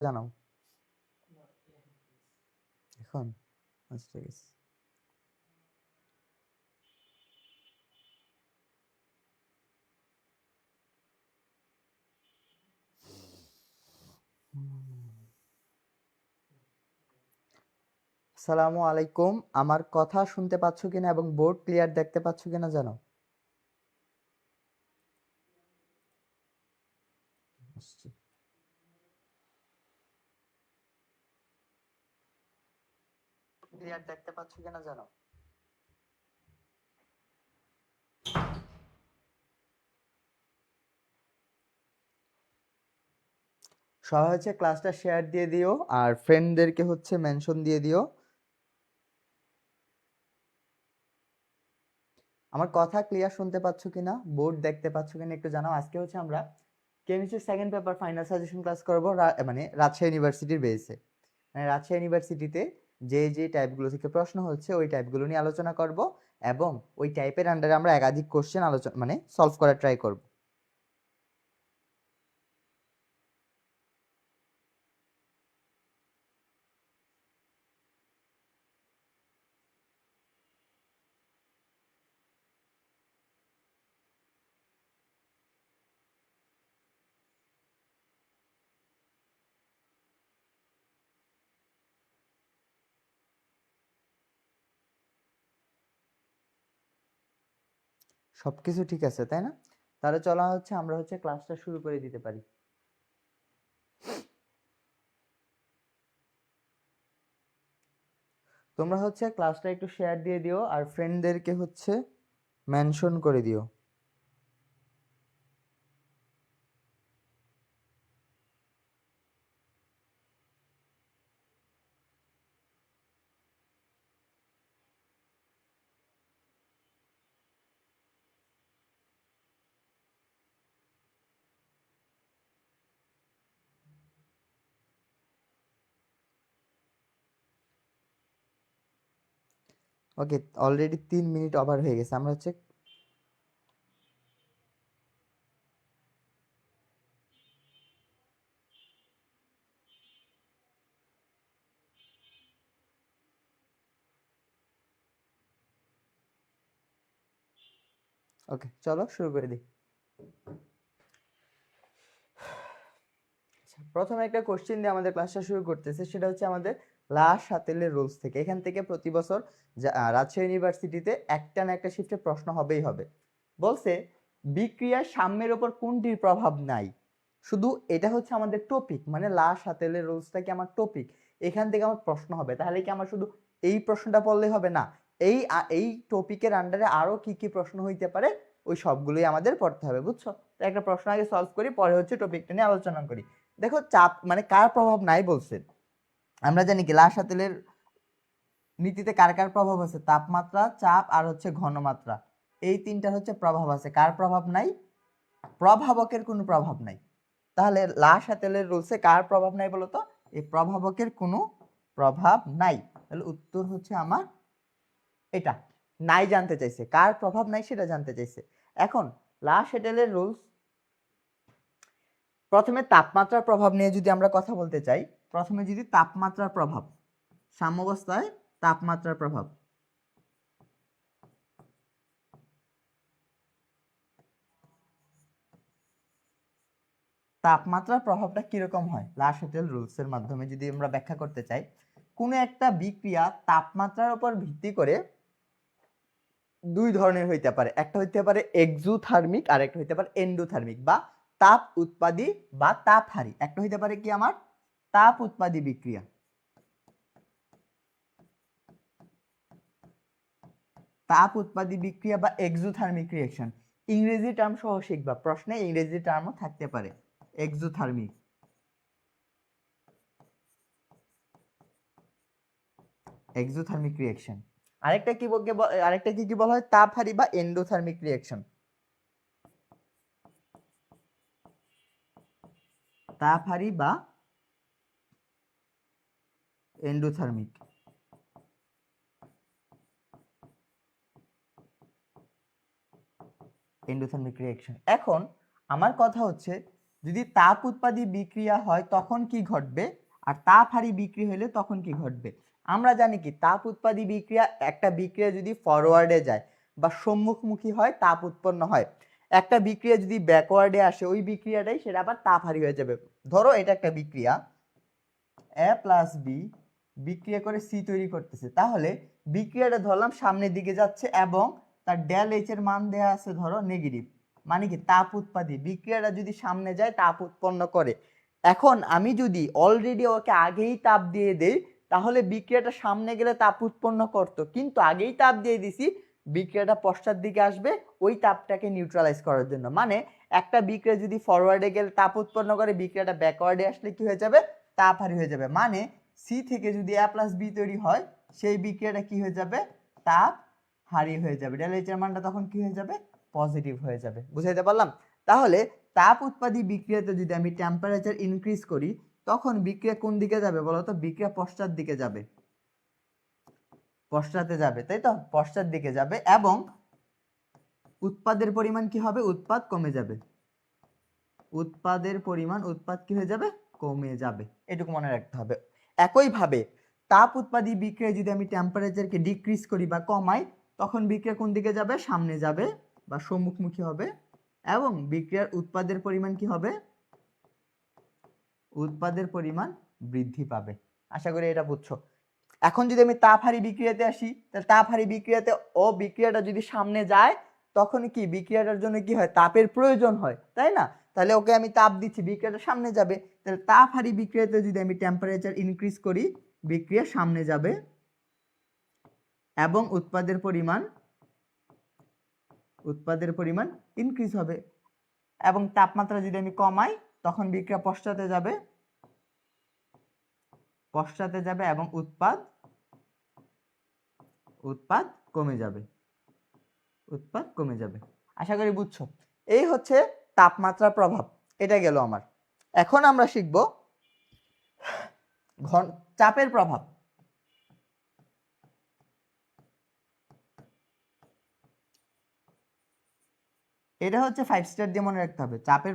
জানাও এখন। আচ্ছা ঠিক আছে। আসসালামু আলাইকুম, আমার কথা শুনতে পাচ্ছ কিনা এবং বোর্ড ক্লিয়ার দেখতে পাচ্ছ কিনা জানো। ক্লিয়ার দেখতে পাচ্ছ কিনা জানো। সবাই হচ্ছে ক্লাসটা শেয়ার দিয়ে দিও আর ফ্রেন্ডদেরকে হচ্ছে মেনশন দিয়ে দিও। আমার কথা ক্লিয়ার শুনতে পাচ্ছ কিনা, বোর্ড দেখতে পাচ্ছ কিনা একটু জানাও। আজকে হচ্ছে আমরা chemistry second paper final suggestion class করব, মানে রাজশাহী ইউনিভার্সিটির বেসে। মানে রাজশাহী ইউনিভার্সিটিতে যে টাইপগুলো থেকে প্রশ্ন হচ্ছে ওই টাইপগুলো নিয়ে আলোচনা করব এবং ওই টাইপের আন্ডারে আমরা একাধিক কোশ্চেন আলোচনা মানে সলভ করার ট্রাই করব। সবকিছু ঠিক আছে তাই না? তাহলে চলা হচ্ছে আমরা হচ্ছে ক্লাসটা শুরু করে দিতে পারি। তোমরা হচ্ছে ক্লাসটা একটু শেয়ার দিয়ে দিও আর ফ্রেন্ডদেরকে হচ্ছে মেনশন করে দিও। ওকে, অলরেডি 3 মিনিট ওভার হয়ে গেছে। আমরা হচ্ছে ওকে চলো শুরু করে দিই। প্রথমে একটা কোশ্চেন দিয়ে আমাদের ক্লাসটা শুরু করতেছে, সেটা হচ্ছে আমাদের লা-শাতেলের রুলস থেকে। এখান থেকে প্রতি বছর রাজশাহী ইউনিভার্সিটিতে একটা না একটা শিফটে প্রশ্ন হবেই হবে। বলছে বিক্রিয়ার সাম্যের উপর কোনটির প্রভাব নাই। শুধু এটা হচ্ছে আমাদের টপিক, মানে লা-শাতেলের রুলসটা কি আমার টপিক, এখান থেকে আমার প্রশ্ন হবে। তাহলে কি আমার শুধু এই প্রশ্নটা পড়লে হবে না, এই টপিকের আন্ডারে আরো কি কি প্রশ্ন হইতে পারে ওই সবগুলোই আমাদের পড়তে হবে, বুঝছো? তো একটা প্রশ্ন আগে সলভ করি, পরে হচ্ছে টপিকটা নিয়ে আলোচনা করি। দেখো চাপ মানে কার প্রভাব নাই বলছে। আমরা জানি কি লা-শাতেলের নীতিতে কার কার প্রভাব আছে, তাপমাত্রা, চাপ আর হচ্ছে ঘনমাত্রা, এই তিনটা হচ্ছে প্রভাব আছে। কার প্রভাব নাই? প্রভাবকের কোনো প্রভাব নাই। তাহলে লা-শাতেলের রুলসে কার প্রভাব নাই বলতো? এই প্রভাবকের কোনো প্রভাব নাই। তাহলে উত্তর হচ্ছে আমার এটা। নাই জানতে চাইছে, কার প্রভাব নাই সেটা জানতে চাইছে। এখন লা-শাতেলের রুলস, প্রথমে তাপমাত্রার প্রভাব নিয়ে যদি আমরা কথা বলতে চাই, প্রথমে যদি তাপমাত্রার প্রভাব, সাম্যাবস্থায় তাপমাত্রার প্রভাব, তাপমাত্রার প্রভাবটা কিরকম হয় লা-শাতেল রুলসের মাধ্যমে যদি আমরা ব্যাখ্যা করতে চাই, কোনো একটা বিক্রিয়া তাপমাত্রার উপর ভিত্তি করে দুই ধরনের হইতে পারে। একটা হইতে পারে এক্সোথার্মিক আর একটা হইতে পারে এন্ডোথার্মিক, বা তাপ উৎপাদী বা তাপহারী। একটা হইতে পারে কি আমার তাপ উৎপাদী বিক্রিয়া, তাপ উৎপাদী বিক্রিয়া বা এক্সোথার্মিক রিঅ্যাকশন। ইংরেজি টার্ম সহ শিখবা, প্রশ্নে ইংরেজি টার্মও থাকতে পারে। Exothermic, exothermic reaction. আরেকটা কি আরেকটা কি কি বলা হয়? তাপহারী বা এন্ডোথার্মিক রিঅ্যাকশন। তাপহারী বা এন্ডোথার্মিক, এন্ডোথার্মিক রিঅ্যাকশন। এখন আমার কথা হচ্ছে যদি তাপ উৎপাদী বিক্রিয়া হয় তখন কি ঘটবে, আর তাপ হারি বিক্রি হলে তখন কি ঘটবে। আমরা জানি কি তাপ উৎপাদী বিক্রিয়া, একটা বিক্রিয়া যদি ফরওয়ার্ডে যায় বা সম্মুখমুখী হয় তাপ উৎপন্ন হয়। একটা বিক্রিয়া যদি ব্যাকওয়ার্ডে আসে ওই বিক্রিয়াটাই সেটা আবার তাপ হারি হয়ে যাবে। ধরো এটা একটা বিক্রিয়া, এ প্লাস বি বিক্রিয়া করে সি তৈরি করতেছে, তাহলে বিক্রিয়াটা ধরলাম সামনের দিকে যাচ্ছে এবং তার ডেল এইচ এর মান দেওয়া আছে ধরো নেগেটিভ, মানে কি তাপ উৎপাদী বিক্রিয়াটা যদি সামনে যায় তাপ উৎপন্ন করে। এখন আমি যদি অলরেডি ওকে আগেই তাপ দিয়ে দেই তাহলে বিক্রিয়াটা সামনে গেলে তাপ উৎপন্ন করতো, কিন্তু আগেই তাপ দিয়ে দিছি বিক্রিয়াটা পশ্চাৎ দিকে আসবে ওই তাপটাকে নিউট্রালাইজ করার জন্য। মানে একটা বিক্রিয়া যদি ফরওয়ার্ডে গেলে তাপ উৎপন্ন করে, বিক্রিয়াটা ব্যাকওয়ার্ডে আসলে কি হয়ে যাবে, তাপ হারি হয়ে যাবে। মানে সি থেকে যদি a প্লাস বি তৈরি হয় সেই বিক্রিয়াটা কি হয়ে যাবে, তাপ হারি হয়ে যাবে, ডেল এইচ এর মানটা তখন কি হয়ে যাবে, পজিটিভ হয়ে যাবে। বুঝাইতে পারলাম? তাহলে তাপ উৎপাদী বিক্রিয়াতে যদি আমি টেম্পারেচার ইনক্রিজ করি তখন বিক্রিয়া কোন দিকে যাবে বলতো, বিক্রিয়া পশ্চাৎ দিকে যাবে, পশ্চাতে যাবে, তাই তো, পশ্চাৎ দিকে যাবে এবং উৎপাদের পরিমাণ কি হবে, উৎপাদ কমে যাবে, উৎপাদের পরিমাণ, উৎপাদ কি হয়ে যাবে, কমে যাবে। এটুকু মনে রাখতে হবে। একইভাবে তাপ উৎপাদী বিক্রিয়া যদি আমি টেম্পারেচারকে ডিক্রিজ করি বা কমাই তখন বিক্রিয়া কোন দিকে যাবে, সামনে যাবে বা সম্মুখমুখী হবে এবং বিক্রিয়ার উৎপাদের পরিমাণ কি হবে, উৎপাদের পরিমাণ বৃদ্ধি পাবে। আশা করি এটা বুঝছো। এখন যদি আমি তাপ হারি বিক্রিয়াতে আসি, তাহলে তাপ হারি বিক্রিয়াতে ও বিক্রিয়াটা যদি সামনে যায় তখন কি বিক্রিয়াটার জন্য কি হয়, তাপের প্রয়োজন হয়, তাই না? তাহলে ওকে আমি তাপ দিচ্ছি, বিক্রিয়াটা সামনে যাবে, তাহলে তাপ হারি বিক্রিয়াতে যদি আমি টেম্পারেচার ইনক্রিজ করি বিক্রিয়া সামনে যাবে এবং উৎপাদের পরিমাণ ইনক্রিজ হবে এবং তাপমাত্রা যদি আমি কমাই তখন বিক্রিয়া পশ্চাতে যাবে এবং উৎপাদ কমে যাবে, আশা করি বুঝছো। এই হচ্ছে তাপমাত্রার প্রভাব, এটা গেল আমার। এখন আমরা শিখব চাপের প্রভাব। এটা হচ্ছে 5 স্টার দিয়ে মনে রাখতে হবে, চাপের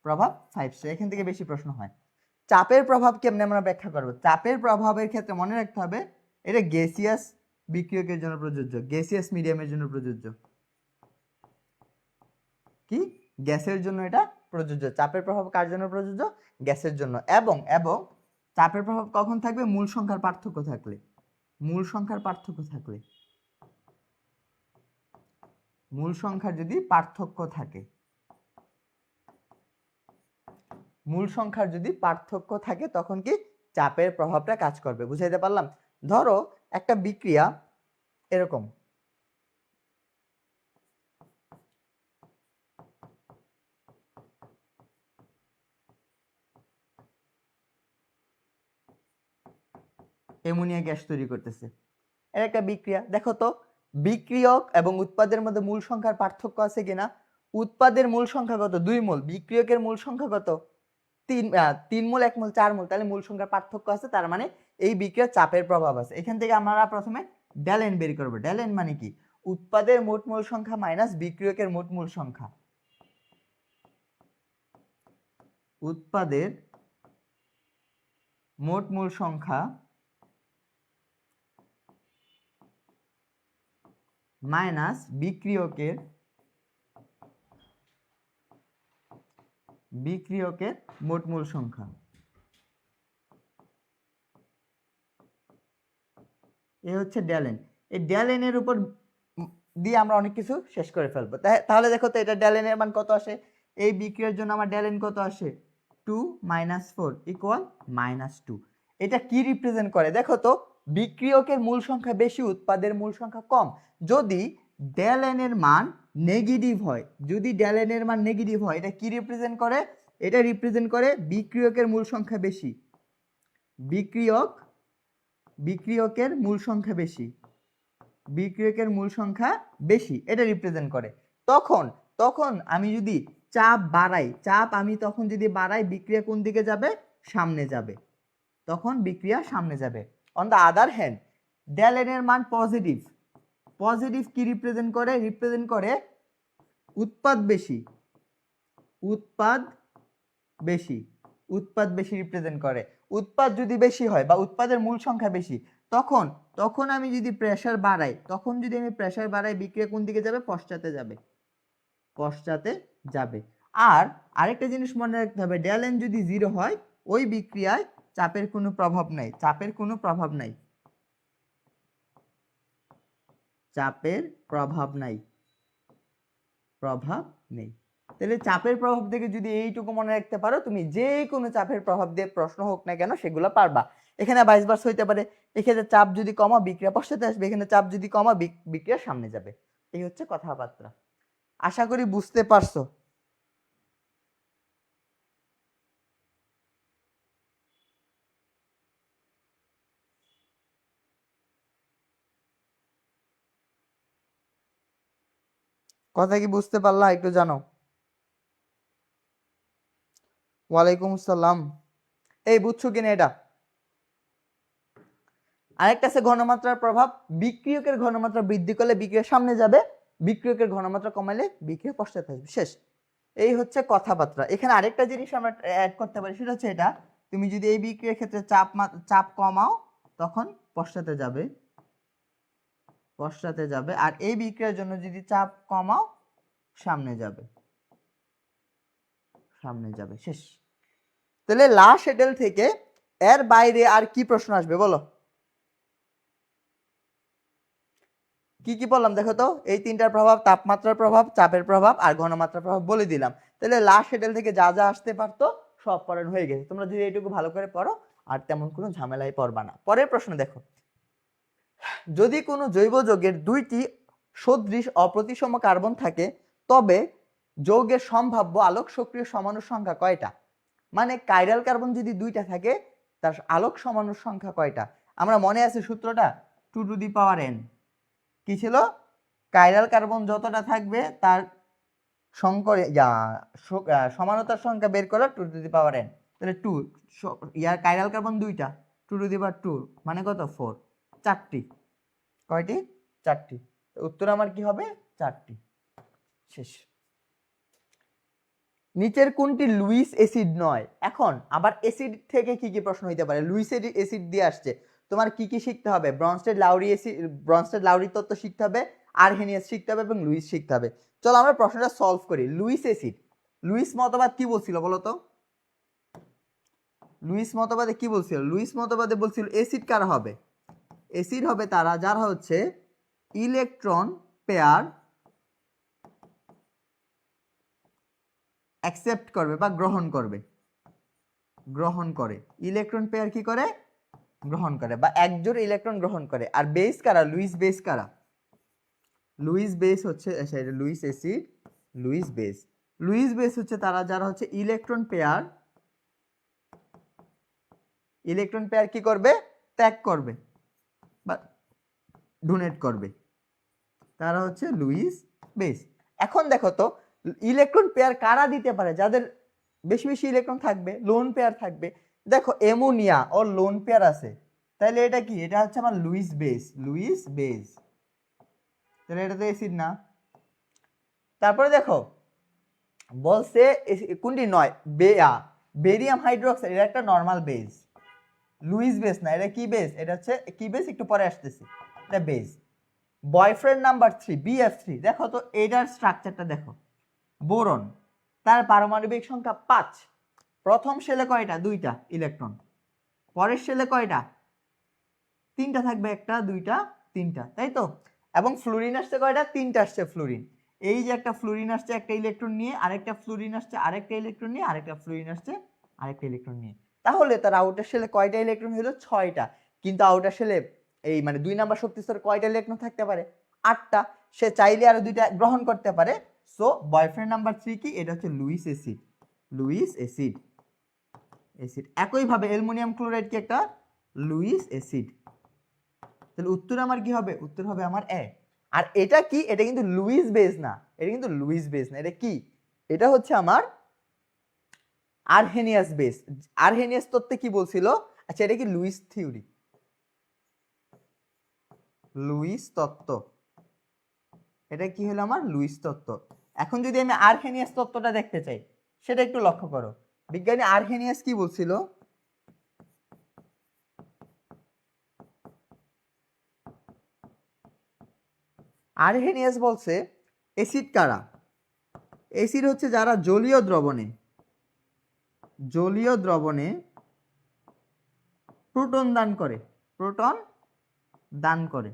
প্রভাব 5 স্টার, এখান থেকে বেশি প্রশ্ন হয়। চাপের প্রভাব কেমনে আমরা ব্যাখ্যা করব, চাপের প্রভাবের ক্ষেত্রে মনে রাখতে হবে এটা গ্যাসিয়াস বিক্রিয়কের জন্য প্রযোজ্য, গ্যাসিয়াস মিডিয়ামের জন্য প্রযোজ্য, কি গ্যাসের জন্য এটা প্রযোজ্য। চাপের প্রভাব কার জন্য প্রযোজ্য, গ্যাসের জন্য। এবং চাপের প্রভাব কখন থাকবে, মূল সংখ্যার পার্থক্য থাকলে, মূল সংখ্যার যদি পার্থক্য থাকে, মূল সংখ্যার যদি পার্থক্য থাকে তখন কি চাপের প্রভাবটা কাজ করবে। বুঝাইতে পারলাম? ধরো একটা বিক্রিয়া এরকম, অ্যামোনিয়া গ্যাস তৈরি করতেছে, এর একটা বিক্রিয়া। দেখো তো বিক্রিয়ক এবং উৎপাদের মধ্যে মূল সংখ্যার পার্থক্য আছে কিনা। উৎপাদের মূল সংখ্যা কত, 2 মোল, বিক্রিয়কের মূল সংখ্যা কত, 3 মোল, 1 মোল, 4 মোল, তাহলে মূল সংখ্যার পার্থক্য আছে, তার মানে এই বিক্রিয়ার চাপের প্রভাব আছে। এখান থেকে আমরা প্রথমে ডেলেন বের করব। ডেলেন মানে কি, উৎপাদের মোট মূল সংখ্যা মাইনাস বিক্রিয়কের মোট মূল সংখ্যা, উৎপাদের মোট মূল সংখ্যা মাইনাস বিক্রিয়কের মোট মূল সংখ্যা। এ হচ্ছে ডেলেন। এই ডেলেনের উপর দিয়ে আমরা অনেক কিছু শেষ করে ফেলবো। তাহলে দেখো তো এটা ডেলেনের মান কত আসে, এই বিক্রিয়ার জন্য আমার ডেলেন কত আসে, 2 - 4 = -2। এটা কি রিপ্রেজেন্ট করে দেখো তো, বিক্রিয়কের মূল সংখ্যা বেশি, উৎপাদের মূল সংখ্যা কম। যদি ডেলেনের মান নেগেটিভ হয়, এটা কি রিপ্রেজেন্ট করে, এটা রিপ্রেজেন্ট করে বিক্রিয়কের মূল সংখ্যা বেশি, বিক্রিয়কের মূল সংখ্যা বেশি, এটা রিপ্রেজেন্ট করে। তখন আমি যদি চাপ বাড়াই, বিক্রিয়া কোন দিকে যাবে, সামনে যাবে, তখন বিক্রিয়া সামনে যাবে। অন দ্য আদার হ্যান্ড ডেলেনের মান পজিটিভ কি রিপ্রেজেন্ট করে, উৎপাদ বেশি, উৎপাদ বেশি, উৎপাদ বেশি রিপ্রেজেন্ট করে। উৎপাদ যদি বেশি হয় বা উৎপাদের মূল সংখ্যা বেশি, তখন তখন আমি যদি প্রেসার বাড়াই, বিক্রিয়া কোন দিকে যাবে? পশ্চাতে যাবে, পশ্চাতে যাবে। আর আরেকটা জিনিস মনে রাখতে হবে, ডেল এন যদি 0 হয় ওই বিক্রিয়ায় চাপের কোনো প্রভাব নাই, চাপের কোনো প্রভাব নাই, চাপের প্রভাব নাই, প্রভাব নেই। তাহলে চাপের প্রভাব থেকে যদি এইটুকু মনে রাখতে পারো, তুমি যে কোনো চাপের প্রভাব দিয়ে প্রশ্ন হোক না কেন সেগুলো পারবা। এখানে ভাইস ভার্সা হইতে পারে, এখানে চাপ যদি কমা বিক্রিয়া পশ্চাতে আসবে, এখানে চাপ যদি কমা বিক্রিয়া সামনে যাবে। এই হচ্ছে কথাবার্তা। আশা করি বুঝতে পারছো। কথা কি বুঝতে পারলা? একটু জানো। ওয়ালাইকুম আসসালাম। এই বুঝছো কিনা এটা? আরেকটা আছে ঘনমাত্রার প্রভাব। বিক্রিয়কের ঘনমাত্রা বৃদ্ধি করলে বিক্রিয়া সামনে যাবে, বিক্রিয়কের ঘনমাত্রা কমালে বিক্রিয়া পশ্চাতে আসবে। শেষ। এই হচ্ছে কথাবার্তা। এখানে আরেকটা জিনিস আমরা অ্যাড করতে পারি, সেটা হচ্ছে এটা, তুমি যদি এই বিক্রিয়ার ক্ষেত্রে চাপ কমাও তখন পশ্চাতে যাবে, পশ্চাতে যাবে। আর এই বিক্রিয়ার জন্য যদি চাপ কমাও সামনে যাবে, সামনে যাবে। শেষ। তাহলে লা শেডেল থেকে এর বাইরে আর কি প্রশ্ন আসবে বলো? কি কি বললাম দেখো তো? এই তিনটার প্রভাব, তাপমাত্রার প্রভাব, চাপের প্রভাব আর ঘনমাত্রার প্রভাব বলে দিলাম। তাহলে লাস্ট শেডেল থেকে যা যা আসতে পারতো সব পড়ানো হয়ে গেছে। তোমরা যদি এইটুকু ভালো করে পড়ো আর তেমন কোনো ঝামেলায় পড়বা না। পরের প্রশ্ন দেখো, যদি কোনো জৈব যৌগের দুইটি সদৃশ অপ্রতিসম কার্বন থাকে তবে যৌগের সম্ভাব্য আলোক সক্রিয় সমাণু সংখ্যা কয়টা? মানে কাইরাল কার্বন যদি দুইটা থাকে তার আলোক সমাণু সংখ্যা কয়টা? আমরা মনে আছে সূত্রটা, 2n। কি ছিল? কাইরাল কার্বন যতটা থাকবে তার সমানতার সংখ্যা বের করো 2n। তাহলে 2 ইয়ার কাইরাল কার্বন দুইটা, 2 মানে কত? 4। চারটি। কয়টি? চারটি। উত্তর আমার কি হবে? চারটি। শেষ। নিচের কোনটি লুইস অ্যাসিড নয়? এখন আবার অ্যাসিড থেকে কি কি প্রশ্ন হইতে পারে? লুইস অ্যাসিড দিয়ে আসছে, তোমার কি কি শিখতে হবে? ব্রনস্টেড লাউরি তত্ত্ব শিখতে হবে, আরহেনিয়াস শিখতে হবে এবং লুইস শিখতে হবে। চলো আমরা প্রশ্নটা সলভ করি। লুইস অ্যাসিড, লুইস মতবাদ কি বলছিল বলো তো? লুইস মতবাদে কি বলছিল? লুইস মতবাদে বলছিল অ্যাসিড কারা হবে? অ্যাসিড হবে তারা যারা হচ্ছে ইলেকট্রন পেয়ার অ্যাকসেপ্ট করবে বা গ্রহণ করবে, গ্রহণ করে। ইলেকট্রন পেয়ার কি করে? গ্রহণ করে, বা একজোড় ইলেকট্রন গ্রহণ করে। আর বেস কারা? লুইস বেস কারা? লুইস বেস হচ্ছে Luis acid, Luis base. Luis base হচ্ছে তারা যারা হচ্ছে ইলেকট্রন পেয়ার কি করবে? ত্যাগ করবে বা ডোনেট করবে, তারা হচ্ছে লুইস বেস। এখন দেখো তো ইলেকট্রন পেয়ার কারা দিতে পারে? যাদের বেশি বেশি ইলেকট্রন থাকবে, লোন পেয়ার থাকবে। দেখো অ্যামোনিয়া ওর লোন পেয়ার আছে, তাহলে এটা কি? এটা হচ্ছে আমার লুইস বেস, লুইস বেস। তাহলে এটা তো অ্যাসিড না। তারপরে দেখো বলছে কোনটি নয়? বেরিয়াম হাইড্রোক্সাইড, এটা একটা নরমাল বেস, লুইস বেস না। এটা কি বেস? এটা হচ্ছে কি বেস? একটু পরে আসতেছি। এটা বেস। বয়ফ্রেন্ড নাম্বার 3 BF3, দেখো তো এটার স্ট্রাকচারটা দেখো। বোরন, তার পারমাণবিক সংখ্যা 5। প্রথম শেলে কয়টা? 2টা ইলেকট্রন। পরের শেলে কয়টা? 3টা থাকবে, 1টা 2টা 3টা, তাই তো? এবং ফ্লুরিন আসছে কয়টা? 3টা আসছে ফ্লুরিন। এই যে একটা ফ্লুরিন আসছে একটা ইলেকট্রন নিয়ে, আরেকটা ফ্লুরিন আসছে আরেকটা ইলেকট্রন নিয়ে, আরেকটা ফ্লুরিন আসছে আরেকটা ইলেকট্রন নিয়ে। তাহলে তার আউটার শেলে কয়টা ইলেকট্রন হলো? 6টা। কিন্তু আউটার শেলে এই মানে 2 নাম্বার শক্তি স্তরে কয়টা ইলেকট্রন থাকতে পারে? 8টা। সে চাইলে আরো 2টা গ্রহণ করতে পারে। সো বয়ফ্রেন্ড নাম্বার 3 কি? এটা হচ্ছে Luis acid, Luis acid, acid. একইভাবে অ্যালুমিনিয়াম ক্লোরাইড কি একটা লুইস অ্যাসিড। তাহলে উত্তর আমার কি হবে? উত্তর হবে আমার এ। আর এটা কি? এটা কিন্তু লুইস বেস না, এটা কিন্তু লুইস বেস না। এটা কি? এটা হচ্ছে আমার আরহেনিয়াস বেস। আরহেনিয়াস তত্ত্বে কি বলছিল? আচ্ছা এটা কি লুইস থিওরি, লুইস তত্ত্ব। এটা কি হলো? আমার লুইস তত্ত্ব। এখন যদি আমি আরহেনিয়াস তত্ত্বটা দেখতে চাই, সেটা একটু লক্ষ্য করো। বিজ্ঞানী আর্হেনিয়াস কি বলছিল? আর্হেনিয়াস বলছে অ্যাসিড কারা? অ্যাসিড হচ্ছে যারা জলীয় দ্রবণে প্রোটন দান করে,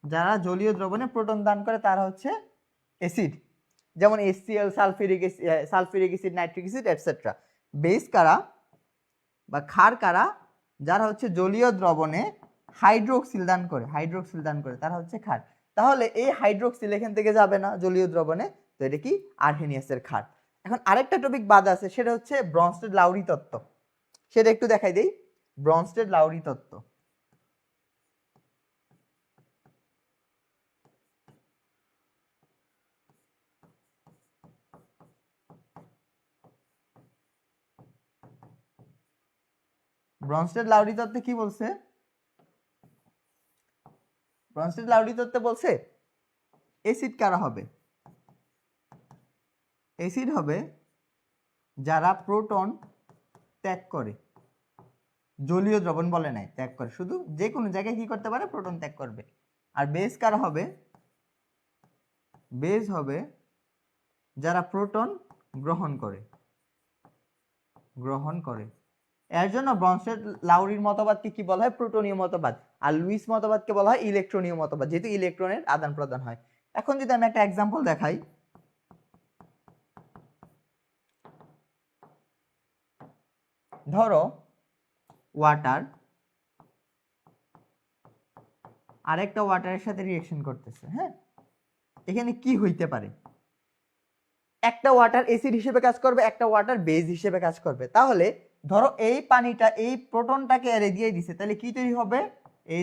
যারা জলীয় দ্রবণে প্রোটন দান করে তারা হচ্ছে অ্যাসিড। যেমন HCl, sulphuric acid, nitric acid etcetera. Base কারা বা ক্ষার কারা? যারা হচ্ছে জলীয় দ্রবণে হাইড্রোক্সিল দান করে তারা হচ্ছে ক্ষার। তাহলে এই হাইড্রোক্সিল এখান থেকে যাবে না জলীয় দ্রবণে, তো এটা কি? আর্হেনিয়াসের ক্ষার। এখন আরেকটা টপিক বাদ আছে, সেটা হচ্ছে ব্রনস্টেড-লাউরি তত্ত্ব। সেটা একটু দেখাই দেই। ব্রনস্টেড-লাউরি তত্ত্ব। ব্রনস্টেড-লাউরি তত্ত্বে কি বলছে? ব্রনস্টেড-লাউরি তত্ত্বে বলছে অ্যাসিড কারা হবে? অ্যাসিড হবে যারা প্রোটন ত্যাগ করে, জলীয় দ্রবণ বলে নাই, ত্যাগ করে, শুধু যে কোনো জায়গায় কি করতে পারে? প্রোটন ত্যাগ করবে। আর বেস কারা হবে? বেস হবে যারা প্রোটন গ্রহণ করে। এর জন্য ব্রনস্টেড-লাউরির মতবাদকে কি বলা হয়? প্রোটনীয় মতবাদ। আর লুইস মতবাদকে বলা হয় ইলেকট্রনীয় মতবাদ, যেহেতু ইলেকট্রনের আদান প্রদান হয়। এখন যদি আমি একটা এক্সাম্পল দেখাই, ধরো ওয়াটার আরেকটা ওয়াটারের সাথে রিঅ্যাকশন করতেছে। হ্যাঁ, এখানে কি হইতে পারে? একটা ওয়াটার অ্যাসিড হিসেবে কাজ করবে, একটা ওয়াটার বেস হিসেবে কাজ করবে। তাহলে ধরো এই পানিটা এই প্রোটনটাকে এরে দিয়ে দিছে, তাহলে কি তৈরি হবে?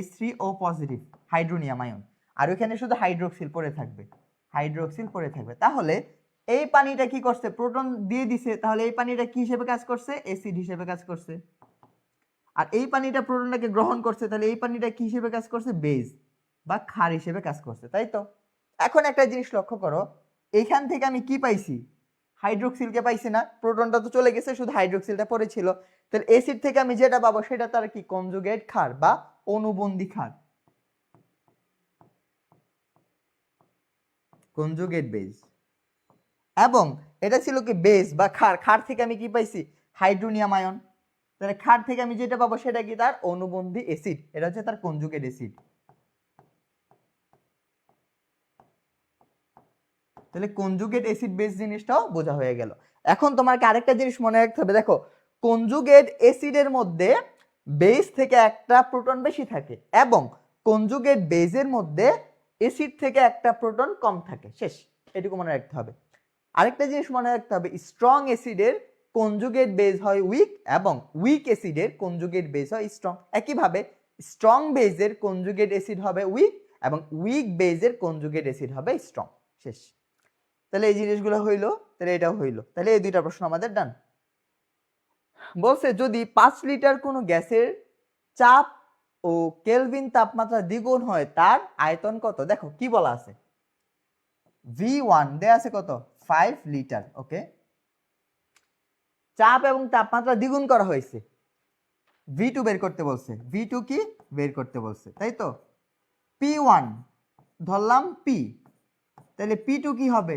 H3O positive hydronium ion. আর ওখানে শুধু হাইড্রোক্সিল পড়ে থাকবে। তাহলে এই পানিটা কি করছে? প্রোটন দিয়ে দিছে, তাহলে এই পানিটা কি হিসেবে কাজ করছে? অ্যাসিড হিসেবে কাজ করছে। আর এই পানিটা প্রোটনটাকে গ্রহণ করছে, তাহলে এই পানিটা কি হিসেবে কাজ করছে? বেস বা ক্ষার হিসেবে কাজ করছে, তাই তো? এখন একটা জিনিস লক্ষ্য করো, এইখান থেকে আমি কি পাইছি? হাইড্রোক্সিলকে পাইছি না? প্রোটনটা তো চলে গেছে, শুধু হাইড্রোক্সিলটা পড়ে ছিল। তাহলে অ্যাসিড থেকে আমি যেটা পাবো সেটা তার কি? কনজুগেট ক্ষার বা অনুবন্ধী ক্ষার, কনজুগেট বেস। এবং এটা ছিল কি? বেস বা ক্ষার। ক্ষার থেকে আমি কি পাইছি? Hydronium ion. তাহলে ক্ষার থেকে আমি যেটা পাবো সেটা কি? তার অনুবন্ধী অ্যাসিড, এটা হচ্ছে তার কনজুগেট অ্যাসিড। তাহলে কনজুগেট অ্যাসিড বেস জিনিসটাও বোঝা হয়ে গেল। এখন তোমাকে আরেকটা জিনিস মনে রাখতে হবে, দেখো কনজুগেট অ্যাসিডের মধ্যে বেস থেকে একটা প্রোটন বেশি থাকে এবং কনজুগেট বেসের মধ্যে অ্যাসিড থেকে একটা প্রোটন কম থাকে। শেষ, এটুকু মনে রাখতে হবে। আরেকটা জিনিস মনে রাখতে হবে, স্ট্রং অ্যাসিডের কনজুগেট বেস হয় উইক এবং উইক অ্যাসিডের কনজুগেট বেস হয় স্ট্রং। একইভাবে স্ট্রং বেসের কনজুগেট অ্যাসিড হবে উইক এবং উইক বেসের কনজুগেট অ্যাসিড হবে স্ট্রং। শেষ। তাহলে এই জিনিসগুলো হইলো, তাহলে এটাও হইলো। তাহলে এই দুইটা প্রশ্ন আমাদের ডান। বলছে যদি 5 লিটার কোনো গ্যাসের চাপ ও কেলভিন তাপমাত্রা দ্বিগুণ হয় তার আয়তন কত? দেখো কি বলা আছে, V1 দেয়া আছে কত? 5 লিটার। ওকে, চাপ এবং তাপমাত্রা দ্বিগুণ করা হয়েছে, V2 বের করতে বলছে। V2 কি বের করতে বলছে, তাই তো? P1 ধরলাম P, তাহলে P2 কি হবে?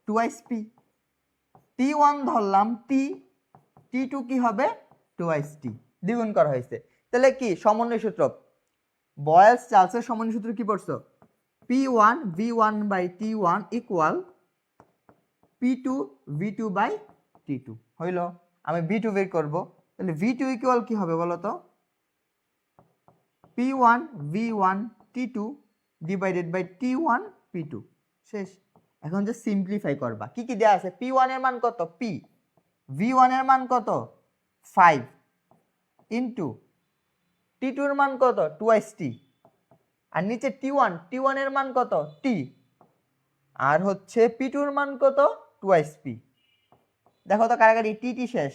2 P। T1 ধরলাম T, T2 কি হবে? 2 T। দ্বিগুণ করা হয়েছে। তাহলে কি সমন্বয় সূত্র? বয়েলস চার্লসের সমন্বয় সূত্র কি পড়ছো? P1 V1 by T1 equal P2 V2 by T2। হইল। আমি V2 বের করব, তাহলে V2 ইকুয়াল কি হবে বলো তো? P1 V1 T2 divided by T1 P2। শেষ। এখন যে সিম্পলিফাই করবা, কি কি দেয়া আছে? P1 এর মান কত? P। V1 এর মান কত? 5 ইনটু T2 এর মান কত? 2T। আর নিচে T1 এর মান কত? T। আর হচ্ছে P2 এর মান কত? 2P। দেখো তো কারাগারি TT শেষ,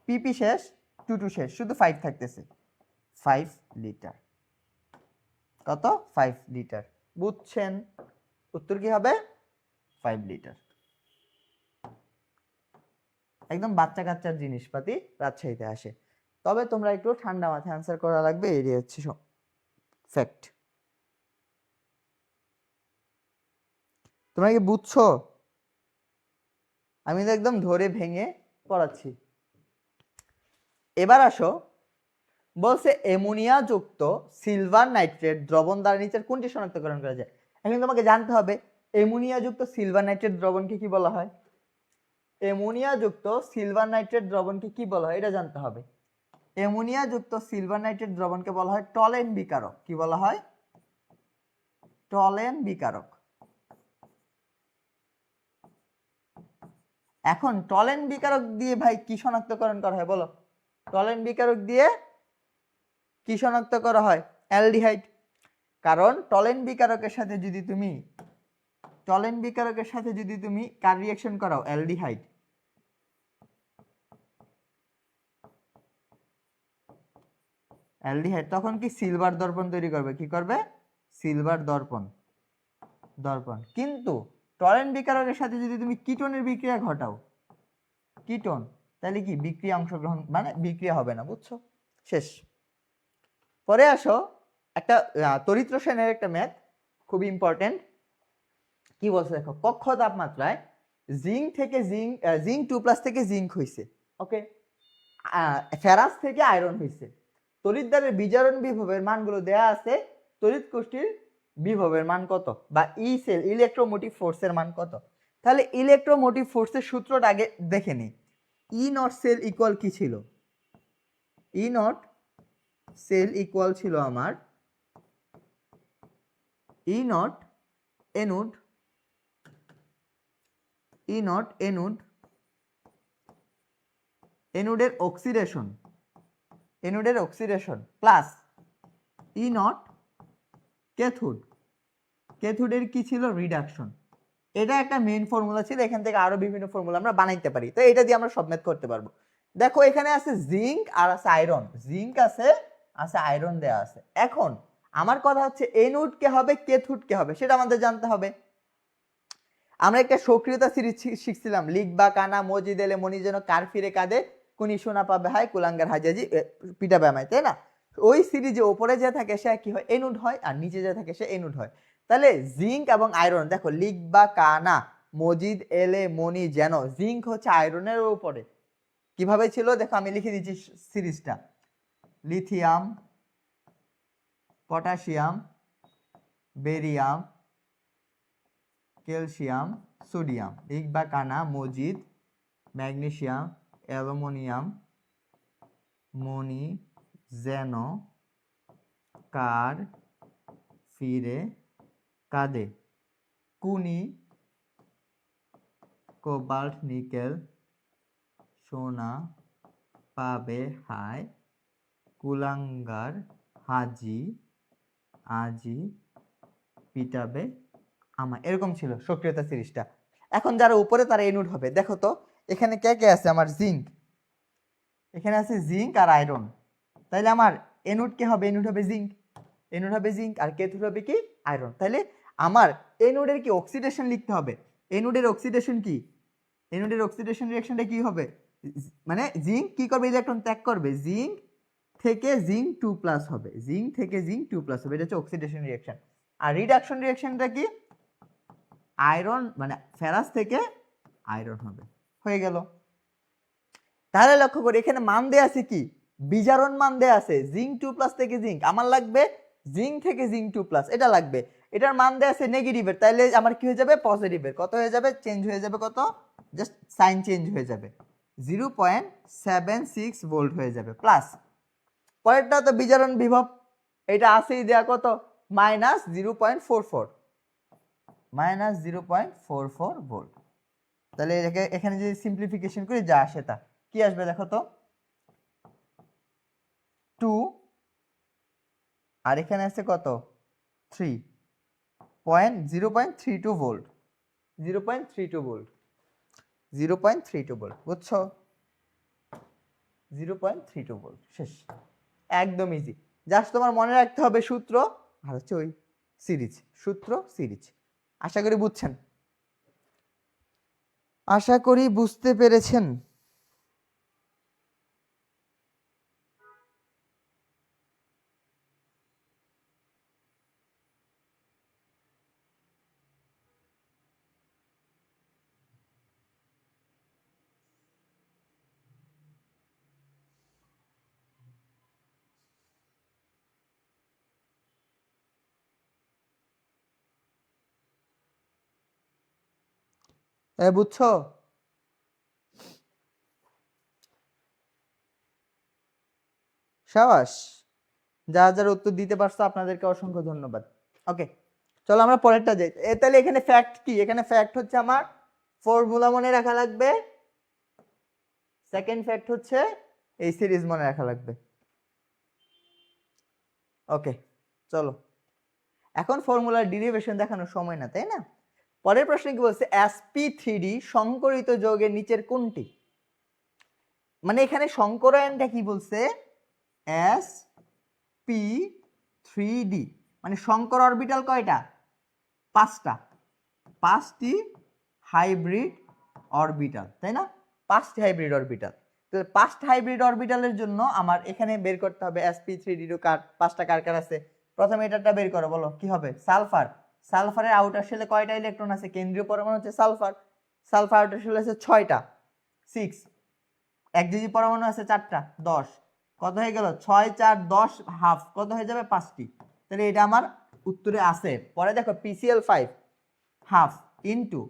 PP শেষ, 2 শেষ, শুধু 5 থাকতেছে। 5 লিটার। কত? 5 লিটার। বুঝছেন? উত্তর কি হবে? 5 লিটার। একদম বাচ্চা কাচ্চার জিনিসপাতি রাজশাহীতে আসে। তবে তোমরা একটু ঠান্ডা মাথায় অ্যান্সার করা লাগবে, এটাই হচ্ছে ফ্যাক্ট। তোমরা কি বুঝছো? আমি তো একদম ধরে ভেঙে পড়াচ্ছি। এবার আসো, বলছে অ্যামোনিয়া যুক্ত সিলভার নাইট্রেট দ্রবণ দ্বারা নিচের কোনটি শনাক্তকরণ করা যায়। এখন তোমাকে জানতে হবে অ্যামোনিয়া যুক্ত সিলভার নাইট্রেট দ্রবণকে কি বলা হয়। অ্যামোনিয়া যুক্ত সিলভার নাইট্রেট দ্রবণকে কি বলা হয় এটা জানতে হবে। অ্যামোনিয়া যুক্ত সিলভার নাইট্রেট দ্রবণকে বলা হয় টলেন বিকারক। কি বলা হয়? টলেন বিকারক। এখন টলেন বিকারক দিয়ে ভাই কি শনাক্তকরণ করা হয় বলো? টলেন বিকারক দিয়ে কি শনাক্ত করা হয়? অ্যালডিহাইড। কারণ টলেন বিকারকের সাথে যদি তুমি কার রিঅ্যাকশন করাও? অ্যালডিহাইড। অ্যালডিহাইড তখন কি সিলভার দর্পণ তৈরি করবে। কি করবে? সিলভার দর্পণ। কিন্তু টলেন বিকারকের সাথে যদি তুমি কিটোনের বিক্রিয়া ঘটাও, কিটোন, তাহলে কি বিক্রিয়া অংশগ্রহণ মানে বিক্রিয়া হবে না। বুঝছো? শেষ। পরে আসো একটা তড়িৎ রসায়নের একটা ম্যাথ, খুব ইম্পর্টেন্ট। কি বলছে দেখো, কক্ষ তাপমাত্রায় জিঙ্ক থেকে জিঙ্ক 2+ থেকে জিঙ্ক হইছে, ওকে, ফেরাস থেকে আয়রন হইছে। তড়িৎদ্বারের বিজারণ বিভবের মানগুলো দেয়া আছে। তড়িৎ কোষ্ঠীর বিভবের মান কত, বা ই সেল ইলেকট্রোমোটিভ ফোর্সের মান কত? তাহলে ইলেকট্রোমোটিভ ফোর্সের সূত্রটা আগে দেখে নি। ই নট সেল ইকুয়াল কি ছিল? ই নট সেল ইকুয়াল ছিল আমার E naught anode, E naught anode, এনোডের oxidation plus E naught cathode, ক্যাথোডের কি ছিল? রিডাকশন। এটা একটা মেইন ফর্মুলা ছিল, এখান থেকে আরো বিভিন্ন ফর্মুলা আমরা বানাইতে পারি। তো এটা দিয়ে আমরা সব ম্যাথ করতে পারবো। দেখো এখানে আছে জিঙ্ক আর আছে আয়রন, জিঙ্ক আছে আয়রন দেয়া আছে। এখন আমার কথা হচ্ছে এনোড কে হবে ক্যাথোড কে হবে সেটা আমাদের জানতে হবে। আমরা একটা সক্রিয়তা সিরিজ শিখছিলাম, লিখবা কানা মজিদ এলে মনি যেন কার ফিরে কাঁদে কোনি সোনা পাবে হাই কুলাঙ্গার হাজাজি পিটা ব্যামায়, তাই না? ওই সিরিজে ওপরে যে থাকে সে কি হয়? এনোড হয়, আর নিচে যে থাকে সে এনোড হয়। তাহলে জিঙ্ক এবং আয়রন, দেখো লিখবা কানা মজিদ এলে মনি যেন, জিঙ্ক হচ্ছে আয়রনের উপরে। কিভাবে ছিল দেখো, আমি লিখে দিচ্ছি সিরিজটা। Lithium, potassium, barium, calcium, sodium. লিখবা কানা মজিদ, ম্যাগনেসিয়াম, অ্যালুমিনিয়াম, মনি যেন কার ফিরে কাঁদে কুনি কোবাল্ট নিকেল সোনা পাবে হায় কুলাঙ্গার হাজি আজি পিটাবে আমা। এরকম ছিল সক্রিয়তা সিরিজটা। এখন যারা উপরে তারা এনোড হবে। দেখো তো এখানে কে কে আছে? আমার জিঙ্ক, এখানে আছে জিঙ্ক আর আয়রন। তাহলে আমার এনোড কে হবে? এনোড হবে জিঙ্ক, আর ক্যাথোড হবে কি? আয়রন। তাহলে আমার এনোডের কি অক্সিডেশন লিখতে হবে। এনোডের অক্সিডেশন কি? এনোডের অক্সিডেশন রিঅ্যাকশনটা কি হবে? মানে জিঙ্ক কি করবে? ইলেকট্রন ত্যাগ করবে, জিঙ্ক থেকে জিঙ্ক 2+ হবে, জিঙ্ক থেকে জিঙ্ক 2+ হবে। এটা হচ্ছে অক্সিডেশন রিঅ্যাকশন। আর রিডাকশন রিঅ্যাকশনটা কি? আয়রন মানে ফেরাস থেকে আয়রন হবে। হয়ে গেল। তাহলে লক্ষ্য করি এখানে মান দেয়া আছে কি? বিজারণ মান দেয়া আছে জিঙ্ক 2+ থেকে জিঙ্ক। আমার লাগবে জিঙ্ক থেকে জিঙ্ক 2+, এটা লাগবে। এটার মান দেয়া আছে নেগেটিভের, তাহলে আমার কি হয়ে যাবে? পজিটিভের। কত হয়ে যাবে? চেঞ্জ হয়ে যাবে কত? জাস্ট সাইন চেঞ্জ হয়ে যাবে, 0.76 ভোল্ট হয়ে যাবে প্লাস। পরেরটা তো বিজারণ বিভব, এটা আছেই দেয়া কত? -0.44, -0.44 ভোল্ট। তাহলে এখানে যদি সিম্পলিফিকেশন করি যা আসে তা কি আসবে দেখো তো, 2 আর এখানে আছে কত? 0.32 ভোল্ট, 0.32 ভোল্ট, 0.32 ভোল্ট। বুঝছো? 0.32 ভোল্ট। শেষ, একদম ইজি। জাস্ট তোমার মনে রাখতে হবে সূত্র আর হচ্ছে ওই সিরিজ, সূত্র সিরিজ। আশা করি বুঝছেন, আশা করি বুঝতে পেরেছেন। বুঝছো? সাবাস, যারা যারা উত্তর দিতে পারছো আপনাদেরকে অসংখ্য ধন্যবাদ। ওকে, চলো আমরা পরেরটা যাই। তাহলে এখানে ফ্যাক্ট কি? এখানে ফ্যাক্ট হচ্ছে আমার ফর্মুলা মনে রাখা লাগবে, সেকেন্ড ফ্যাক্ট হচ্ছে এই সিরিজ মনে রাখা লাগবে। ওকে, চলো এখন ফর্মুলার ডেরিভেশন দেখানোর সময় না, তাই না? পরের প্রশ্নে কি বলছে, sp3d সংকরিত যৌগের নিচের কোনটি? মানে এখানে সংকরায়নটা কি বলছে, sp3d মানে সংকর অরবিটাল কয়টা? 5টা, 5টি হাইব্রিড অরবিটাল, তাই না? 5টি হাইব্রিড অরবিটাল। তো 5টা হাইব্রিড অরবিটালের জন্য আমার এখানে বের করতে হবে sp3d কার 5টা কার কার আছে। প্রথমে এটাটা বের করো, বলো কি হবে? সালফার। সালফারের আউটার শেলে কয়টা ইলেকট্রন আছে? কেন্দ্রীয় পরমাণু হচ্ছে সালফার, সালফার আউটার শেলে আছে 6টা, 6। একযোজী পরমাণু আছে 4টা, 10। কত হয়ে গেল? 6 4 10, হাফ কত হয়ে যাবে? 5টি। তাহলে এটা আমার উত্তরে আছে। পরে দেখো PCl5 হাফ ইনটু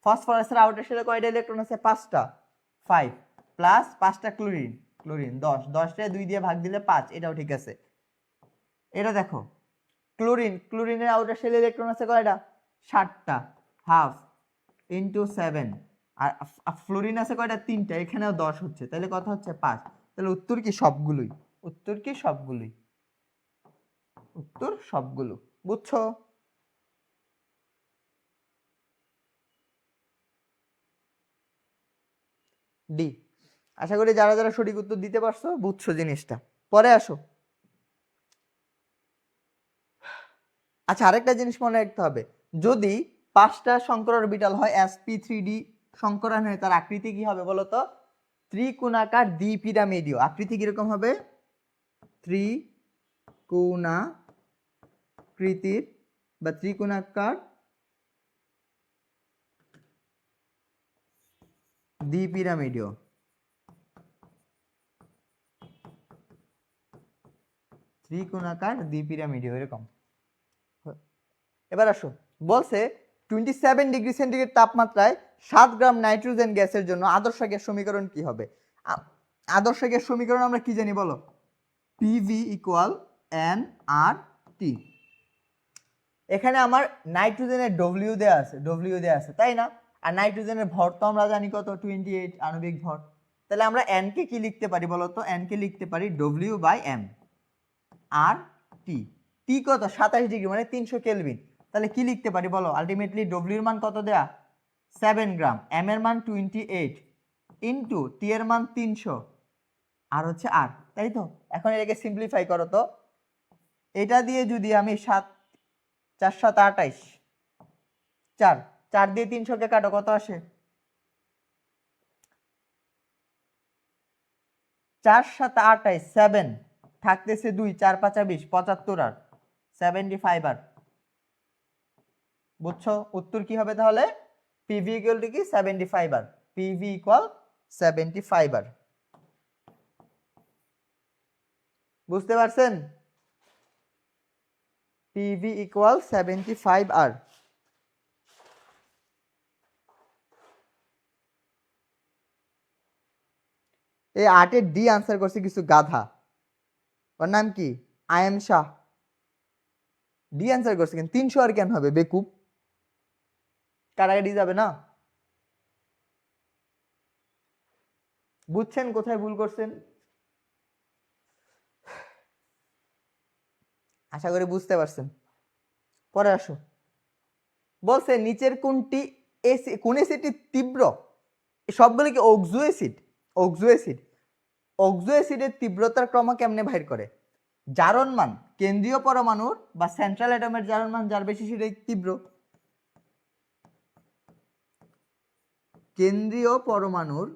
ফসফরাসের আউটার শেলে কয়টা ইলেকট্রন আছে? 5টা, 5 প্লাস 5টা ক্লোরিন, ক্লোরিন 10, 10টা 2 দিয়ে ভাগ দিলে 5, এটাও ঠিক আছে। এটা দেখো ক্লোরিন, ক্লোরিনের আউটার শেলে ইলেকট্রন আছে কয়টা? 7টা, হাফ ইনটু 7, আর ফ্লোরিন আছে কয়টা? 3টা, এখানেও 10 হচ্ছে, তাহলে কত হচ্ছে? 5। তাহলে উত্তর কি? সবগুলোই। উত্তর কি? সবগুলোই। উত্তর সবগুলো। বুঝছো? ডি। আশা করি যারা যারা সঠিক উত্তর দিতে পারছো বুঝছো জিনিসটা। পরে আসো। আচ্ছা, আরেকটা জিনিস মনে রাখতে হবে, যদি 5টা সংকর অরবিটাল হয় sp3d সংকরণ হয়, তার আকৃতি কি হবে বলো তো? ত্রিকোণাকার দ্বিপিরামিডীয়। আকৃতি কিরকম হবে? ত্রিকোণাকৃতির বা ত্রিকোণাকার দ্বিপিরামিডীয়। ত্রিকোণাকার দ্বিপিরামিডীয় এরকম। এবার আসো, বলছে 27 ডিগ্রি সেন্টিগ্রেড তাপমাত্রায় 7 গ্রাম নাইট্রোজেন গ্যাসের জন্য আদর্শ গ্যাস সমীকরণ কি হবে? আদর্শ গ্যাস সমীকরণ আমরা কি জানি বলো? PV equal nRT। এখানে আমার নাইট্রোজেনের ডব্লিউ দেয়া আছে, ডব্লিউ দেয়া আছে, তাই না? আর নাইট্রোজেনের ভর তো আমরা জানি কত? 28 আণবিক ভর। তাহলে আমরা n কে কি লিখতে পারি বলো তো? n কে লিখতে পারি W/m। আর টি কত? 27 ডিগ্রি মানে 300 কেলভিন। তাহলে কি লিখতে পারি বলো? আলটিমেটলি ডব্লিউ এর মান কত দেয়া? 7 গ্রাম, এম এর মান 28 ইনটু টি এর মান 300 আর হচ্ছে আর, তাই তো? এখন এটাকে সিম্পলিফাই করো তো। এটা দিয়ে যদি আমি 7 4 7 28, 4 4 দিয়ে 300 কে কাটো, কত আসে? 4 7 28, 7 থাকতেছে 2, 4 5 20, 75 আর 75 আর। বুঝছো উত্তর কি হবে তাহলে? PV ইকুয়াল টু কি? 75 আর। PV ইকুয়াল 75 আর। বুঝতে পারছেন? PV ইকুয়াল 75 আর। এই 8-এর ডি আনসার করছে কিছু গাধা। ওর নাম কি? আইএম শাহ। ডি আনসার করছে, কিন্তু 300 আর কেন হবে? বেকুব, কাটাকাটি যাবে না? বুঝছেন কোথায় ভুল করছেন? আশা করি বুঝতে পারছেন। পরে আসো, বলছে নিচের কোনটি কোন অ্যাসিডটি তীব্র? সবগুলো কি oxo acid? Oxo acid. Oxo অ্যাসিডের তীব্রতার ক্রম কেমনে বাইর করে? জারণ মান, কেন্দ্রীয় পরমাণুর বা সেন্ট্রাল অ্যাটমের জারণ মান যার বেশি সেটাই তীব্র। কেন্দ্রীয় পরমাণুর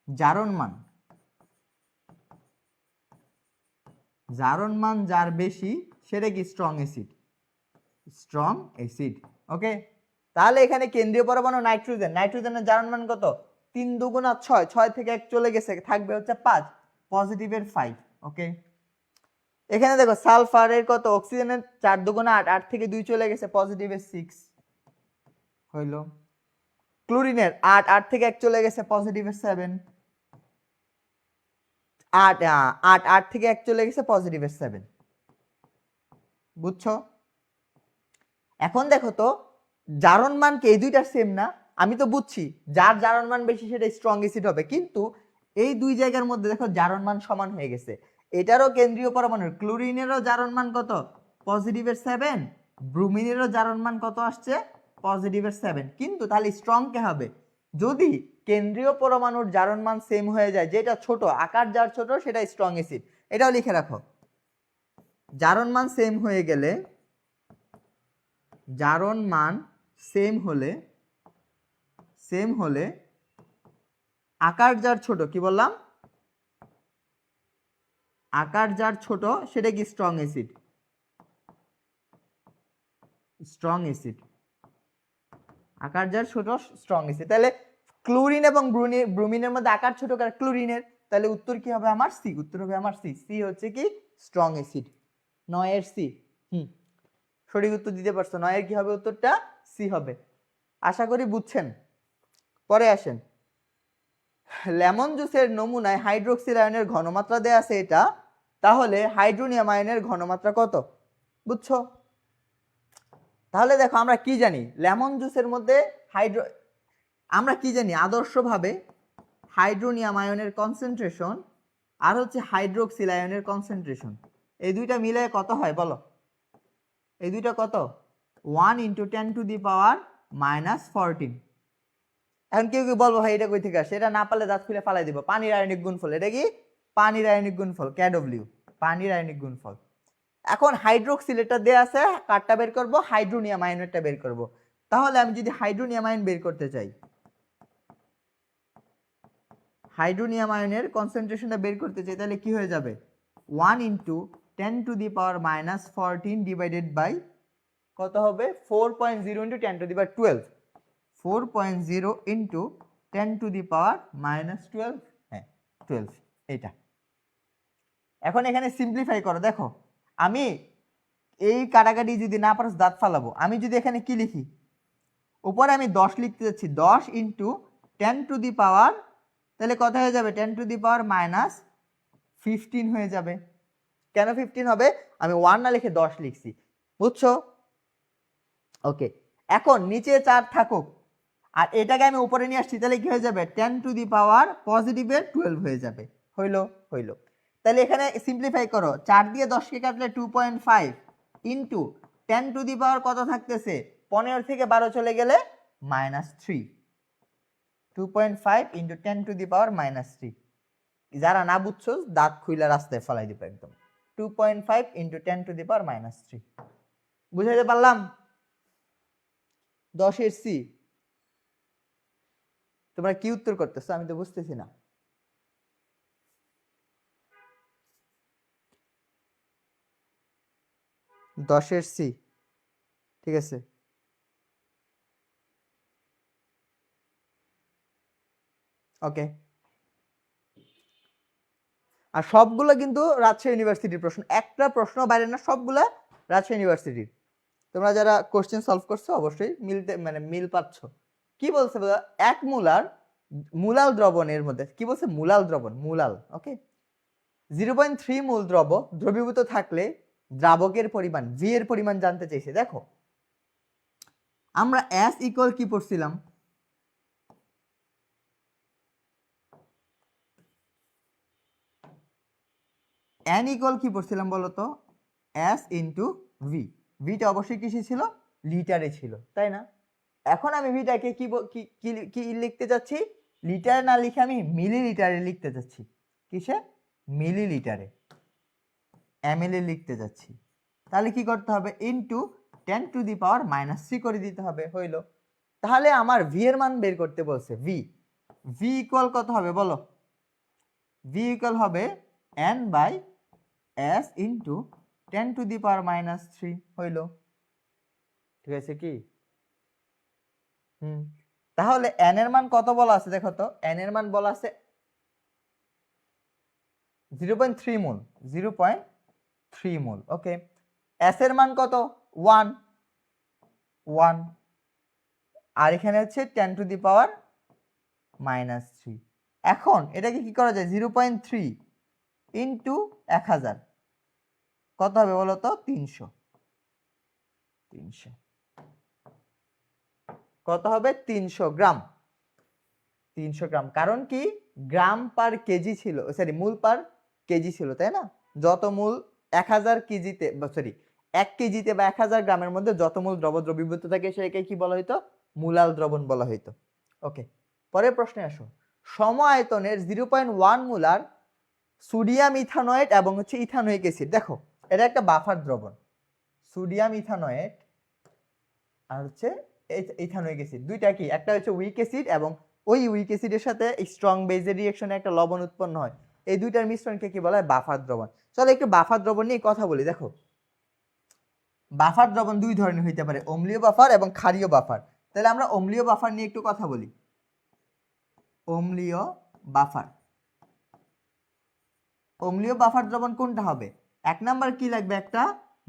জারণ মান, জারণ মান যার বেশি সেটা কি? Strong acid, strong acid. Okay, তাহলে এখানে কেন্দ্রীয় পরমাণু নাইট্রোজেন, নাইট্রোজেনের জারণ মান কত? 3 দুগুণা 6, 6 থেকে 1 চলে গেছে, থাকবে হচ্ছে 5, পজিটিভের 5। ওকে, এখানে দেখো সালফারের কত, অক্সিজেনের 4 দুগুণে 8, 8 থেকে 2 চলে গেছে, পজিটিভের 6 হইল। ক্লোরিনের 8, 8 থেকে 1 চলে গেছে, পজিটিভের 7, 8 8 8 থেকে 1 চলে গেছে, পজিটিভের 7। বুঝছো? এখন দেখো তো জারণ মান কি এই দুইটা সেম না? আমি তো বুঝছি যার জারণ মান বেশি সেটা স্ট্রং অ্যাসিড হবে, কিন্তু এই দুই জায়গার মধ্যে দেখো জারণ মান সমান হয়ে গেছে। এটারও কেন্দ্রীয় পরমাণু, ক্লোরিনেরও জারণ মান কত, পজিটিভের 7, ব্রোমিনেরও জারণ মান কত আসছে, পজিটিভের 7। কিন্তু তাহলে স্ট্রং কে হবে? যদি কেন্দ্রীয় পরমাণুর জারণ মান সেম হয়ে যায়, যেটা ছোট আকার যার ছোট সেটা স্ট্রং অ্যাসিড। এটাও লিখে রাখো, জারণ মান সেম হয়ে গেলে, জারণ মান সেম হলে আকার যার ছোট, কি বললাম, আকার যার ছোট সেটা কি স্ট্রং অ্যাসিড, স্ট্রং অ্যাসিড, আকার যার ছোট স্ট্রং অ্যাসিড। তাহলে ক্লোরিন এবং ব্রোমিনের মধ্যে আকার ছোট কার, ক্লোরিনের, তাহলে উত্তর কি হবে আমার, সি। উত্তর হবে আমার সি। সি হচ্ছে কি স্ট্রং অ্যাসিড, 9 এর সি। সঠিক উত্তর দিতে পারছো, 9 এর কি হবে উত্তরটা, সি হবে। আশা করি বুঝছেন। পরে আসেন, লেমন জুসের নমুনায় হাইড্রোক্সিল আয়নের ঘনমাত্রা দেয়া আছে এটা, তাহলে হাইড্রোনিয়াম আয়নের ঘনমাত্রা কত? বুঝছো? তাহলে দেখো আমরা কি জানি, লেমন জুসের মধ্যে আমরা কি জানি আদর্শভাবে হাইড্রোনিয়াম আয়নের কনসেন্ট্রেশন আর হচ্ছে হাইড্রোক্সিল আয়নের কনসেন্ট্রেশন, এই দুইটা মিলে কত হয় বলো? এই দুইটা কত? 1 × 10⁻⁻14। এখন কেউ কেউ বলবো ভাই এটা কই থেকে আসে, এটা না পারলে দাঁত খুলে ফালাই দিব। পানির আয়নিক গুণফল, এটা কি পানির আয়নিক গুণফল, KW, পানির আয়নিক গুণফল। এখন হাইড্রোক্সিল এটা দেয়া আছে, কারটা বের করব, হাইড্রোনিয়াম আয়নেরটা বের করব। তাহলে আমি যদি হাইড্রোনিয়াম আয়ন বের করতে চাই, হাইড্রোনিয়াম আয়নের কনসেন্ট্রেশনটা বের করতে চাই, তাহলে কি হয়ে যাবে, 1 × 10⁻⁻14 ডিভাইডেড বাই কত হবে, 4.0 × 10⁻12, 4.0 × 10⁻12, হ্যাঁ 12, এইটা। এখন এখানে সিম্পলিফাই করো, দেখো আমি এই কাটাকাটি যদি না পারো দাঁত ফালাবো। আমি যদি এখানে কি লিখি, উপরে আমি 10 লিখতে যাচ্ছি, 10 × 10⁻, তাহলে কত হয়ে যাবে, 10⁻−15 হয়ে যাবে। কেন 15 হবে, আমি 1 না লিখে 10 লিখছি। বুঝছো? ওকে, এখন নিচে 4 থাকুক আর এটাকে আমি উপরে নিয়ে আসছি, তাহলে কি হয়ে যাবে, 10⁻, পজিটিভের 12 হয়ে যাবে। হইলো? হইলো। তাহলে এখানে সিম্পলিফাই করো, 4 দিয়ে 10 কে কাটলে 2.5 ইন্টু 10⁻, কত থাকতেছে, 15 থেকে 12 চলে গেলে -3, 2.5 × 10⁻⁻3। যারা না বুঝছো দাঁত খুইলা রাস্তায় ফেলাই দিবে একদম। 2.5 × 10⁻⁻3 বুঝাইতে পারলাম? 10 এর সি। তোমরা কি উত্তর করতেছো আমি তো বুঝতেছি না। দশের সি, ঠিক আছে। ওকে, আর সবগুলো কিন্তু রাজশাহী ইউনিভার্সিটির প্রশ্ন, একটা প্রশ্ন বাইরে না, সবগুলা রাজশাহী ইউনিভার্সিটির। তোমরা যারা কোশ্চেন সলভ করছো অবশ্যই মিলতে মানে মিল পাচ্ছ। কি বলছে, 1 মোলার মুলাল দ্রবণের মধ্যে, কি বলছে, মুলাল দ্রবণ, মুলাল, ওকে, 0.3 মোল দ্রবীভূত থাকলে দ্রাবকের পরিমাণ, ভি এর পরিমাণ জানতে চাইছে। দেখো আমরা S ইকুয়াল কি পড়ছিলাম, N ইকুয়াল কি পড়ছিলাম বলো তো, S × V। ভিটা অবশ্যই কিসে ছিল, লিটারে ছিল, তাই না? এখন আমি ভিটাকে কি লিখতে যাচ্ছি, লিটারে না লিখে আমি মিলিলিটারে লিখতে যাচ্ছি। কিসে, মিলিলিটারে, ml এ লিখতে যাচ্ছি। তাহলে কি করতে হবে, ইনটু 10⁻³ করে দিতে হবে। হইলো? তাহলে আমার ভি এর মান বের করতে বলছে। ভি ইকুয়াল কত হবে বলো, ভি ইকুয়াল হবে n/s × 10⁻³ হইল। ঠিক আছে কি? তাহলে n এর মান কত বলা আছে দেখো তো, n এর মান বলা আছে 0.3 মোল, 0.3 3 মোল। ওকে, এস এর মান কত? 1 1, আর এখানে হচ্ছে 10⁻³ এখন এটাকে কি করা যায়? 0.3 ইন্টু 1000 কত হবে বলো তো? 300। কত হবে? 300 গ্রাম। 300 গ্রাম, কারণ কি গ্রাম পার কেজি ছিল, সরি মূল পার কেজি ছিল, তাই না? যত মূল 1000 কেজিতে, সরি 1 কেজিতে বা 1000 গ্রামের মধ্যে যত মূল দ্রবীভূত থাকে সেটাকে কি বলা হইতো? মূলাল দ্রবণ বলা হইতো। ওকে, পরের প্রশ্নে আসো। সম আয়তনের 0.1 মোলার সোডিয়াম ইথানয়েট এবং হচ্ছে ইথানোয়িক অ্যাসিড, দেখো এটা একটা বাফার দ্রবণ, সোডিয়াম ইথানয়েট আর হচ্ছে ইথানোয়িক অ্যাসিড, দুইটা কি, একটা হচ্ছে উইক অ্যাসিড এবং ওই উইক অ্যাসিডের সাথে স্ট্রং বেজের রিঅ্যাকশনে একটা লবণ উৎপন্ন হয়, এই দুইটার মিশ্রণকে কি বলা হয়? বাফার দ্রবণ। চলো একটু বাফার দ্রবণ নিয়ে কথা বলি। দেখো বাফার দ্রবণ দুই ধরনের হইতে পারে, অম্লীয় বাফার এবং ক্ষারীয় বাফার। তাহলে আমরা অম্লীয় বাফার নিয়ে একটু কথা বলি। অম্লীয় বাফার, অম্লীয় বাফার দ্রবণ কোনটা হবে? এক নাম্বার কি লাগবে? একটা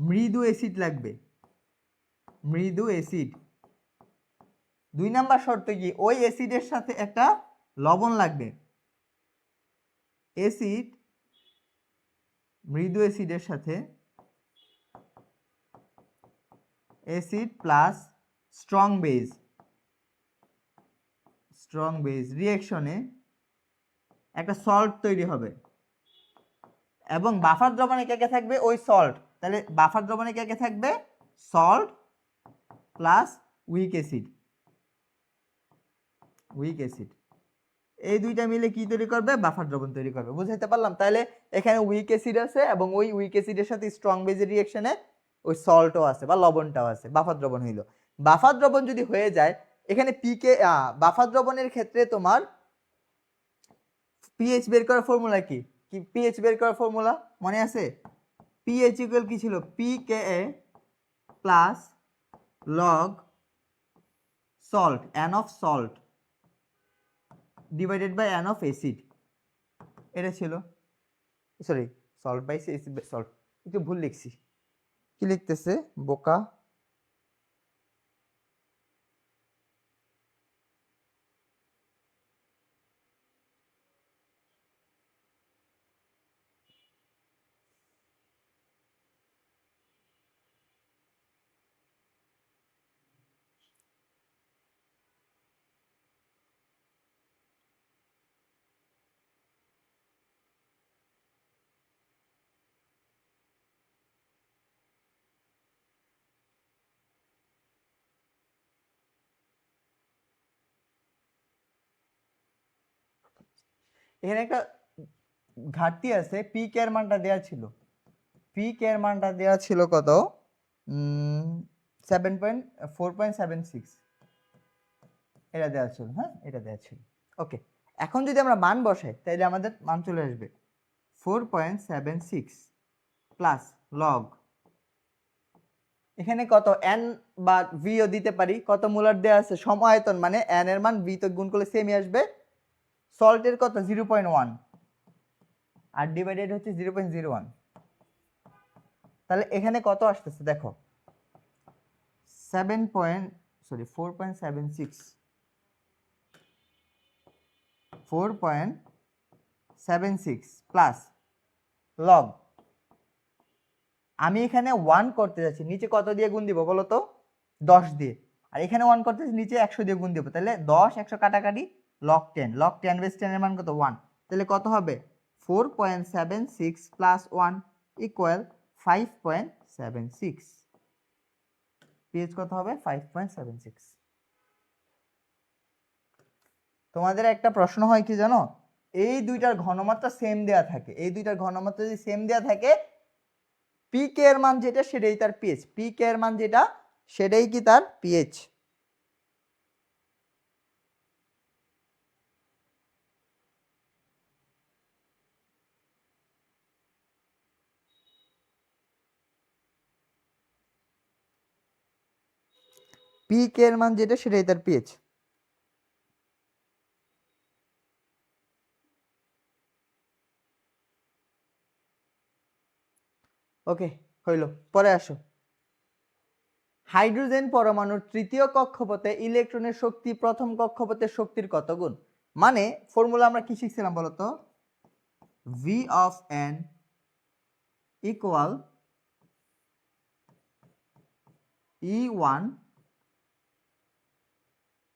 মৃদু অ্যাসিড লাগবে, মৃদু অ্যাসিড। দুই নাম্বার শর্ত কি? ওই অ্যাসিডের সাথে একটা লবণ লাগবে, অ্যাসিড, মৃদু অ্যাসিডের সাথে acid plus strong base, strong base রিঅ্যাকশনে একটা সল্ট তৈরি হবে, এবং বাফার দ্রবণে কে কে থাকবে? ওই সল্ট। তাহলে বাফার দ্রবণে কে কে থাকবে? Salt plus week acid, week acid, এই দুইটা মিলে কি তৈরি করবে? বাফার দ্রবণ তৈরি করবে। বুঝাইতে পারলাম? তাহলে এখানে উইক অ্যাসিড আছে এবং ওই উইক অ্যাসিডের সাথে স্ট্রং বেজের রিঅ্যাকশনে ওই সল্টও আছে বা লবণটাও আছে, বাফার দ্রবণ হইল। বাফার দ্রবণ যদি হয়ে যায়, এখানে পিকে বাফার দ্রবণের ক্ষেত্রে তোমার পিএইচ বের করার ফর্মুলা কি? কি পিএইচ বের করার ফর্মুলা মনে আছে? পিএইচ ইকুয়াল কি ছিল? PKa plus log salt, N of salt divided by N of acid, এটা ছিল। সরি, সল্ট বাই সল্ট, একটু ভুল লিখছি। কি লিখতেছে বোকা? এখানে একটা ঘাটতি আছে, পি কে এর মানটা দেওয়া ছিল, পি কে এর মানটা দেওয়া ছিল কত? 4.76 এটা দেওয়া ছিল। হ্যাঁ, এটা দেওয়া ছিল। ওকে, এখন যদি আমরা মান বসাই তাহলে আমাদের মান চলে আসবে 4.76 প্লাস লগ, এখানে কত এন বা ভিও দিতে পারি, কত মোলার দেওয়া আছে? সম আয়তন মানে এন এর মান ভি তো গুণ করলে সেমই আসবে। সল্টের কত? 0.1 আর ডিভাইডেড হচ্ছে 0.01, তাহলে এখানে কত আসতেছে দেখো? 4.76 প্লাস লগ, আমি এখানে 1 করতে যাচ্ছি, নিচে কত দিয়ে গুণ দিব বলো তো? 10 দিয়ে। আর এখানে 1 করতে যাচ্ছি, নিচে 100 দিয়ে গুণ দিব, তাহলে 10 100 কাটাকাটি, লগ 10, লগ 10 বেস 10 এর মান কত? 1। তাহলে কত হবে? 4.76 প্লাস 1 ইকুয়াল 5.76। পিএইচ কত হবে? 5.76। তোমাদের একটা প্রশ্ন হয় কি জানো? এই দুইটার ঘনমাত্রা সেম দেয়া থাকে, এই দুইটার ঘনমাত্রা যদি সেম দেয়া থাকে, পি কে এর মান যেটা সেটাই তার পিএইচ, পি কে এর মান যেটা সেটাই কি তার পিএইচ। পি কে এর মান যেটা সেটাই তার পিএইচ। ওকে, হইল। পরে আসো। হাইড্রোজেন পরমাণুর তৃতীয় কক্ষপথে ইলেকট্রনের শক্তি প্রথম কক্ষপথের শক্তির কত গুণ? মানে ফর্মুলা আমরা কি শিখছিলাম বলতো? V of n equal E1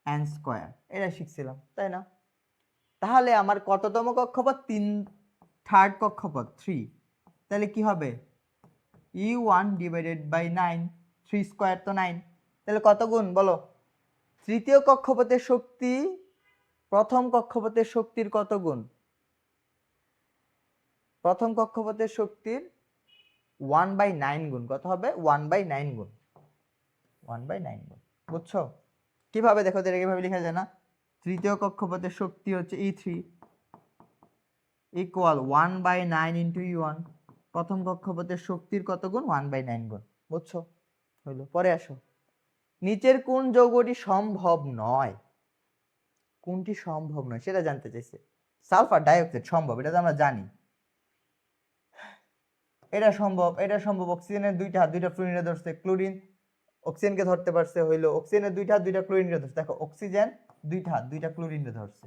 n square, এটা শিখছিলাম তাই না? তাহলে আমার কততম কক্ষপথ? 3rd কক্ষপথ 3, তাহলে কি হবে? E1 ডিভাইডেড বাই 9, 3 স্কয়ার তো 9, তাহলে কত গুণ বলো? তৃতীয় কক্ষপথের শক্তি প্রথম কক্ষপথের শক্তির কত গুণ? প্রথম কক্ষপথের শক্তির 1/9 গুণ। কত হবে? 1/9 গুণ। 1/9 গুণ। বুঝছো কিভাবে? দেখো এটা কিভাবে লেখা যায় না? তৃতীয় কক্ষপথের শক্তি হচ্ছে E3 ইকুয়াল 1/9 ইন্টু E1। প্রথম কক্ষপথের শক্তির কত গুণ? 1/9 গুণ। বুঝছো? হইলো। পরে আসো। নিচের কোন যৌগটি সম্ভব নয়? কোনটি সম্ভব নয় সেটা জানতে চাইছে। সালফার ডাইঅক্সাইড সম্ভব, এটা তো আমরা জানি। এটা সম্ভব, এটা সম্ভব। অক্সিজেনের দুইটা হাত দুইটা ফ্লোরিনে ধরছে, ক্লোরিন অক্সিজেনকে ধরতে পারছে, হইলো। অক্সিজেনের দুইটা হাত দুইটা ক্লোরিনে ধরছে। দেখো অক্সিজেন দুইটা হাত দুইটা ক্লোরিনে ধরছে,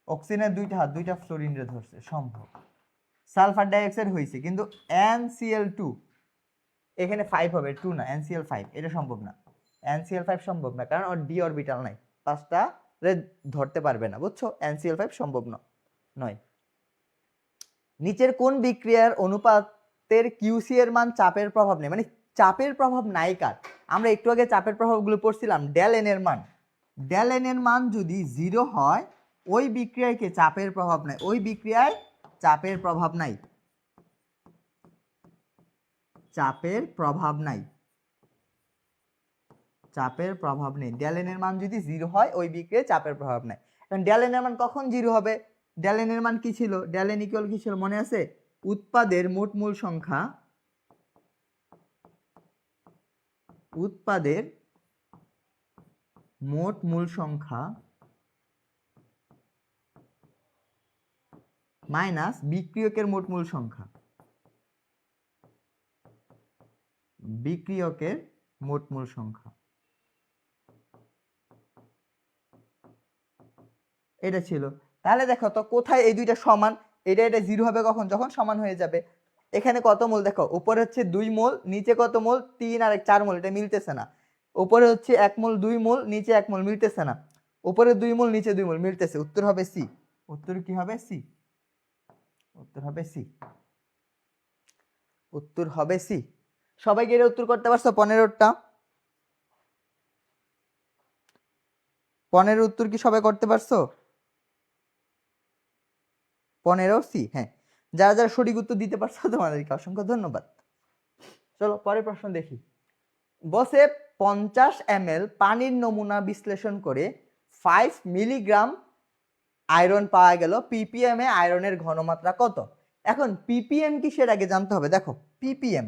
অক্সিজেনের দুইটা হাত দুইটা ফ্লোরিনে ধরছে, সম্ভব। সালফার ডাইঅক্সাইড হয়েছে, কিন্তু NCl2 এখানে 5 হবে, 2 না, NCl5, এটা সম্ভব না। NCl5 সম্ভব না, কারণ ওর ডি অরবিটাল নাই, পাঁচটা ধরতে পারবে না। বুঝছো? NCl5 সম্ভব নয়। নিচের কোন বিক্রিয়ার অনুপাতের QC এর মান চাপের প্রভাব নেই? মানে চাপের প্রভাব নাই কার? আমরা একটু আগে চাপের প্রভাবগুলো পড়ছিলাম। ডেল এন এর মান যদি 0 হয় ওই বিক্রিয়ায় কি চাপের প্রভাব নাই? ওই বিক্রিয়ায় চাপের প্রভাব নাই, চাপের প্রভাব নাই, চাপের প্রভাব নেই। ডেল এন এর মান যদি 0 হয় ওই বিক্রিয়ায় চাপের প্রভাব নাই। কারণ ডেল এন এর মান কখন 0 হবে? ডেল এন এর মান কি ছিল? ডেল এন ইকুয়াল কি ছিল মনে আছে? উৎপাদের মোট মূল সংখ্যা, উৎপাদের মোট মূল সংখ্যা মাইনাস বিক্রিয়কের মোট মূল সংখ্যা, বিক্রিয়কের মোট মূল সংখ্যা, এটা ছিল। তাহলে দেখো তো কোথায় এই দুইটা সমান? এটা 0 হবে কখন? যখন সমান হয়ে যাবে। এখানে কত মোল দেখো, উপরে হচ্ছে 2 মোল, নিচে কত মোল? 3 আর 4 মোল, এটা মিলতেছে না। উপরে হচ্ছে 1 মোল 2 মোল, নিচে 1 মোল, মিলতেছে না। উপরে 2 মোল নিচে 2 মোল, মিলতেছে। উত্তর হবে সি। উত্তর কি হবে? সি। উত্তর হবে সি। উত্তর হবে সি। সবাই গিয়ে উত্তর করতে পারছো? 15টা 15 উত্তর কি সবাই করতে পারছো? 15 সি। হ্যাঁ, যারা যারা সঠিক উত্তর দিতে পারছো তোমাদেরকে অসংখ্য ধন্যবাদ। চলো পরের প্রশ্ন দেখি। বসে 50 ml পানির নমুনা বিশ্লেষণ করে 5 মিলিগ্রাম আয়রন পাওয়া গেল। ppm এ আয়রনের ঘনমাত্রা কত? এখন ppm কি সেটা আগে জানতে হবে। দেখো ppm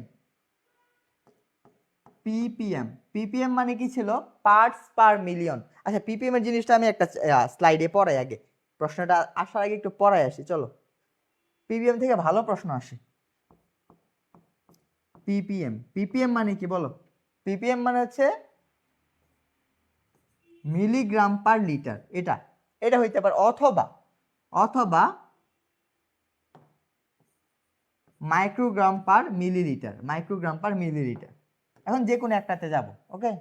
মানে কি ছিল? Parts per million. আচ্ছা ppm এর জিনিসটা আমি একটা স্লাইডে পড়াই আগে, প্রশ্নটা আসার আগে একটু পড়াই আসি। চলো, ppm থেকে ভালো প্রশ্ন আসে। ppm মানে কি বলো? ppm মানে হচ্ছে মিলিগ্রাম পার লিটার। এটা হইতে পারে, অথবা মাইক্রোগ্রাম পার মিলিলিটার। এখন যে কোনো একটাতে যাব। ওকে,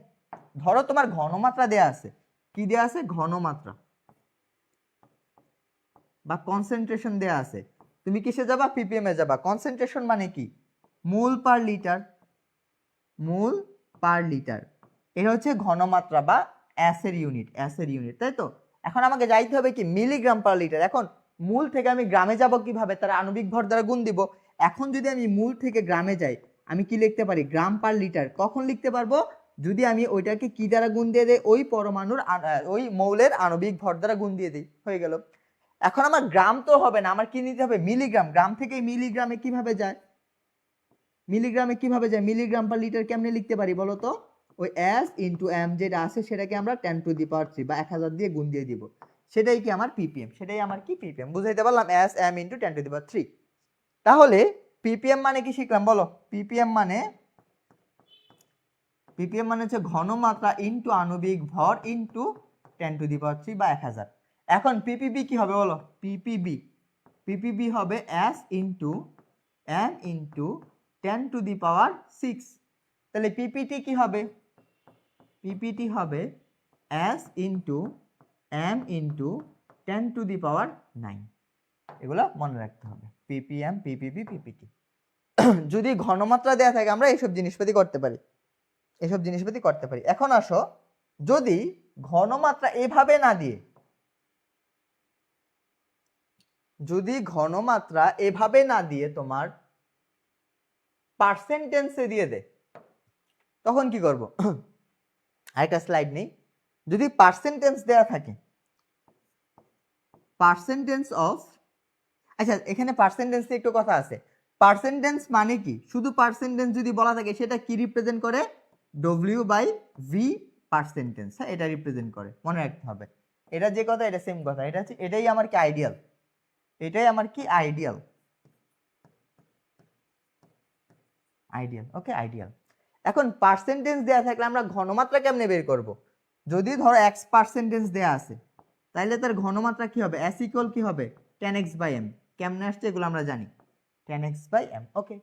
ধরো তোমার ঘনমাত্রা দেয়া আছে। কি দেয়া আছে? ঘনমাত্রা বা কনসেন্ট্রেশন দেয়া আছে। তুমি কিসে যাবা? ppm এ যাবা। কনসেন্ট্রেশন মানে কি? মোল পার লিটার। এটা হচ্ছে ঘনমাত্রা বা অ্যাসের ইউনিট, তাই তো? এখন আমাকে যাইতে হবে কি? Milligram per litre. এখন মূল থেকে আমি গ্রামে যাব কিভাবে? তার আণবিক ভর দ্বারা গুণ দিব। এখন যদি আমি মূল থেকে গ্রামে যাই, আমি কি লিখতে পারি? গ্রাম পার লিটার। কখন লিখতে পারবো? যদি আমি ওইটাকে কি দ্বারা গুণ দিয়ে দেই? ওই পরমাণুর ওই মৌলের আণবিক ভর দ্বারা গুণ দিয়ে দিই, হয়ে গেল। এখন আমার গ্রাম তো হবে না, আমার কি নিতে হবে? মিলিগ্রাম। গ্রাম থেকে মিলিগ্রামে কিভাবে যায়? মিলিগ্রাম পার লিটার কেমনে লিখতে পারি বলো তো? ওই s ইন্টু m যেটা আছে সেটাকে আমরা 10⁻³ বা 1000 দিয়ে গুণ দিয়ে দিব। সেটাই কি আমার ppm? সেটাই আমার কি? ppm। বুঝাইতে পারলাম? s m into 10⁻³। তাহলে পিপিএম মানে কি শিখলাম বলো? পিপিএম মানে হচ্ছে ঘনমাত্রা ইনটু আণবিক ভর ইনটু 10⁻³ বা 1000। এখন পিপিবি কি হবে বলো? পিপিবি হবে S ইনটু M ইনটু 10⁻⁶। তাহলে পিপিটি কি হবে? পিপিটি হবে S ইনটু M ইনটু 10⁹। এগুলো মনে রাখতে হবে, পিপিএম, পিপিবি, পিপিটি। যদি ঘনমাত্রা দেয়া থাকে আমরা এইসব জিনিসপাতি করতে পারি, এখন আসো, যদি ঘনমাত্রা এভাবে না দিয়ে, তোমার পার্সেন্টেন্সে দিয়ে দে, তখন কি করব? আরেকটা স্লাইড নেই। যদি পার্সেন্টেন্স দেয়া থাকে, পার্সেন্টেন্স অফ, আচ্ছা এখানে পার্সেন্টেন্স একটু কথা আছে। পার্সেন্টেন্স মানে কি? শুধু পার্সেন্টেন্স যদি বলা থাকে সেটা কি রিপ্রেজেন্ট করে? W/V পার্সেন্টেন্স। হ্যাঁ, এটা রিপ্রেজেন্ট করে, মনে রাখতে হবে। এটা যে কথা এটা সেম কথা, এটা হচ্ছে, এটাই আমার কি আইডিয়াল, ওকে, আইডিয়াল। এখন পার্সেন্টেন্স দেয়া থাকলে আমরা ঘনমাত্রা কেমনে বের করব? যদি ধরো x পার্সেন্টেন্স দেয়া আছে, তাহলে তার ঘনমাত্রা কি হবে? S ইকুয়াল কি হবে? 10x/m। কেমনে আসছে এগুলো আমরা জানি, 10x/m। ওকে,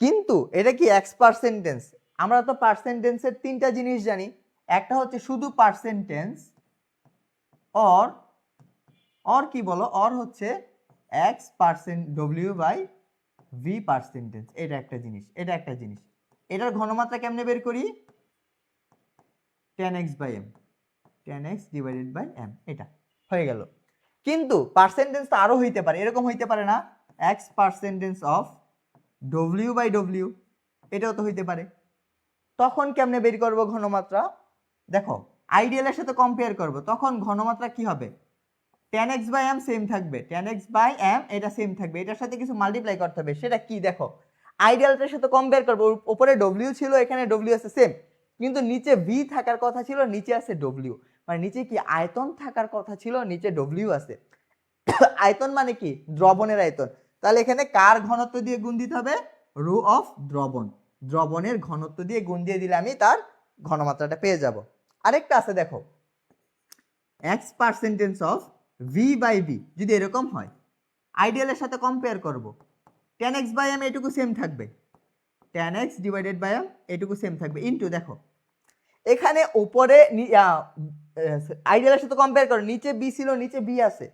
কিন্তু এটা কি x পার্সেন্টেন্স? আমরা তো পার্সেন্টেন্সের তিনটা জিনিস জানি। একটা হচ্ছে শুধু পার্সেন্টেন্স, অর কি বলো? অর হচ্ছে x পার্সেন্ট W/V পার্সেন্টেন্স। এটা একটা জিনিস, এটার ঘনমাত্রা কেমনে বের করি? 10x/m, 10x/m। এটা হয়ে গেল। কিন্তু পার্সেন্টেন্স তো আরো হইতে পারে, এরকম হইতে পারে না? x পার্সেন্টেন্স অফ W/W, এটাও তো হইতে পারে। তখন কেমনে বের করব ঘনমাত্রা? দেখো, আইডিয়ালের সাথে কম্পেয়ার করব, তখন ঘনমাত্রা কি হবে? 10x/m সেম থাকবে, 10x/m এটা সেম থাকবে, এটার সাথে কিছু মাল্টিপ্লাই করতে হবে। সেটা কি? দেখো, আইডিয়ালটার সাথে কম্পেয়ার করব, উপরে W ছিল, এখানে W আছে সেম, কিন্তু নিচে V থাকার কথা ছিল, নিচে আছে W। মানে নিচে কি আয়তন থাকার কথা ছিল, নিচে W আছে। আয়তন মানে কি? দ্রবণের আয়তন। তাহলে এখানে কার ঘনত্ব দিয়ে গুণ দিতে হবে? রো অফ দ্রবণের ঘনত্ব দিয়ে গুণ দিয়ে দিলে আমি তার ঘনমাত্রাটা পেয়ে যাব। আরেকটা আছে দেখো, x পার্সেন্টেন্স অফ V/V যদি এরকম হয়, আইডিয়ালের সাথে কম্পেয়ার করব, 10x/m এটুকু সেম থাকবে, 10x/m এটুকু সেম থাকবে, ইনটু দেখো এখানে উপরে আইডিয়ালের সাথে কম্পেয়ার করো, নিচে B ছিল, নিচে B আছে,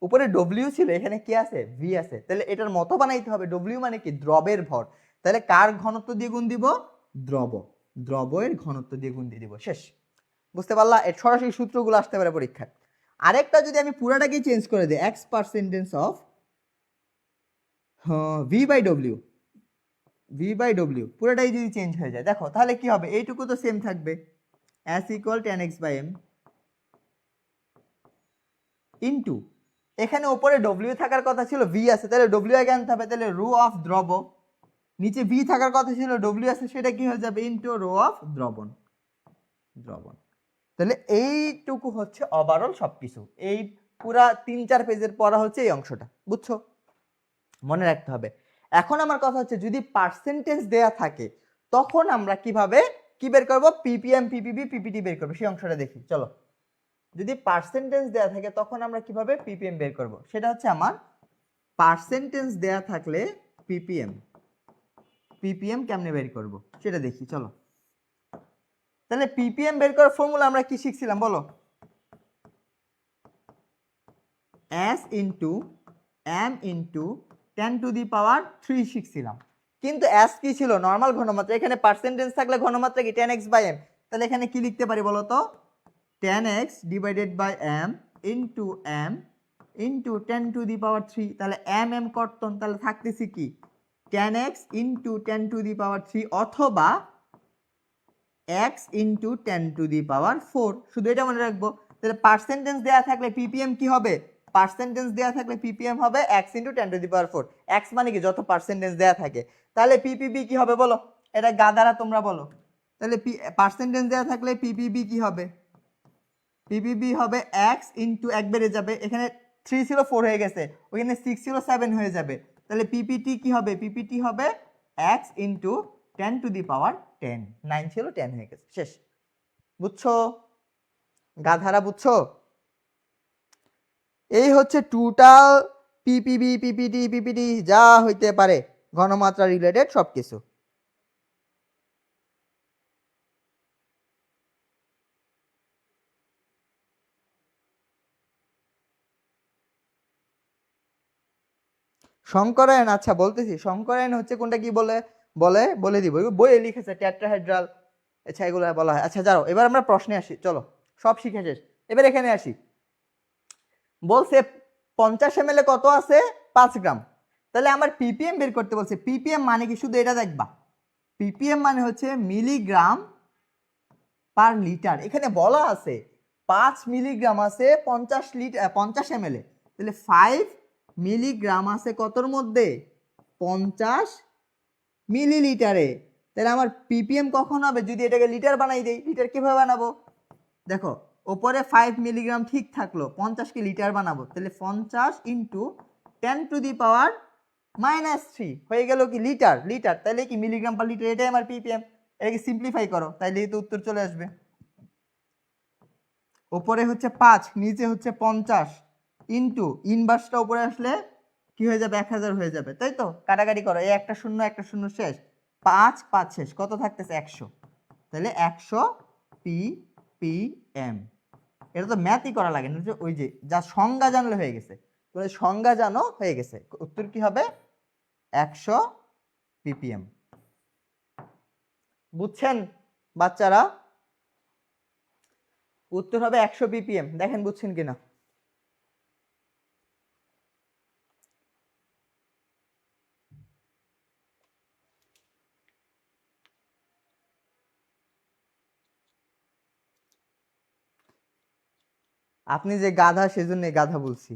উপরে W ছিল, এখানে কি আছে? V আছে। তাহলে এটার মতো বানাইতে হবে। W মানে কি? দ্রবের ভর। তাহলে কার ঘনত্ব দিয়ে গুণ দিব? দ্রবের ঘনত্ব দিয়ে গুণ দিয়ে দিব। শেষ। বুঝতে পারলা? এর সরাসরি সূত্রগুলো আসতে পারে পরীক্ষায়। আরেকটা যদি আমি পুরাটাকে চেঞ্জ করে দিই, x পার্সেন্টেন্স অফ V/W, পুরাটাই যদি চেঞ্জ হয়ে যায়, দেখো তাহলে কি হবে? এইটুকু তো সেম থাকবে, S ইকুয়াল 10x/m ইনটু, এখানে উপরে W থাকার কথা ছিল, V আছে, তাহলে W আগে আনতে হবে, তাহলে রো অফ দ্রব, নিচে V থাকার কথা ছিল, W আছে, সেটা কি হয়ে যাবে? ইনটু রো অফ দ্রবণ। তাহলে এইটুকু হচ্ছে ওভারঅল সবকিছু। এই পুরা 3-4 পেজের পড়া হচ্ছে এই অংশটা, বুঝছো? মনে রাখতে হবে। এখন আমার কথা হচ্ছে, যদি পার্সেন্টেজ দেয়া থাকে তখন আমরা কিভাবে কি বের করব? পিপিএম, পিপিবি, পিপিটি বের করব। সেই অংশটা দেখি, চলো। যদি পার্সেন্টেজ দেয়া থাকে তখন আমরা কিভাবে পিপিএম বের করব? সেটা হচ্ছে, আমার পার্সেন্টেজ দেয়া থাকলে পিপিএম কেমনে বের করব সেটা দেখি, চলো। তাহলে পিপিএম বের করার ফর্মুলা আমরা কি শিখছিলাম বলো? S into M into 10⁻³ শিখছিলাম। কিন্তু S কি ছিল? নর্মাল ঘনমাত্রা। এখানে পার্সেন্টেজ থাকলে ঘনমাত্রা কি? 10x/m। তাহলে এখানে কি লিখতে পারি বলো তো? 10x/m into M into 10⁻³। তাহলে m কর্তন, তাহলে থাকতেছি কি? 10x ইনটু 10⁻³ অথবা x ইনটু 10⁻⁴। শুধু এটা মনে রাখবো। তাহলে পার্সেন্টেজ দেয়া থাকলে পিপিএম কি হবে? পার্সেন্টেজ দেয়া থাকলে পিপিএম হবে x ইনটু 10⁻⁴। x মানে কি? যত পার্সেন্টেজ দেয়া থাকে। তাহলে পিপিবি কি হবে বলো? এটা গাদারা তোমরা বলো। তাহলে পার্সেন্টেজ দেয়া থাকলে পিপিবি কি হবে? পিপিবি হবে x ইনটু 1 বেড়ে যাবে, এখানে 3 ছিল 4 হয়ে গেছে, ওখানে 6 ছিল 7 হয়ে যাবে, তাহলে পিপিটি কি হবে, পিপিটি হবে x ইন্টু 10⁻10, 9 ছিল 10 হয়ে গেছে, শেষ। বুঝছো গাধারা, বুঝছো? এই হচ্ছে টোটাল পিপিবি, পিপিটি, পিপিটি যা হইতে পারে ঘনমাত্রা রিলেটেড সবকিছু। সংকরায়ন, আচ্ছা বলতেছি, সংকরায়ন হচ্ছে কোনটা কি বলে বলে বলে দিব, বইয়ে লিখেছে টেট্রাহেড্রাল, আচ্ছা এগুলো বলা হয়। আচ্ছা যাও এবার আমরা প্রশ্নে আসি, চলো সব শিখে শেষ, এবার এখানে আসি। বলছে 50 ml কত আছে, 5 গ্রাম। তাহলে আমার পিপিএম বের করতে বলছে। পিপিএম মানে কি, শুধু এটা দেখবা, পিপিএম মানে হচ্ছে মিলিগ্রাম পার লিটার। এখানে বলা আছে 5 মিলিগ্রাম আছে 50 লিটার 50 ml, তাহলে 5 মিলিগ্রাম আছে কতর মধ্যে, 50 মিলিলিটারে। তাহলে আমার পিপিএম কখন হবে, যদি এটাকে লিটার বানাই দেই। লিটার কিভাবে বানাবো, দেখো ওপরে 5 মিলিগ্রাম ঠিক থাকলো, 50কে লিটার বানাবো, তাহলে 50 ইন্টু 10⁻³ হয়ে গেল কি লিটার। লিটার তাহলে কি মিলিগ্রাম পার লিটার, এটাই আমার পিপিএম। এটাকে সিম্পলিফাই করো, তাইলে তো উত্তর চলে আসবে। ওপরে হচ্ছে 5, নিচে হচ্ছে 50, ইন্টু ইনভার্সটা উপরে আসলে কি হয়ে যাবে, 1000 হয়ে যাবে, তাই তো? কাটাকাটি করো, এই একটা শূন্য একটা শূন্য শেষ, 5 5 শেষ, কত থাকতেছে 100। তাহলে 100 ppm। এটা তো ম্যাথই করা লাগে না, ওই যে যা সংজ্ঞা জানলে হয়ে গেছে, তাহলে সংজ্ঞা জানো হয়ে গেছে, উত্তর কি হবে 100 ppm। বুঝছেন বাচ্চারা? উত্তর হবে 100 ppm। দেখেন বুঝছেন কিনা। আপনি যে গাধা সেজন্য গাধা বলছি।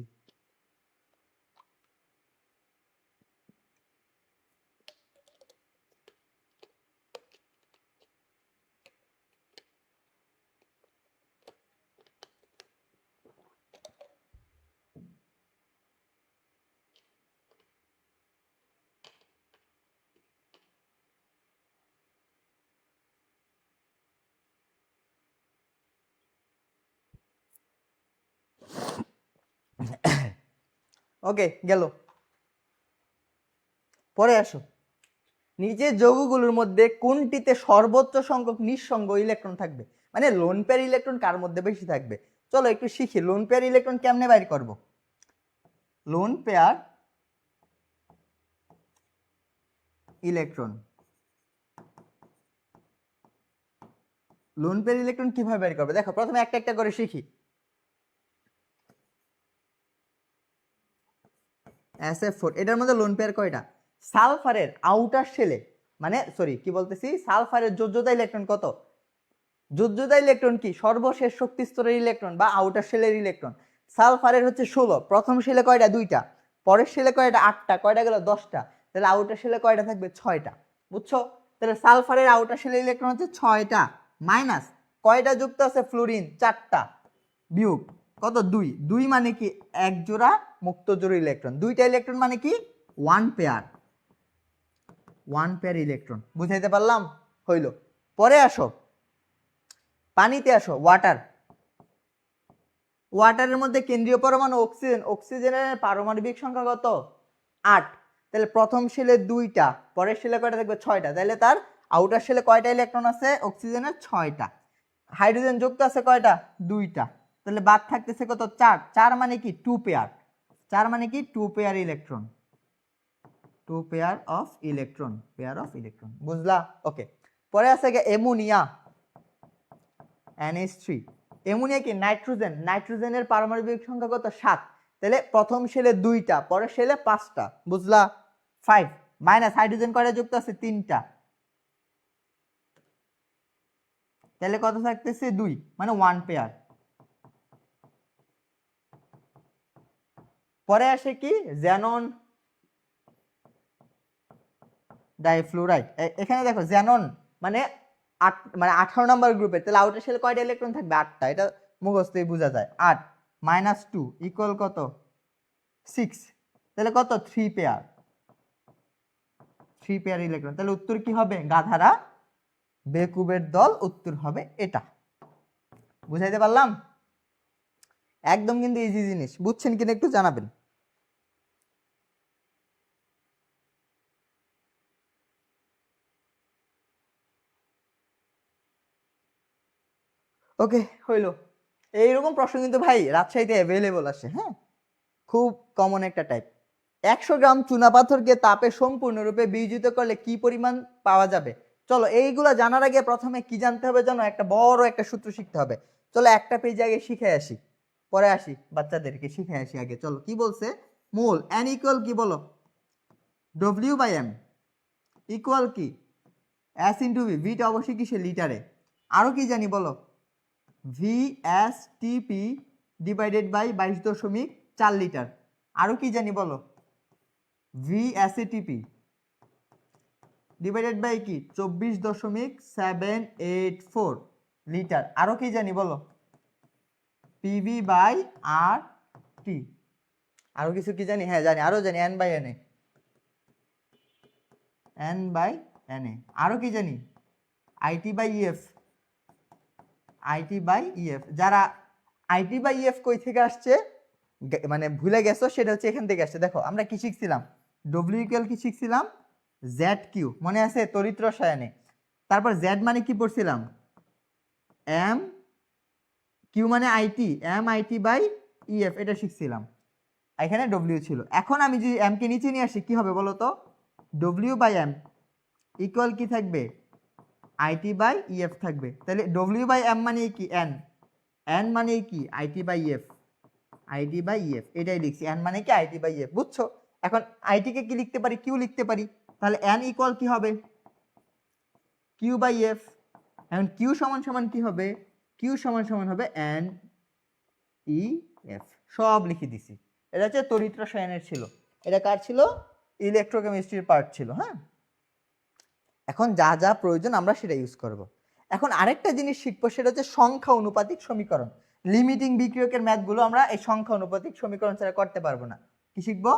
ওকে গেল, পরে আসো। নিচের যৌগগুলোর মধ্যে কোনটিতে সর্বোচ্চ সংখ্যক নিঃসঙ্গ ইলেকট্রন থাকবে, মানে লোন পেয়ার ইলেকট্রন কার মধ্যে বেশি থাকবে। চলো একটু শিখি লোন পেয়ার ইলেকট্রন কেমনে বাইর করব। Lone pair electron, lone pair electron কিভাবে বের করবে, দেখো প্রথমে একটা একটা করে শিখি। SF4, এটার মধ্যে লোন পেয়ার কয়টা, সালফারের আউটার শেলে, মানে সরি কি বলতেছি, সালফারের যোজ্যতা ইলেকট্রন কত, যোজ্যতা ইলেকট্রন কি সর্বশেষ শক্তি স্তরের ইলেকট্রন বা আউটার শেলের ইলেকট্রন। সালফারের হচ্ছে 16, প্রথম শেলে কয়টা, 2টা, পরের শেলে কয়টা, 8টা, কয়টা গেল 10টা, তাহলে আউটার শেলে কয়টা থাকবে, 6টা। বুঝছো? তাহলে সালফারের আউটার শেলের ইলেকট্রন হচ্ছে 6টা, মাইনাস কয়টা যুক্ত আছে, ফ্লোরিন 4টা, বিয়োগ কত, 2। 2 মানে কি এক জোড়া মুক্ত জোড়া ইলেকট্রন, 2টা ইলেকট্রন মানে কি 1 পেয়ার, 1 পেয়ার ইলেকট্রন। বুঝাইতে পারলাম? হইল। পরে আসো পানিতে, আসো ওয়াটার। ওয়াটারের মধ্যে কেন্দ্রীয় পরমাণু অক্সিজেন, অক্সিজেনের পারমাণবিক সংখ্যা কত, 8। তাহলে প্রথম শেলে 2টা, পরের শেলে কয়টা থাকবে, 6টা, তাহলে তার আউটার শেলে কয়টা ইলেকট্রন আছে, অক্সিজেনের 6টা। হাইড্রোজেন যুক্ত আছে কয়টা, 2টা, তাহলে বাদ থাকতেছে কত, 4। 4 মানে কি 2 পেয়ার, 4 মানে কি 2 pair electron, 2 pair of electron, pair of electron. বুঝলা? ওকে। পরে আছে অ্যামোনিয়া, NH3। অ্যামোনিয়া কি নাইট্রোজেন, নাইট্রোজেনের পারমাণবিক সংখ্যা কত, 7। তাহলে প্রথম শেলে 2টা, পরের শেলে 5টা। বুঝলা? 5 মাইনাস হাইড্রোজেন কয়টা যুক্ত আছে, 3টা, তাহলে কত থাকতেছে, 2, মানে 1 পেয়ার। পরে আসে কি জ্যানন ডাইফ্লোরাইড। এখানে দেখো জ্যানন মানে 8, মানে 18 নম্বর গ্রুপের, তাহলে আউটার শেলে কয়টা ইলেকট্রন থাকবে, 8টা, এটা মুখস্থই বোঝা যায়। 8 মাইনাস 2 ইকুয়াল কত, 6, তাহলে কত, 3 পেয়ার। 3 pair electron. তাহলে উত্তর কি হবে? গাধারা বেকুবের দল, উত্তর হবে এটা। বুঝাইতে পারলাম? একদম কিন্তু ইজি জিনিস, বুঝছেন কিনা একটু জানাবেন। ওকে, হইলো। এইরকম প্রশ্ন কিন্তু ভাই রাজশাহীতে অ্যাভেলেবল আসে, হ্যাঁ, খুব কমন একটা টাইপ। 100 গ্রাম চুনাপাথরকে তাপে সম্পূর্ণরূপে বিয়োজিত করলে কি পরিমাণ পাওয়া যাবে? চলো এইগুলা জানার আগে প্রথমে কি জানতে হবে জানো? একটা বড় একটা সূত্র শিখতে হবে। চলো একটা পেজ আগে শিখে আসি, পরে আসি বাচ্চাদেরকে শিখে আসি আগে। চলো কি বলছে? মোল n ইকুয়াল কি বলো? W/m ইকুয়াল কি S ইন্টু V। ভিটা অবশ্যই কিসে? লিটারে। আরো কি জানি বলো? VSTP divided by 22.4 litre. আরো কি জানি বলো? VSATP ডিভাইডেড বাই কি? 24.784 লিটার। আরো কি জানি বলো? PV/RT। আরো কিছু কি জানি? হ্যাঁ জানি, আরো জানি N/NA। N/NA। আরো কি জানি? IT/EF। IT/EF। যারা IT/EF কই থেকে আসছে মানে ভুলে গেছো, সেটা হচ্ছে এখান থেকে আসছে। দেখো আমরা কি শিখছিলাম? W ইকুয়াল কি শিখছিলাম? ZQ, মনে আছে? তড়িৎ রসায়নে। তারপর Z মানে কি পড়ছিলাম? M, Q মানে IT, MIT/EF, এটা শিখছিলাম। এখানে W ছিল। এখন আমি যদি M কে নিচে নিয়ে আসি কি হবে বলো তো? W/M ইকুয়াল কি থাকবে? IT/EF থাকবে। তাহলে W/M মানে কি? N মানে কি? IT/EF। এটাই লিখছি, N মানে কি? IT/EF। বুঝছো? এখন IT কে কি লিখতে পারি? Q লিখতে পারি। তাহলে N ইকুয়াল কি হবে? Q/F। এখন Q সমান সমান কি হবে? Q সমান সমান হবে NEF। সব লিখে দিছি। এটা হচ্ছে তড়িৎ রসায়নের ছিল। এটা কার ছিল? ইলেকট্রোকেমিস্ট্রির পার্ট ছিল, হ্যাঁ। এখন যা যা প্রয়োজন আমরা সেটা ইউজ করব। এখন আরেকটা জিনিস শিখবো, সেটা হচ্ছে সংখ্যা অনুপাতিক সমীকরণ। লিমিটিং বিক্রিয়কের ম্যাথগুলো আমরা এই সংখ্যা অনুপাতিক সমীকরণ ছাড়া করতে পারবো না। কি শিখবো?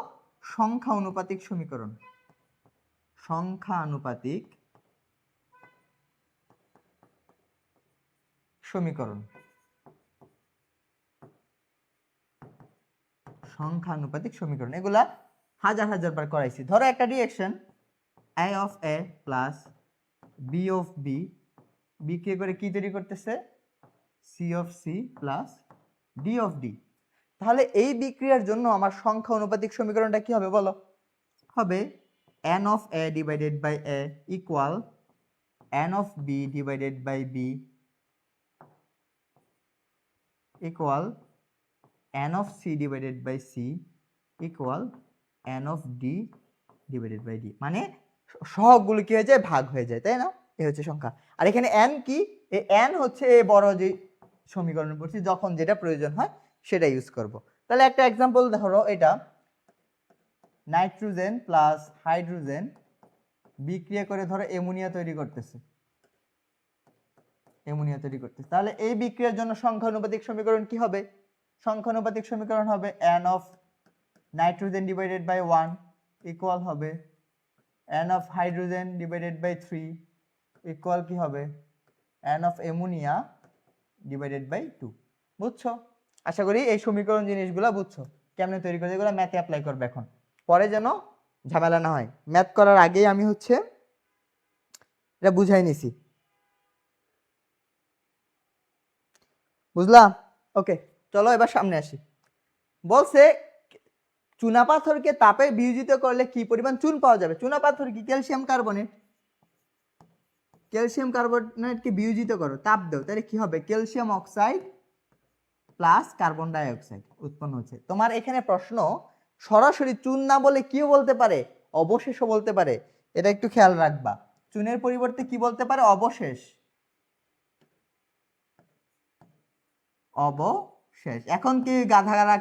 সংখ্যা অনুপাতিক সমীকরণ। সংখ্যা অনুপাতিক সমীকরণ। সংখ্যা অনুপাতিক সমীকরণ এগুলা হাজার হাজার বার করাইছি। ধরো একটা reaction A of A plus B of B বিক্রিয়া করে কি তৈরি করতেছে? C of C plus D of D। তাহলে এই বিক্রিয়ার জন্য আমার সংখ্যা অনুপাতিক সমীকরণটা কি হবে বলো? হবে n of A divided by A equal n of B divided by B equal n of C divided by C equal n of D divided by D। মানে সহগগুলো কি হয়ে যায়? ভাগ হয়ে যায়, তাই না? এ হচ্ছে সংখ্যা। আর এখানে n কি? এই n হচ্ছে এই বড় যে সমীকরণ পড়ছি, যখন যেটা প্রয়োজন হয় সেটা ইউজ করব। তাহলে একটা এক্সাম্পল ধরো, এটা নাইট্রোজেন প্লাস হাইড্রোজেন বিক্রিয়া করে ধরো অ্যামোনিয়া তৈরি করতেছে। তাহলে এই বিক্রিয়ার জন্য সংখ্যা অনুপাতিক সমীকরণ কি হবে? সংখ্যা অনুপাতিক সমীকরণ হবে n of nitrogen divided by 1 equal হবে n of hydrogen divided by 3 equal কি হবে? n of ammonia divided by 2। বুঝছো? আশা করি এই সমীকরণ জিনিসগুলো বুঝছো কেমনে তৈরি করে। এগুলো ম্যাথে অ্যাপ্লাই করবে এখন, পরে যেন ঝামেলা না হয়। ম্যাথ করার আগেই আমি হচ্ছে এটা বুঝাই নিছি। বুঝলাম? ওকে, চলো এবার সামনে আসি। বলছে চুনাপাথরকে তাপে বিয়োজিত করলে কি পরিমাণ চুন পাওয়া যাবে? চুনাপাথর কি? Calcium carbonate. ক্যালসিয়াম কার্বনেটকে বিয়োজিত করো, তাপ দাও, তাহলে কি হবে? Calcium oxide plus carbon die oxide উৎপন্ন হচ্ছে। তোমার এখানে প্রশ্ন সরাসরি চুন না বলে কিও বলতে পারে, অবশেষও বলতে পারে। এটা একটু খেয়াল রাখবা। চুনের পরিবর্তে কি বলতে পারে? অবশেষ। অবশেষ। এখন কি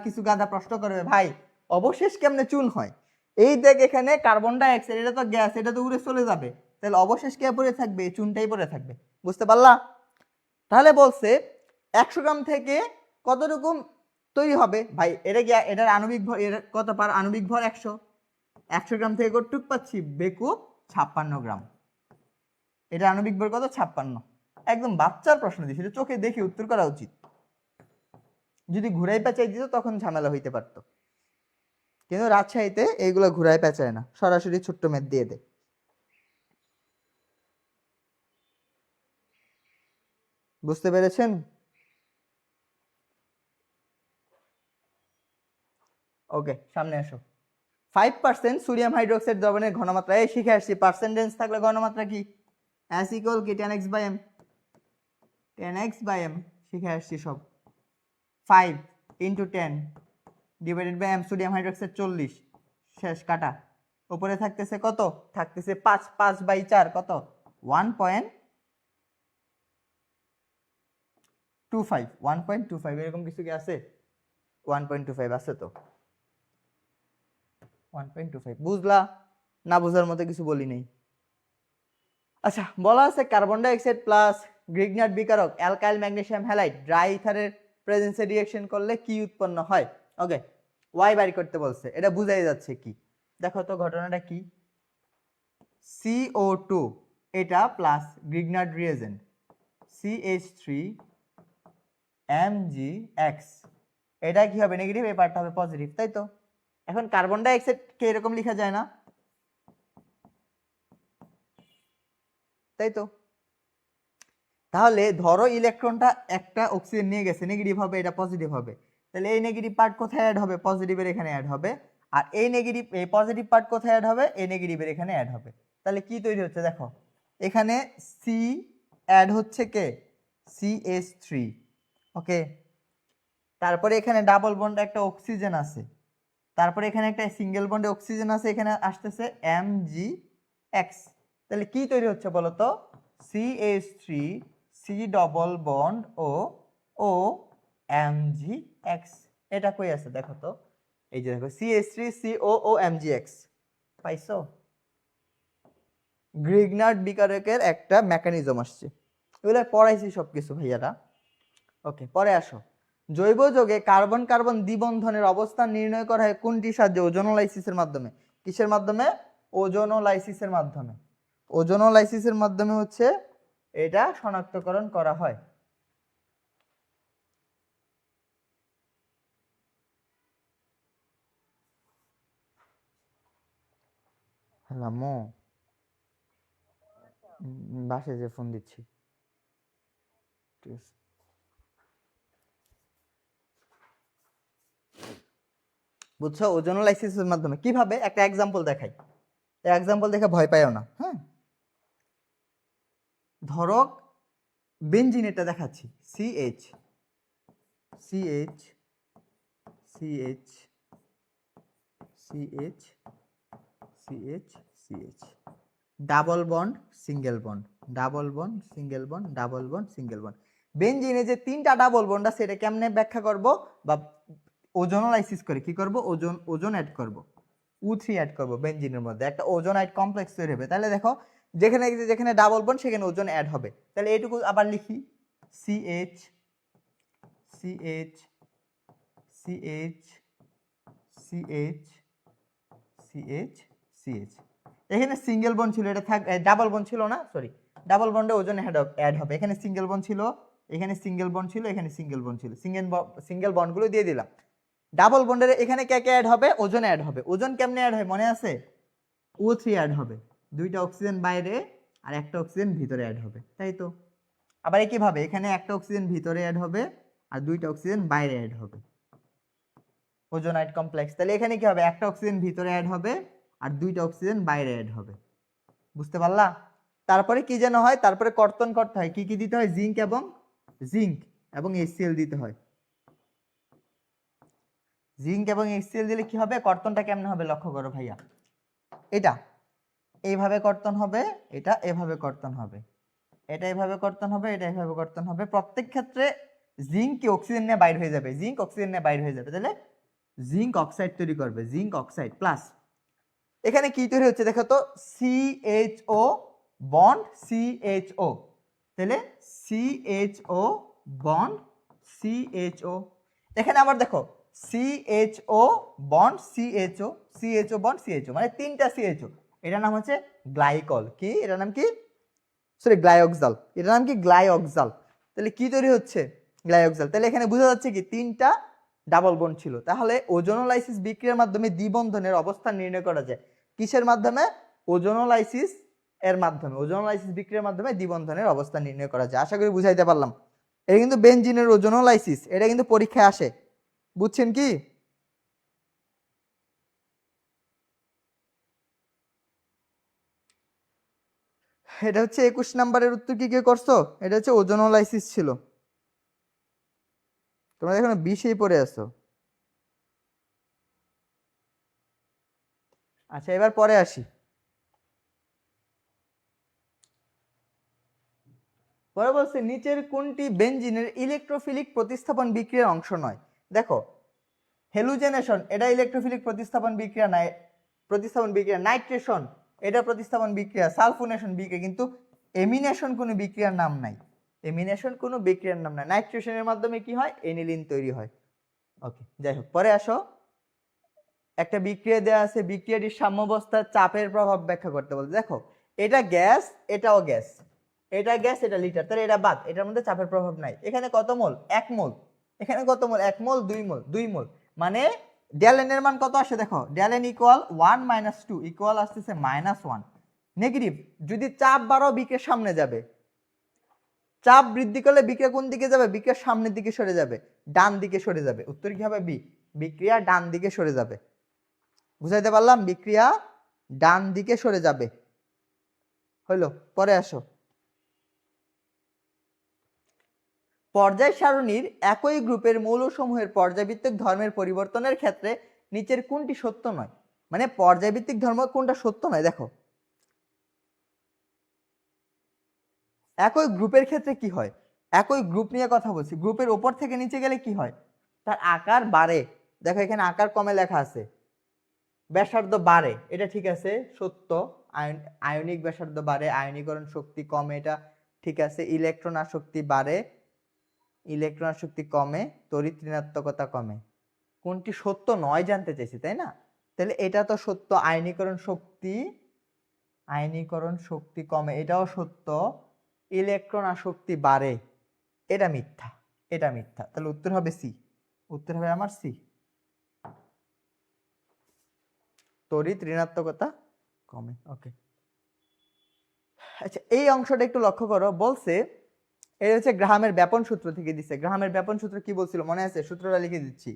কিছু গাধা প্রশ্ন করবে, ভাই অবশেষ কেমনে চুন হয়? এই দেখ এখানে কার্বন ডাই অক্সাইড, এটা তো গ্যাস, এটা তো উড়ে চলে যাবে, তাহলে অবশেষ কে পড়ে থাকবে? চুনটাই পড়ে থাকবে। বুঝতে পারলা? তাহলে বলছে 100 গ্রাম থেকে কত রকম তৈরি হবে? ভাই এটা কি এটার আণবিক ভর, এর কত পার আণবিক ভর? 100। 100 গ্রাম থেকে কতটুক পাচ্ছি? বেকুব 56 গ্রাম। এটা আণবিক ভর কত? 56। একদম বাচ্চার প্রশ্ন দিয়েছিল, চোখে দেখে উত্তর করা উচিত। যদি ঘুরাই পেঁচাই দিত তখন ঝামেলা হইতে পারতো, কিন্তু রাজশাহীতে এইগুলো ঘুরাই পেঁচায় না, সরাসরি ছোট্ট ম্যাথ দিয়ে দেয়। বুঝতে পেরেছেন? ওকে, সামনে আসো। 5% সোডিয়াম হাইড্রোক্সাইড দ্রবণের ঘনমাত্রা, এই শিখে আসছি পার্সেন্টেজ থাকলে ঘনমাত্রা কি? S ইকুয়াল কি 10x/m, 10x/m শিখে আসছি সব। 5 × 10 divided by m, sodium hydroxide 40, শেষ কাটা। উপরে থাকতেছে কত? থাকতেছে 5, 5/4 কত? 1.25, 1.25 এরকম কিছু কি আছে? 1.25 আছে তো, 1.25 বুঝলা? না বুঝার মতো কিছু বলি নেই। আচ্ছা, বলা আছে কার্বন ডাইঅক্সাইড প্লাস গ্রিগনার্ড বিকারক অ্যালকাইল ম্যাগনেসিয়াম হ্যালাইড ড্রাই ইথারের প্রেজেন্সে রিঅ্যাকশন করলে কি উৎপন্ন হয়? ওকে, ওয়াই বাড়ি করতে বলছে, এটা বুঝাই যাচ্ছে কি। দেখো তো ঘটনাটা কি। CO2 এটা প্লাস গ্রিগনার্ড রিয়েজেন্ট CH3Mgx, এটা কি হবে? নেগেটিভ, এই পার্টটা হবে পজিটিভ, তাই তো? এখন কার্বন ডাইঅক্সাইড কে এরকম লেখা যায় না, তাই তো? তাহলে ধরো ইলেকট্রনটা একটা অক্সিজেন নিয়ে গেছে, নেগেটিভ হবে, এটা পজিটিভ হবে, তাহলে এই নেগেটিভ পার্ট কোথায় অ্যাড হবে? পজিটিভের এখানে অ্যাড হবে। আর এই নেগেটিভ, এই পজিটিভ পার্ট কোথায় অ্যাড হবে? এই নেগেটিভের এখানে অ্যাড হবে। তাহলে কি তৈরি হচ্ছে দেখো, এখানে সি অ্যাড হচ্ছে কে? CH3, ওকে। তারপরে এখানে ডাবল বন্ড একটা অক্সিজেন আছে, তারপরে এখানে একটা সিঙ্গেল বন্ডে অক্সিজেন আছে, এখানে আসতেছে Mgx। তাহলে কি তৈরি হচ্ছে বলো তো? CH3 C ডবল বন্ড ও Mgx। এটা কই আছে দেখো তো, এই যে দেখো CH3 COO Mgx, পাইছো? গ্রিগনার্ড বিকারকের একটা মেকানিজম আসছে, এগুলো পড়াইছি সবকিছু ভাইয়ারা। ওকে, পরে আসো। জৈব যৌগে কার্বন কার্বন দ্বিবন্ধনের অবস্থান নির্ণয় করা হয় কোনটির সাহায্যে? ওজোনোলাইসিসের মাধ্যমে। কিসের মাধ্যমে? ওজোনোলাইসিসের মাধ্যমে। ওজোনোলাইসিসের মাধ্যমে হচ্ছে এটা শনাক্তকরণ করা হয়। হ্যালো, বাসায় যে ফোন দিচ্ছি। বুঝছো? ওজোনোলাইসিসের মাধ্যমে কিভাবে? একটা এক্সাম্পল দেখাই, এক্সাম্পল দেখে ভয় পাইও না, হ্যাঁ? ধরো বেনজিন, এটা দেখাচ্ছি, CH CH CH CH CH CH, double bond single bond, double bond single bond, double bond single bond. বেনজিনে যে তিনটা ডাবল বন্ড আছে, এটা কেমনে ব্যাখ্যা করব? বা ওজোনোলাইসিস করে কি করব? ওজন অ্যাড করব, O3 অ্যাড করব বেনজিনের মধ্যে, একটা ওজোনাইট কমপ্লেক্স তৈরি হবে। তাহলে দেখো যেখানে যেখানে ডাবল বন্ড সেখানে ওজন অ্যাড হবে। তাহলে এইটুকু আবার লিখি, CH CH CH CH CH CH। এখানে সিঙ্গেল বন্ড ছিল, এটা থাক, ডাবল বন্ড ছিল না, সরি, ডাবল বন্ডে ওজন অ্যাড হবে। এখানে সিঙ্গেল বন্ড ছিল, এখানে সিঙ্গেল বন্ড ছিল, এখানে সিঙ্গেল বন্ড ছিল, সিঙ্গেল বন্ডগুলো দিয়ে দিলাম। ডাবল বন্ডের এখানে কে কে অ্যাড হবে? ওজন অ্যাড হবে। ওজন কেমনে অ্যাড হয় মনে আছে? O3 অ্যাড হবে, দুইটা অক্সিজেন বাইরে আর একটা অক্সিজেন ভিতরে অ্যাড হবে, তাই তো? আবার কিভাবে? এখানে একটা অক্সিজেন ভিতরে অ্যাড হবে আর দুইটা অক্সিজেন বাইরে অ্যাড হবে, ওজোনাইট কমপ্লেক্স। তাহলে এখানে কি হবে? একটা অক্সিজেন ভিতরে অ্যাড হবে আর দুইটা অক্সিজেন বাইরে অ্যাড হবে। বুঝতে পারলা? তারপরে কি যেন হয়? তারপরে কর্তন করতে হয়, কি কি দিতে হয়? জিঙ্ক এবং HCl দিতে হয়। জিঙ্ক এবং HCl দিলে কি হবে? কর্তনটা কেমন হবে লক্ষ্য করো ভাইয়া। এটা এইভাবে কর্তন হবে, এটা এভাবে কর্তন হবে, এটা এভাবে কর্তন হবে, এটা এভাবে কর্তন হবে। প্রত্যেক ক্ষেত্রে জিঙ্ক কি অক্সিজেন নিয়ে বাইর হয়ে যাবে, জিঙ্ক অক্সিজেন নিয়ে বাইর হয়ে যাবে। তাহলে জিঙ্ক অক্সাইড তৈরি করবে, জিঙ্ক অক্সাইড প্লাস এখানে কি তৈরি হচ্ছে দেখো তো? CHO বন্ড CHO, তাহলে CHO বন্ড CHO। এখানে আবার দেখো CHO bond CHO, CHO bond CHO, মানে তিনটা CHO। এটার নাম হচ্ছে গ্লাইকল। কি এটার নাম কি? সরি গ্লাইঅক্সাল। এটার নাম কি? গ্লাইঅক্সাল। তাহলে কি তৈরি হচ্ছে? গ্লাইঅক্সাল। তাহলে এখানে বোঝা যাচ্ছে কি 3টা ডাবল বন্ড ছিল। তাহলে ওজোনোলাইসিস বিক্রিয়ার মাধ্যমে দ্বিবন্ধনের অবস্থান নির্ণয় করা যায়। কিসের মাধ্যমে? ওজোনোলাইসিস এর মাধ্যমে। ওজোনোলাইসিস বিক্রিয়ার মাধ্যমে দ্বিবন্ধনের অবস্থান নির্ণয় করা যায়। আশা করি বুঝাইতে পারলাম। এটা কিন্তু বেনজিনের ওজোনোলাইসিস, এটা কিন্তু পরীক্ষায় আসে, বুঝছেন কি? এটা হচ্ছে 21 নম্বরের উত্তর। কি কে করছো? এটা হচ্ছে ওজোনোলাইসিস ছিল। তোমরা এখনো 20-এই পড়ে আছো। আচ্ছা এবার পরে আসি। পরে বলছে নিচের কোনটি বেনজিনের ইলেকট্রোফিলিক প্রতিস্থাপন বিক্রিয়ার অংশ নয়? দেখো, হেলুজেনেশন এটা ইলেকট্রোফিলিক প্রতিস্থাপন বিক্রিয়া নাই, প্রতিস্থাপন বিক্রিয়া। নাইট্রেশন এটা প্রতিস্থাপন বিক্রিয়া। সালফোনেশন বিক্রিয়া। কিন্তু এমিনেশন কোনো বিক্রিয়ার নাম নাই। এমিনেশন কোনো বিক্রিয়ার নাম নাই। নাইট্রেশনের মাধ্যমে কি হয়? এনিলিন তৈরি হয়। ওকে, যাই হোক, পরে আসো। একটা বিক্রিয়া দেওয়া আছে, বিক্রিয়াটির সাম্যাবস্থার চাপের প্রভাব ব্যাখ্যা করতে বলতে। দেখো, এটা গ্যাস, এটাও গ্যাস, এটা গ্যাস, এটা লিটার, তাহলে এটা বাদ, এটার মধ্যে চাপের প্রভাব নাই। এখানে কত মোল? 1 মোল। এখানে কত মোল? 1 মোল, 2 মোল, 2 মোল। মানে ডেল এর মান কত আসে? দেখো, ডেল এন ইকুয়াল 1 - 2 ইকুয়াল আসতেছে -1। নেগেটিভ। যদি চাপ বাড়াও বিক্রিয়ার সামনে যাবে, চাপ বৃদ্ধি করলে বিক্রিয়া কোন দিকে যাবে? বিক্রিয়া সামনের দিকে সরে যাবে, ডান দিকে সরে যাবে। উত্তর কি হবে? বি। বিক্রিয়া ডান দিকে সরে যাবে। বুঝাইতে পারলাম? বিক্রিয়া ডান দিকে সরে যাবে। হইলো, পরে আসো। পর্যায় সারণীর একই গ্রুপের মৌলসমূহের পর্যায়ভিত্তিক ধর্মের পরিবর্তনের ক্ষেত্রে নিচের কোনটি সত্য নয়? মানে পর্যায়ভিত্তিক ধর্ম কোনটা সত্য নয়? দেখো, একই গ্রুপের ক্ষেত্রে কি হয়? একই গ্রুপ নিয়ে কথা বলছি। গ্রুপের উপর থেকে নিচে গেলে কি হয়? তার আকার বাড়ে। দেখো এখানে আকার কমে লেখা আছে, ব্যাসার্ধ বাড়ে, এটা ঠিক আছে, সত্য। আয়নিক ব্যাসার্ধ বাড়ে, আয়নীকরণ শক্তি কমে, এটা ঠিক আছে। ইলেকট্রন আসক্তি বাড়ে, ইলেকট্রন আসক্তি কমে, তড়িৎ ঋণাত্মকতা কমে। কোনটি সত্য নয় জানতে চাইছি, তাই না? তাহলে এটা তো সত্য, আয়নীকরণ শক্তি, আয়নীকরণ শক্তি কমে, এটাও সত্য। ইলেকট্রন আসক্তি বাড়ে, এটা মিথ্যা, এটা মিথ্যা। তাহলে উত্তর হবে সি। উত্তর হবে আমার সি, তড়িৎ ঋণাত্মকতা কমে। ওকে, আচ্ছা এই অংশটা একটু লক্ষ্য করো। বলছে এটা হচ্ছে গ্রাহামের ব্যাপন সূত্র থেকে দিছে। গ্রাহামের ব্যাপন সূত্র কি বলছিল মনে আছে? সূত্রটা লিখে দিচ্ছি।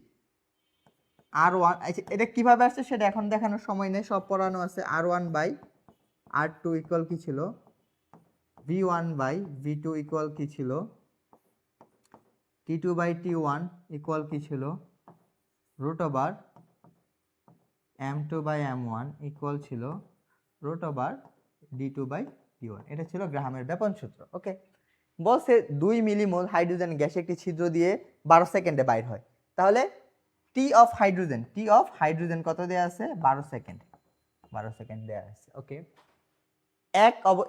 R1, আচ্ছা এটা কিভাবে আসছে সেটা এখন দেখানোর সময় নেই, সব পড়ানো আছে। R1/R2 ইকুয়াল কি ছিল? V1/V2 ইকুয়াল কি ছিল? T2/T1 ইকুয়াল কি ছিল? √M2/M1 ইকুয়াল ছিল √D2/D1। এটা ছিল গ্রাহামের ব্যাপন সূত্র। ওকে, বলছে 2 মিলিমোল হাইড্রোজেন গ্যাস একটি ছিদ্র দিয়ে 12 সেকেন্ডে বাইর হয়। তাহলে টি অফ হাইড্রোজেন কত দেয়া আছে? 12 সেকেন্ড। 12 সেকেন্ড দেয়া আছে। ওকে,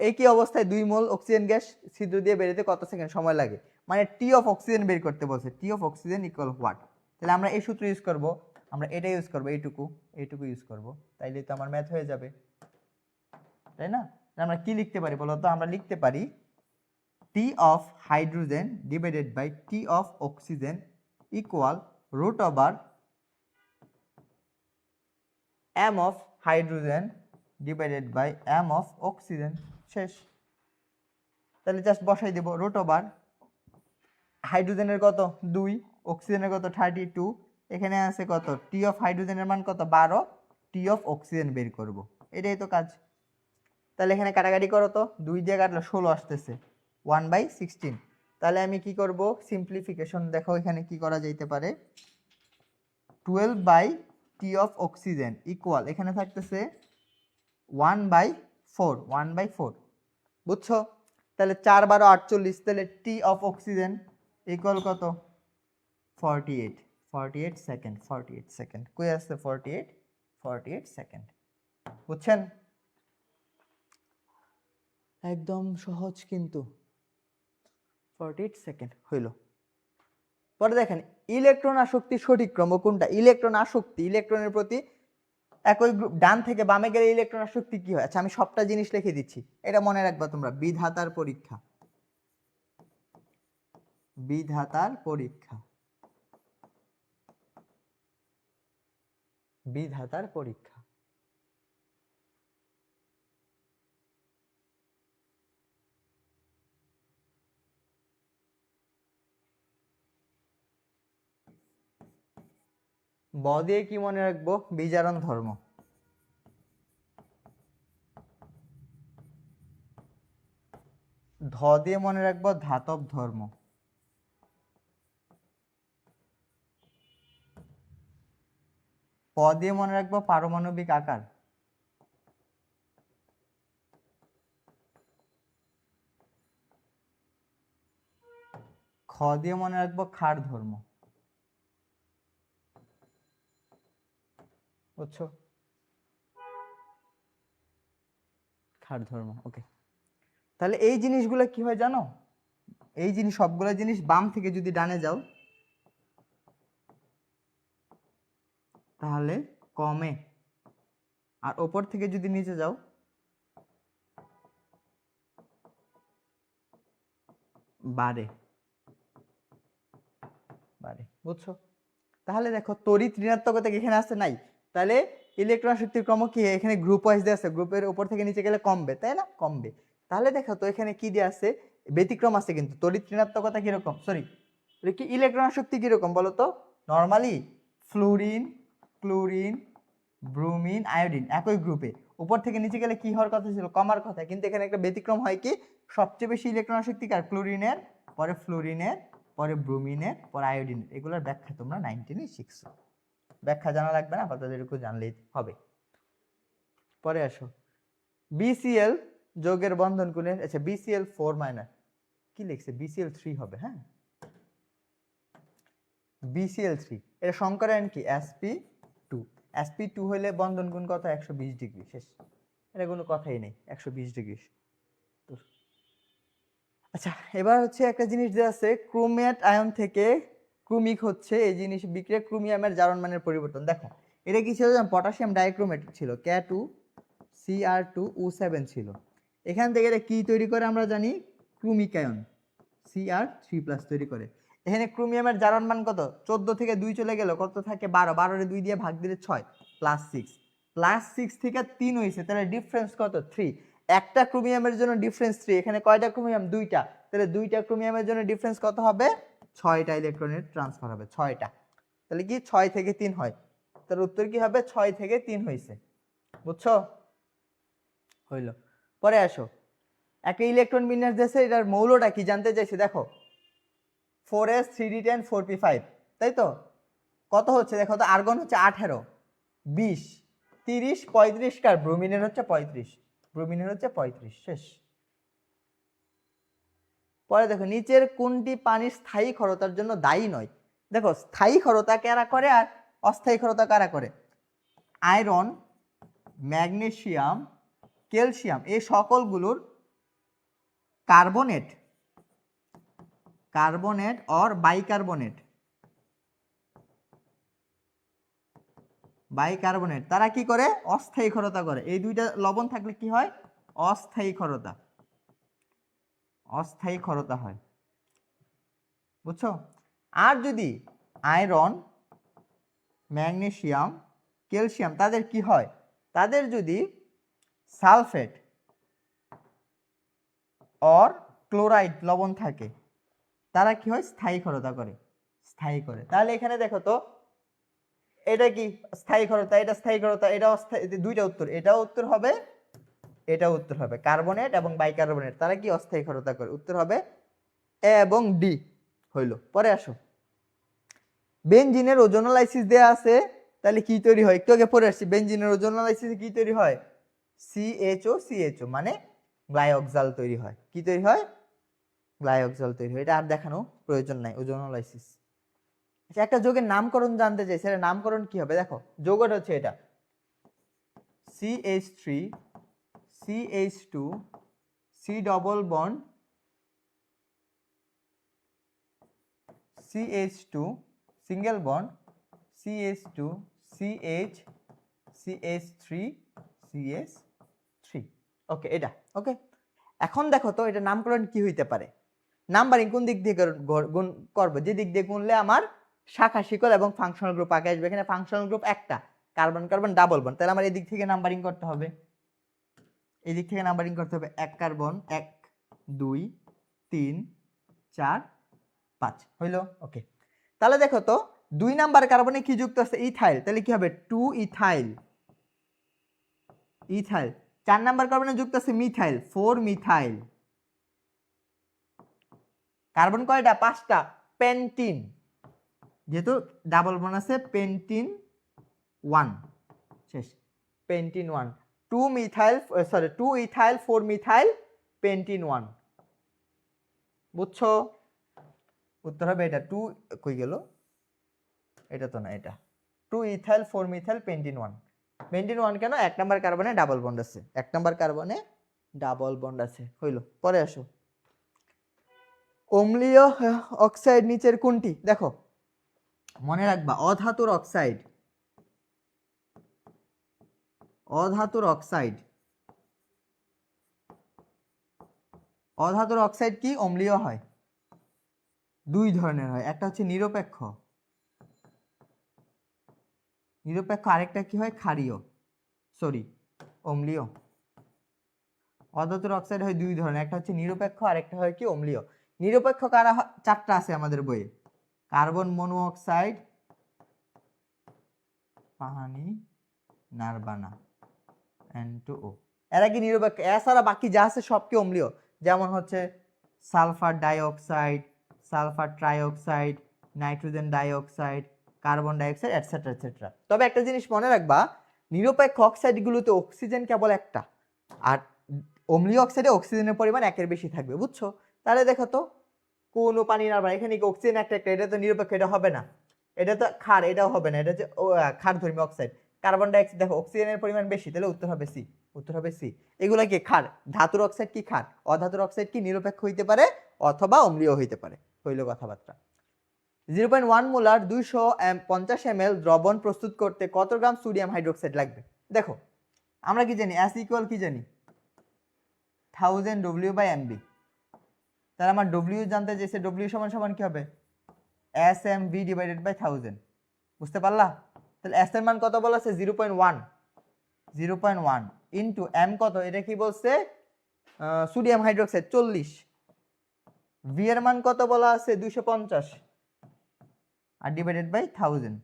একই অবস্থায় 2 মোল অক্সিজেন গ্যাস ছিদ্র দিয়ে বেরোতে কত সেকেন্ড সময় লাগে? মানে টি অফ অক্সিজেন বের করতে বলছে। টি অফ অক্সিজেন ইকুয়াল হোয়াট? তাহলে আমরা এই সূত্র ইউজ করব, আমরা এটা ইউজ করব, এইটুকু ইউজ করব, তাইলে তো আমার ম্যাথ হয়ে যাবে, তাই না? আমরা কি লিখতে পারি বলো তো? আমরা লিখতে পারি T of hydrogen divided by T of oxygen equal √M of hydrogen divided by M of oxygen. শেষ। তাহলে জাস্ট বসাই দেব √ হাইড্রোজেনের কত 2, অক্সিজেনের কত 32, এখানে আছে কত টি অফ হাইড্রোজেনের মান কত 12, টি অফ অক্সিজেন বের করব, এটাই তো কাজ। তাহলে এখানে কাটাকাটি করো তো, 2 দিয়ে কাটলে 16 আসতেছে, 1/16। তাহলে আমি কি করব? সিম্পলিফিকেশন। দেখো এখানে কি করা যাইতে পারে? 12/টি অফ অক্সিজেন ইকুয়াল এখানে থাকতেছে 1/4, বুঝছো? তাহলে 4 12 48, তাহলে টি অফ অক্সিজেন ইকুয়াল কত? 48 সেকেন্ড। 48 সেকেন্ড কই আছে? 48 সেকেন্ড। বুঝছেন? একদম সহজ কিন্তু। 48 সেকেন্ড হইল। পরে দেখেন ইলেকট্রন আসক্তির সঠিক ক্রম কোনটা? ইলেকট্রন আসক্তি, ইলেকট্রনের প্রতি একই গ্রুপ ডান থেকে বামে গেলে ইলেকট্রন আসক্তি কি হয়? আচ্ছা আমি সবটা জিনিস লিখে দিচ্ছি, এটা মনে রাখবা তোমরা। বিধাতার পরীক্ষা, বিধাতার পরীক্ষা, বিধাতার পরীক্ষা। ব দিয়ে কি মনে রাখবো? বিজারণ ধর্ম। ধ দিয়ে মনে রাখবো ধাতব ধর্ম। প দিয়ে মনে রাখবো পারমাণবিক আকার। খ দিয়ে মনে রাখবো ক্ষার ধর্ম। বুঝছো? ক্ষার ধর্ম, ওকে। তাহলে এই জিনিসগুলো কি হয় জানো? এই জিনিস সবগুলো জিনিস বাম থেকে যদি ডানে যাও তাহলে কমে, আর ওপর থেকে যদি নিচে যাও বাড়ে, বাড়ে। বুঝছো? তাহলে দেখো তড়িৎ ঋণাত্মকতা এখানে আছে নাই, তাহলে ইলেকট্রন শক্তির ক্রম কি এখানে গ্রুপ ওয়াইজ দিয়ে আছে, গ্রুপের উপর থেকে নিচে গেলে কমবে, তাই না? কমবে। তাহলে দেখো তো এখানে কি দিয়ে আছে? ব্যতিক্রম আছে কিন্তু। তড়িৎ ঋণাত্মকতা কিরকম, সরি কি ইলেকট্রন শক্তি কিরকম বলো তো? Normally fluorine, chlorine, bromine, iodine একই গ্রুপে, উপর থেকে নিচে গেলে কি হওয়ার কথা ছিল? কমার কথা। কিন্তু এখানে একটা ব্যতিক্রম হয় কি, সবচেয়ে বেশি ইলেকট্রন শক্তি কার? ক্লোরিনের, পরে ফ্লোরিনের, পরে ব্রোমিনের, পরে আয়োডিনের। এগুলোর ব্যাখ্যা তোমরা 19-এ শিখছো, ব্যাখ্যা জানা লাগবে না, আপাতত এটুকু জানলেই হবে। পরে আসো, বিসিএল যৌগের বন্ধন কোণের, আচ্ছা BCl4 মাইনাস কি লিখছে? BCl3 হবে, হ্যাঁ BCl3, এটা সংকরায়ন কি? sp2। sp2 হলে বন্ধন কোণ কত? 120 ডিগ্রি। শেষ, এটা কোনো কথাই নেই, 120 ডিগ্রি। আচ্ছা এবার হচ্ছে একটা জিনিস যে আছে, ক্রোমেট আয়ন থেকে ক্রমিক হচ্ছে এই জিনিস বিক্রিয়া ক্রোমিয়ামের জারণ মানের পরিবর্তন। দেখো এটা কি ছিল? পটাশিয়াম ডাইক্রোমেট ছিল, Ca2Cr2O7 ছিল। এখান থেকে এটা কি তৈরি করে আমরা জানি? ক্রমিক আয়ন Cr3+ তৈরি করে। এখানে ক্রোমিয়ামের জারণ মান কত? 14 থেকে 2 চলে গেল, কত থাকে? 12, 12 2 দিয়ে ভাগ দিলে 6, +6, +6 থেকে 3 হয়েছে, তাহলে ডিফারেন্স কত? 3। একটা ক্রোমিয়ামের জন্য ডিফারেন্স 3, এখানে কয়টা ক্রোমিয়াম? 2টা, তাহলে 2টা ক্রোমিয়ামের জন্য ডিফারেন্স কত হবে? 6টা ইলেকট্রনের ট্রান্সফার হবে, 6টা। তাহলে কি 6 থেকে 3 হয়, তার উত্তর কি হবে? 6 থেকে 3 হয়েছে। বুঝছো? হইল। পরে আসো, একটা ইলেকট্রন বিন্যাস দিয়েছে, এটার মৌলটা কি জানতে চাইছে। দেখো 4s 3d10 4p5, তাই তো? কত হচ্ছে দেখো তো? আর্গন হচ্ছে 18, 20, 30, 35, কার? ব্রোমিনের হচ্ছে 35, ব্রোমিনের হচ্ছে 35। শেষ। পরে দেখো নিচের কোনটি পানির স্থায়ী ক্ষরতার জন্য দায়ী নয়? দেখো স্থায়ী ক্ষরতা কারা করে আর অস্থায়ী ক্ষরতা কারা করে? আয়রন, ম্যাগনেসিয়াম, ক্যালসিয়াম, এই সকলগুলোর carbonate, carbonate or bicarbonate, bicarbonate তারা কি করে? অস্থায়ী ক্ষরতা করে। এই দুইটা লবণ থাকলে কি হয়? অস্থায়ী ক্ষরতা, অস্থায়ী ক্ষরতা হয়। বুঝছো? আর যদি আয়রন, ম্যাগনেসিয়াম, ক্যালসিয়াম তাদের কি হয়? তাদের যদি সালফেট অর ক্লোরাইড লবণ থাকে, তারা কি হয়? স্থায়ী ক্ষরতা করে, স্থায়ী করে। তাহলে এখানে দেখো তো এটা কি স্থায়ী ক্ষরতা, এটা স্থায়ী ক্ষরতা, এটা অস্থায়ী। দুইটা উত্তর, এটাও উত্তর হবে, এটাও উত্তর হবে। কার্বনেট এবং বাইকার্বনেট তারা কি অস্থায়ী ক্ষরতা করে। উত্তর হবে এ এবং ডি। হইল। পরে আসো, বেনজিনের ওজোনোলাইসিস দেয়া আছে, তাহলে কি তৈরি হয়? একটু আগে পড়ে আসছি, বেনজিনের ওজোনোলাইসিসে কি তৈরি হয়? CHO মানে গ্লাইঅক্সাল তৈরি হয়। কি তৈরি হয়? গ্লাইঅক্সাল তৈরি হয়। এটা আর দেখানো প্রয়োজন নাই, ওজোনোলাইসিস। আচ্ছা একটা যৌগের নামকরণ জানতে চাই, সেটা নামকরণ কি হবে? দেখো যৌগটা হচ্ছে এটা CH3 CH2 C double bond CH2 single bond CH2 CH CH3 ওকে, এটা ওকে। এখন দেখো তো এটা নামকরণ কি হইতে পারে। নাম্বারিং কোন দিক দিয়ে গুণ করব, যে দিক দিয়ে গুনলে আমার শাখা শিকল এবং ফাংশনাল গ্রুপ আগে আসবে। এখানে ফাংশনাল গ্রুপ একটা, কার্বন কার্বন ডাবল বন্ড, তাহলে আমার এই দিক থেকে নাম্বারিং করতে হবে, এই দিক থেকে নাম্বারিং করতে হবে। 1 কার্বন 1 2 3 4 5 হইল ওকে। তাহলে দেখো তো 2 নাম্বার কার্বনে কি যুক্ত আছে, ইথাইল, তাহলে কি হবে 2 ইথাইল, ইথাইল। 4 নাম্বার কার্বনে যুক্ত আছে মিথাইল, 4 মিথাইল। কার্বন কয়টা, 5টা, পেন্টিন, যেহেতু ডাবল বন্ড আছে, পেন্টিন 1 শেষ, pentene 1। 2 methyl sorry 2 ethyl 4 methyl pentene 1, বুঝছো? উত্তর হবে এটা। 2 কই গেল, এটা তো না, এটা 2 ইথাইল 4 মিথাইল পেন্টিন 1। পেন্টিন 1 কেন, 1 নাম্বার কার্বনে ডাবল বন্ড আছে, 1 নাম্বার কার্বনে ডাবল বন্ড আছে, হইল। পরে আসো, অম্লীয় অক্সাইড নিচের কোনটি? দেখো মনে রাখবা, অধাতুর অক্সাইড, অধাতুর অক্সাইড, অধাতুর অক্সাইড কি অম্লীয় হয়? 2 ধরনের হয়, একটা হচ্ছে নিরপেক্ষ, নিরপেক্ষ, আরেকটা কি হয় ক্ষারীয়, সরি অম্লীয়। অধাতুর অক্সাইড হয় 2 ধরনের, একটা হচ্ছে নিরপেক্ষ, আরেকটা হয় কি অম্লীয়। নিরপেক্ষ কারা 4টা আছে আমাদের বইয়ে, কার্বন মনো অক্সাইড, পানি, নারবানা, N2O, এরা কি নিরপেক্ষ। এছাড়া বাকি যা আছে সব কি অম্লীয়, যেমন হচ্ছে sulphur dioxide, sulphur trioxide, nitrogen dioxide, carbon dioxide, etcetera etcetera. তবে একটা জিনিস মনে রাখবা, নিরপেক্ষ অক্সাইডগুলোতে অক্সিজেন কেবল একটা, আর অম্লীয় অক্সাইডে অক্সিজেনের পরিমাণ 1-এর বেশি থাকবে, বুঝছো? তাহলে দেখো তো কোন পানি নারবানা, এখানে কি অক্সিজেন একটা, এটা তো নিরপেক্ষ, এটা হবে না, এটা তো ক্ষার, এটাও হবে না, এটা হচ্ছে ক্ষারধর্মী অক্সাইড। কার্বন ডাইঅক্সাইড দেখো অক্সিজেনের পরিমাণ বেশি, তাহলে উত্তর হবে সি, উত্তর হবে সি। এগুলা কি ক্ষার, ধাতুর অক্সাইড কি ক্ষার, অধাতুর অক্সাইড কি নিরপেক্ষ হইতে পারে অথবা অম্লীয় হইতে পারে, হইল কথাবার্তা। 0.1 মোলার 250 ml দ্রবণ প্রস্তুত করতে কত গ্রাম সোডিয়াম হাইড্রোক্সাইড লাগবে? দেখো আমরা কি জানি, S ইকুয়াল কি জানি, 1000 W/mb। তাহলে আমার W জানতে চাইছে, W সমান সমান কি হবে, SMV ডিভাইডেড বাই 1000, বুঝতে পারলা? তাহলে S এর মান কত বলা আছে, 0.1, 0.1 ইনটু M কত, এটা কি বলছে, সোডিয়াম হাইড্রোক্সাইড 40, V এর মান কত বলা আছে 250, আর ডিভাইডেড বাই 1000।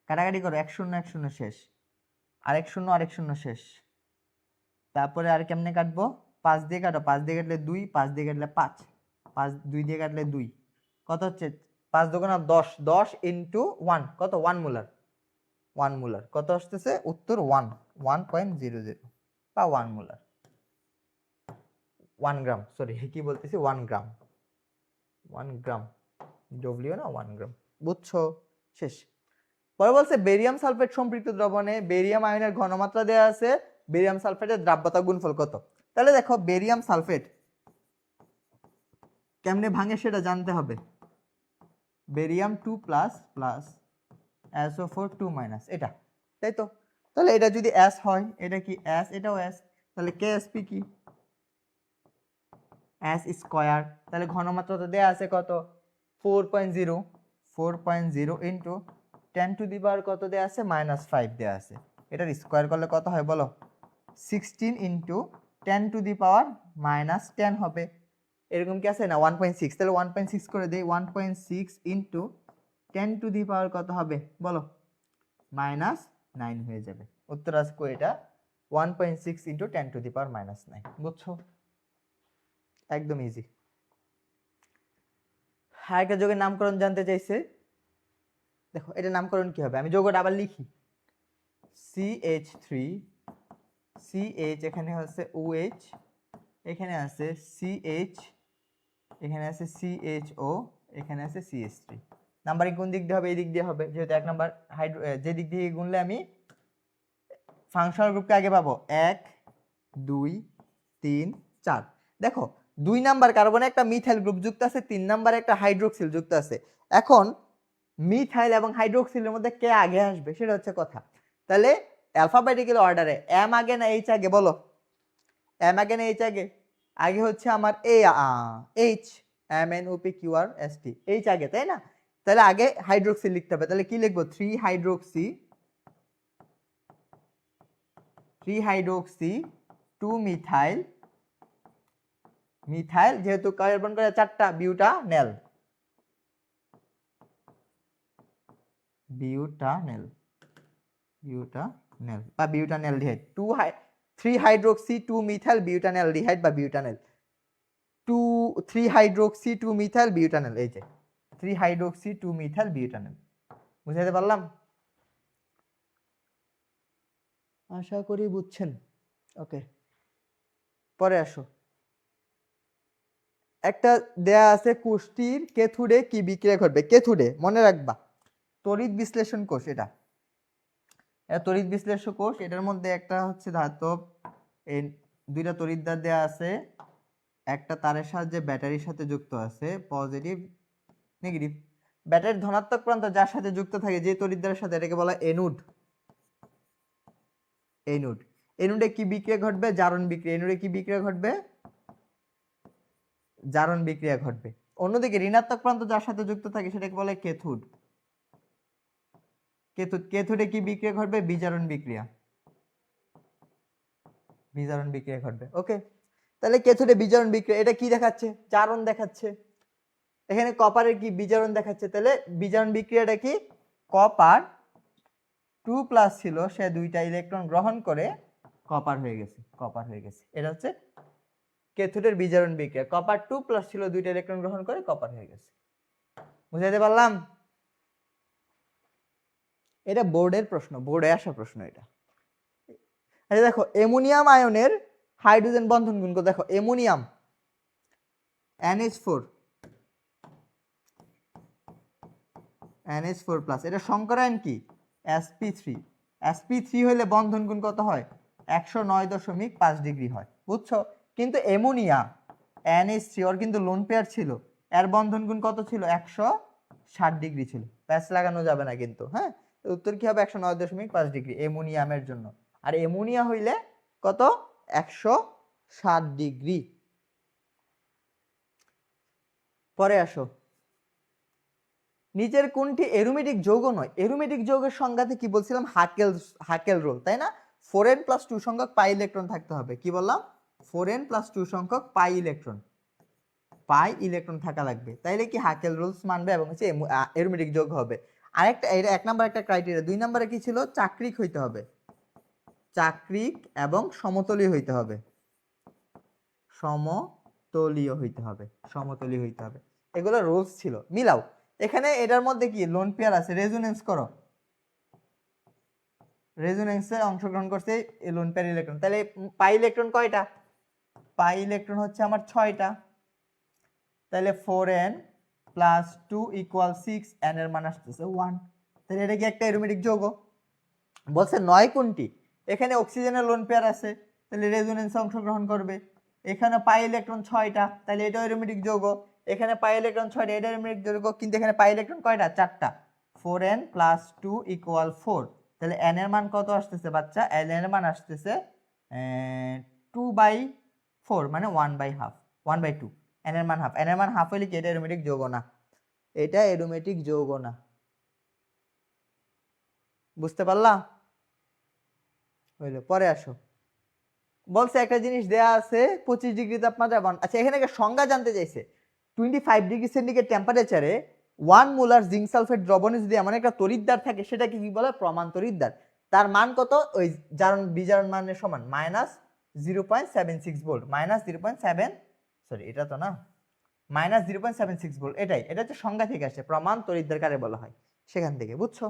কাটাকাটি করো, 1 0 1 0 শেষ, আরেক 0 আরেক 0 শেষ, তারপরে আর কেমনে কাটবো, 5 দিয়ে কাটো, 5 দিয়ে কাটলে 2, 5 দিয়ে কাটলে 5, 5 2 দিয়ে কাটলে 2, কত হচ্ছে 5 2 10, 10 ইনটু 1 কত, 1 মোলার, 1 মোলার কত আসতেছে, উত্তর 1.00 বা 1 মোলার, 1 গ্রাম, সরি কি বলতেছি, 1 গ্রাম, 1 গ্রাম, ডব্লিউ না 1 গ্রাম, বুঝছো? শেষ। পরে বলছে বেরিয়াম সালফেট সম্পৃক্ত দ্রবণে বেরিয়াম আয়নের ঘনমাত্রা দেওয়া আছে, বেরিয়াম সালফেটের দ্রাব্যতা গুণফল কত? তাহলে দেখো বেরিয়াম সালফেট কেমনে ভাঙে সেটা জানতে হবে। Barium 2 plus plus SO4 2 minus, এটা তাই তো। তাহলে এটা যদি S হয়, এটা কি S, এটাও S, তাহলে KSP কি S স্কয়ার। তাহলে ঘনমাত্রাটা দেয়া আছে কত, 4.0, 4.0 ইনটু 10 টু দি পাওয়ার কত দেয়া আছে, -5 দেয়া আছে। এটার স্কয়ার করলে কত হয় বলো, 16 ইনটু 10 টু দি পাওয়ার -10 হবে। এরকম কি আছে না, 1.6, তাহলে 1.6 করে দেই, 1.6 ইনটু 10 টু দি পাওয়ার কত হবে বলো, -9 হয়ে যাবে। উত্তর আসবে এটা 1.6 ইনটু 10 টু দি পাওয়ার -9, বুঝছো? একদম ইজি। আরেকটা যৌগের নামকরণ জানতে চাইছে, দেখো এটা নামকরণ কি হবে, আমি যৌগটা আবার লিখি, CH3 CH, এখানে আছে OH, এখানে আছে CH, এখানে আছে CHO, এখানে আছে CH3। নাম্বারিং কোন দিক দিয়ে হবে, এই দিক দিয়ে হবে, যেহেতু 1 নাম্বার যে দিক দিয়ে গুনলে আমি ফাংশনাল গ্রুপকে আগে পাবো, 1 2 3 4। দেখো 2 নাম্বার কার্বনে একটা মিথাইল গ্রুপ যুক্ত আছে, 3 নাম্বারে একটা হাইড্রোক্সিল যুক্ত আছে। এখন মিথাইল এবং হাইড্রোক্সিলের মধ্যে কে আগে আসবে সেটা হচ্ছে কথা। তাহলে অ্যালফাবেটিক্যাল অর্ডারে এম আগে না এইচ আগে, বলো এম আগে না এইচ আগে? আগে হচ্ছে আমার H, M N O P Q R S T, H আগে, তাই না? তাহলে আগে হাইড্রোক্সি লিখতে হবে। তাহলে কি লিখবো? 3 হাইড্রোক্সি 2 মিথাইল, মিথাইল যেহেতু কার্বন করে 4টা, বিউটানেল, বিউটানেল, বিউটানেল বা বিউটানেলডিহাইড। 3 হাইড্রোক্সি 2 মিথাইল বিউটানেলডিহাইড বা বিউটানেল। 3 হাইড্রোক্সি 2 মিথাইল বিউটানেল, এই যে 3 হাইড্রোক্সি 2 মিথাইল বিউটানেল। বুঝাতে পারলাম? আশা করি বুঝছেন। ওকে, পরে আসো। একটা দেয়া আছে কোষটির ক্যাথোডে কি বিক্রিয়া ঘটবে। ক্যাথোডে মনে রাখবা তড়িৎ বিশ্লেষণ কোষ, এটা তড়িৎ বিশ্লেষণ কোষ। এটার মধ্যে একটা হচ্ছে ধাতব, এই 2টা তড়িৎদ্বার দেয়া আছে, একটা তারের সাহায্যে ব্যাটারির সাথে যুক্ত আছে, পজিটিভ নেগেটিভ। ব্যাটারির ধনাত্মক প্রান্ত যার সাথে যুক্ত থাকে, যে তড়িৎদ্বারের সাথে, এটাকে বলা অ্যানোড। অ্যানোড, অ্যানোডে কি বিক্রিয়া ঘটবে? জারণ বিক্রিয়া। অ্যানোডে কি বিক্রিয়া ঘটবে? জারণ বিক্রিয়া ঘটবে। অন্যদিকে ঋণাত্মক প্রান্ত যার সাথে যুক্ত থাকে সেটাকে বলে ক্যাথোড। ক্যাথোডে কি বিক্রিয়া ঘটবে? বিজারণ বিক্রিয়া, বিজারণ বিক্রিয়া ঘটবে। ওকে, তাহলে ক্যাথোডে বিজারণ বিক্রিয়া, এটা কি দেখাচ্ছে? জারণ দেখাচ্ছে। এখানে কপারের কি বিজারণ দেখাচ্ছে, তাহলে বিজারণ বিক্রিয়াটা কি? কপার 2+ ছিল, সে 2টা ইলেকট্রন গ্রহণ করে কপার হয়ে গেছে, কপার হয়ে গেছে। এটা হচ্ছে ক্যাথোডের বিজারণ বিক্রিয়া। কপার 2+ ছিল, 2টা ইলেকট্রন গ্রহণ করে কপার হয়ে গেছে। বুঝাইতে পারলাম? এটা বোর্ডের প্রশ্ন, বোর্ডে আসা প্রশ্ন এটা। আচ্ছা দেখো, অ্যামোনিয়াম আয়নের হাইড্রোজেন বন্ধন গুণ কত? দেখো অ্যামোনিয়াম NH4, NH4+, এটা সংকরায়ন কি? sp3। sp3 হলে বন্ধন গুণ কত হয়? 109.5 ডিগ্রি হয়, বুঝছো? কিন্তু অ্যামোনিয়া NH3 ওর কিন্তু লোন পেয়ার ছিল, এর বন্ধন গুণ কত ছিল? 160 ডিগ্রি ছিল। প্যাচ লাগানো যাবে না কিন্তু, হ্যাঁ। উত্তর কি হবে? 109.5 ডিগ্রি অ্যামোনিয়ামের জন্য। আর অ্যামোনিয়া হইলে কত? 160 ডিগ্রি। পরে আসো, নিচের কোনটি অ্যারোমেটিক যৌগ নয়? অ্যারোমেটিক যৌগের সংজ্ঞাতে কি বলছিলাম? হাকেল রোল, তাই না? 4n+2 সংখ্যক পাই ইলেকট্রন থাকতে হবে। কি বললাম? 4n+2 সংখ্যক পাই ইলেকট্রন থাকা লাগবে, তাইলে কি হাকেল রুলস মানবে এবং হচ্ছে অ্যারোমেটিক যৌগ হবে। আরেকটা, এটা 1 নাম্বার একটা ক্রাইটেরিয়া। 2 নাম্বারে কি ছিল? চাক্রিক হইতে হবে, চাক্রিক এবং সমতলীয় হইতে হবে, সমতলীয় হইতে হবে, সমতলীয় হইতে হবে। এগুলো রুলস ছিল, মিলাও। এখানে এটার মধ্যে কি লোন পেয়ার আছে, রেজোনেন্স করো, রেজোনেন্সে অংশগ্রহণ করছে এই লোন পেয়ার ইলেকট্রন। তাহলে পাই ইলেকট্রন কয়টা? পাই ইলেকট্রন হচ্ছে আমার 6টা। তাহলে 4n+2 = 6, n এর মান আসতেছে 1। তাহলে এটা কি একটা অ্যারোমেটিক যৌগ? বলছে 9 কোনটি? এখানে অক্সিজেনের লোন পেয়ার আছে, তাহলে রেজোনেন্সে অংশগ্রহণ করবে। এখানে পাই ইলেকট্রন 6টা, তাহলে এটা অ্যারোমেটিক যৌগ। এখানে পাই ইলেকট্রন 6টা, এটা অ্যারোমেটিক যৌগ। কিন্তু এখানে পাই ইলেকট্রন কয়টা? 4টা। 4n+2 = 4। তাহলে n এর মান কত আসতেছে বাচ্চা? n এর মান আসতেছে 2/4, মানে 1/2, 1/2। n এর মান হাফ, n এর মান হাফ হইলে কি এটা অ্যারোমেটিক যৌগ না? এটা অ্যারোমেটিক যৌগ না। বুঝতে পারলা? হইলো, পরে আসো। বলছে একটা জিনিস দেয়া আছে 25 ডিগ্রি তাপমাত্রা। আচ্ছা, এখানে একটা সংজ্ঞা জানতে চাইছে। 25 ডিগ্রি সেন্টিগ্রেড টেম্পারেচারে 1 মোলার জিঙ্ক সালফেট দ্রবণে যদি এমন একটা তড়িৎদ্বার থাকে, সেটাকে কি বলে? প্রমাণ তড়িৎদ্বার। তার মান কত? ওই জারণ বিজারণ মানের সমান, -0.76 ভোল্ট, -0.7, সরি এটা তো না, -0.76 ভোল্ট। এটাই, এটা হচ্ছে সংজ্ঞা থেকে আসে, প্রমাণ তড়িৎদ্বার কারে বলা হয়, সেখান থেকে, বুঝছো?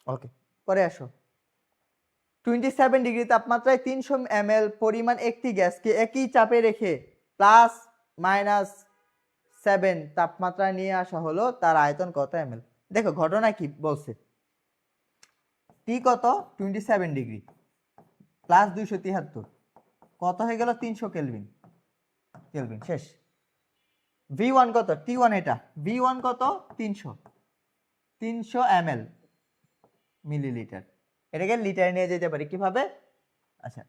ওকে, পরে আসো। 27 ডিগ্রি তাপমাত্রায় 300 ml পরিমাণ একটি গ্যাসকে একই চাপে রেখে +-7 তাপমাত্রায় নিয়ে আসা হলো, তার আয়তন কত ml? দেখো ঘটনা কি বলছে, টি কত? 27 ডিগ্রি +273, কত হয়ে গেল? 300 কেলভিন। কেলভিন। শেষ। V1 কত? T1 এটা। V1 কত? 300 ml মিলিলিটার। এটাকে লিটারে নিয়ে যেতে পারি কিভাবে? আচ্ছা,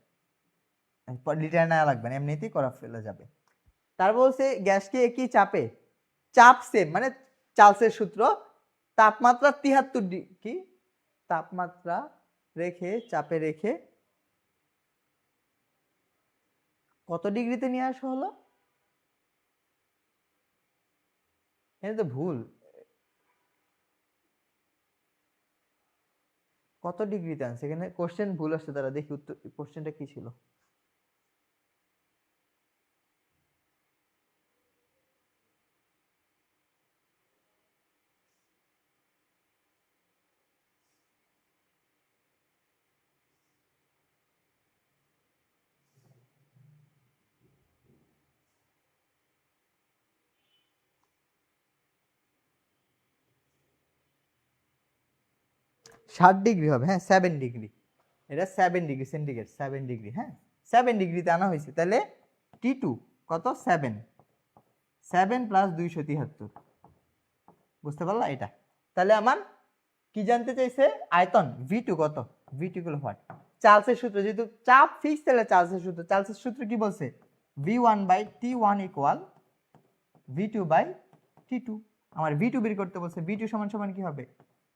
লিটারে নেওয়া লাগবে না, এমনিতেই করা ফেলে যাবে। তার বলছে গ্যাসকে একই চাপে, চাপ সেম মানে চার্লসের সূত্র, তাপমাত্রা 73 কি তাপমাত্রা রেখে চাপে রেখে কত ডিগ্রিতে নিয়ে আসা হলো? এটা তো ভুল। কত ডিগ্রিতে আনছে? এখানে কোশ্চেন ভুল আসছে, তারা দেখি উত্তর কোশ্চেনটা কি ছিল। ষাট ডিগ্রি হবে, হ্যাঁ 7 ডিগ্রি, এটা 7 ডিগ্রি সেন্টিগ্রেড, 7 ডিগ্রি, হ্যাঁ 7 ডিগ্রিতে আনা হয়েছে। তাহলে T2 কত? 7 প্লাস 273, বুঝতে পারলা এটা? তাহলে আমার কি জানতে চাইছে? আয়তন। V2 কত? V2 গুলো হোয়াট? চার্লসের সূত্র, যেহেতু চাপ ফিক্স তাহলে চার্লসের সূত্র, চার্লসের সূত্র কি বলছে? V1/T1 equal V2/T2। আমার V2 বের করতে বলছে, V2 সমান সমান কি হবে?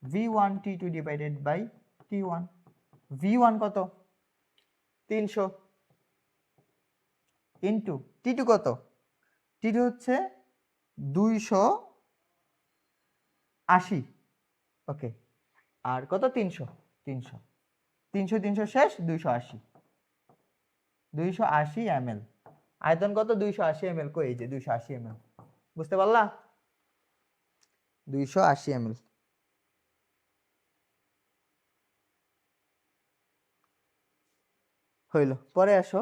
V1T2 divided by T1। V1 কত? 300 ইন্টু T2 কত? T2 হচ্ছে 280, ওকে। আর কত? 300 300 300 300 শেষ, 280 ml। আয়তন কত? 280 ml। কই? এই যে 280 ml, বুঝতে পারলা? 280 ml। হইল। পরে আসো,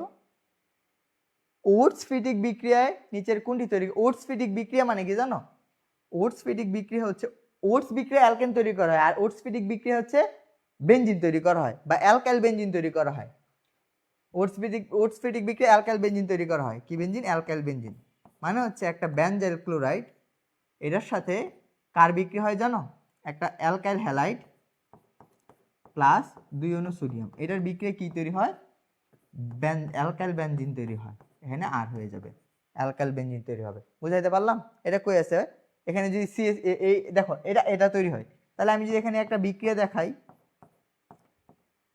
ওটস ফিটিক বিক্রিয়ায় নিচের কোনটি তৈরি? ওটস ফিটিক বিক্রিয়া মানে কি জানো? ওটস ফিটিক বিক্রিয়া হচ্ছে, ওটস বিক্রিয়া অ্যালকেন তৈরি করা হয়, আর ওটস ফিটিক বিক্রিয়া হচ্ছে বেনজিন তৈরি করা হয় বা অ্যালকাইল বেনজিন তৈরি করা হয়। ওটস ফিটিক বিক্রিয়া অ্যালকাইল বেনজিন তৈরি করা হয়। কি বেনজিন? Alkyl benzene. মানে হচ্ছে একটা বেনজাইল ক্লোরাইড, এটার সাথে কার বিক্রি হয় জানো? একটা অ্যালকাইল হ্যালাইড প্লাস 2 অণু সোডিয়াম, এটার বিক্রিয়া কি তৈরি হয়? অ্যালকাইল বেনজিন তৈরি হয়। এখানে আর হয়ে যাবে, অ্যালকাইল বেনজিন তৈরি হবে। বুঝাইতে পারলাম? এটা কই আছে? এখানে যদি সিএস, এই দেখো এটা তৈরি হয়। তাহলে আমি যদি এখানে একটা বিক্রিয়া দেখাই,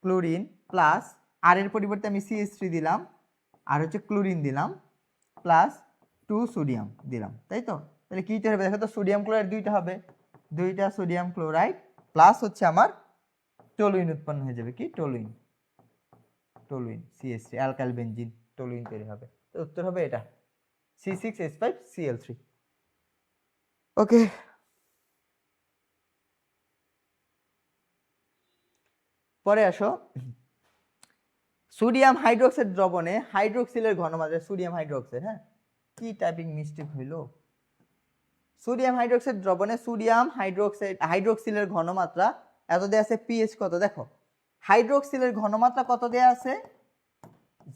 ক্লোরিন প্লাস আর এর পরিবর্তে আমি CH3 দিলাম, আর হচ্ছে ক্লোরিন দিলাম প্লাস 2 সোডিয়াম দিলাম, তাই তো? তাহলে কি তৈরি হবে? দেখো তো, সোডিয়াম ক্লোরাইড দুইটা হবে, দুইটা সোডিয়াম ক্লোরাইড প্লাস হচ্ছে আমার টলুইন উৎপন্ন হয়ে যাবে। কি? Toluene CH3, alkyl benzene, toluene তৈরি হবে। তো উত্তর হবে এটা, C6H5Cl3। ওকে, পরে আসো, সোডিয়াম হাইড্রোক্সাইড দ্রবণে হাইড্রোক্সিলের ঘনমাত্রা, সোডিয়াম হাইড্রোক্সাইড, হ্যাঁ কি টাইপিং মিস্টেক হইল? সোডিয়াম হাইড্রোক্সাইড দ্রবণে সোডিয়াম হাইড্রোক্সিলের ঘনমাত্রা এত দেয়া আছে, পিএইচ কত? দেখো হাইড্রোক্সিলের ঘনমাত্রা কত দেয়া আছে?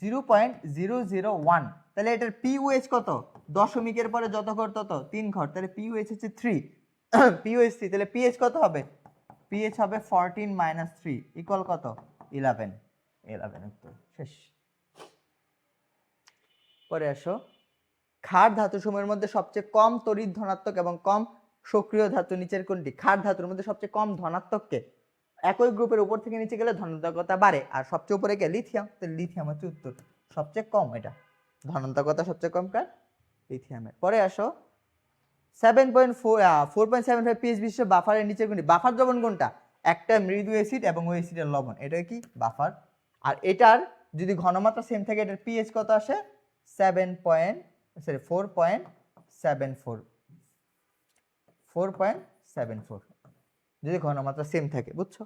0.001। তাহলে এটার পিওএইচ কত? দশমিকের পরে যত ঘর তত 3 ঘর, তাহলে পিওএইচ হচ্ছে 3, পিওএইচ 3, তাহলে পিএইচ কত হবে? পিএইচ হবে 14 - 3 ইকুয়াল কত? 11। উত্তর শেষ। পরে আসো, ক্ষার ধাতু সমূহের মধ্যে সবচেয়ে কম তড়িৎ ধনাত্মক এবং কম সক্রিয় ধাতু নিচের কোনটি? ক্ষার ধাতুর মধ্যে সবচেয়ে কম ধনাত্মককে, একই গ্রুপের উপর থেকে নিচে গেলে ধনাত্মকতা বাড়ে, আর সবচেয়ে উপরে গেলে লিথিয়াম, তো লিথিয়াম হচ্ছে উত্তর, সবচেয়ে কম, এটা ধনাত্মকতা সবচেয়ে কম কার? লিথিয়ামের। পরে আসো, 4.75 pH বিশিষ্ট বাফারের নিচের কোনটি? বাফার দ্রবণ কোনটা? একটা মৃদু অ্যাসিড এবং ওই অ্যাসিডের লবণ, এটা কি? বাফার। আর এটার যদি ঘনমাত্রা সেম থাকে, এটার পিএইচ কত আসে? 4.74 যদি ঘনমাত্রা সেম থাকে, বুঝছো?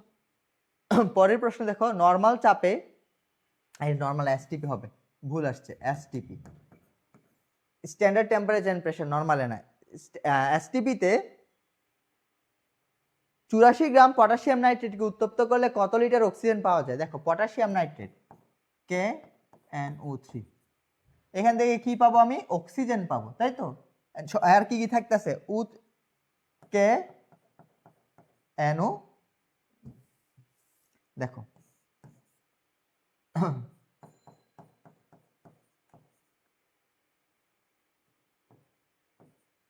পরের প্রশ্ন দেখো, নরমাল চাপে, এই নরমাল এসটিপি হবে, ভুল আসছে, STP standard temperature and pressure, নরমালে না, এসটিপিতে 84 গ্রাম পটাশিয়াম নাইট্রেটকে উত্তপ্ত করলে কত লিটার অক্সিজেন পাওয়া যায়? দেখো পটাশিয়াম নাইট্রেট KNO3, এখান থেকে কি পাবো আমি অক্সিজেন পাবো তাই তো আর কি কি থাকতেছে উৎ কে এনও দেখো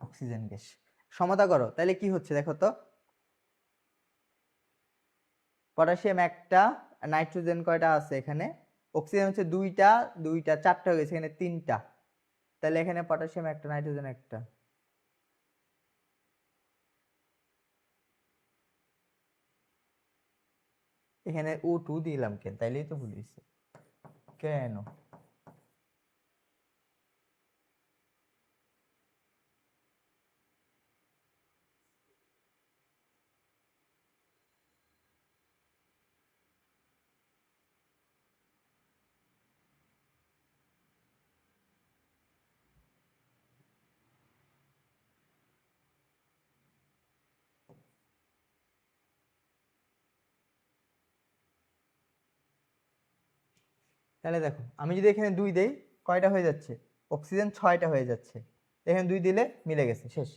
অক্সিজেন গ্যাস সমতা করো তাহলে কি হচ্ছে দেখো তো পটাশিয়াম একটা নাইট্রোজেন কয়টা আছে এখানে অক্সিজেন হচ্ছে দুইটা দুইটা চারটা হয়ে গেছে এখানে তিনটা তাহলে এখানে পটাশিয়াম একটা নাইট্রোজেন একটা এখানে O2 দিলাম কেন তাইলেই তো ভুল হয়েছে কেন তাহলে দেখো আমি যদি এখানে 2 দেই কয়টা হয়ে যাচ্ছে অক্সিজেন 6টা হয়ে যাচ্ছে এখানে 2 দিলে মিলে গেছে শেষ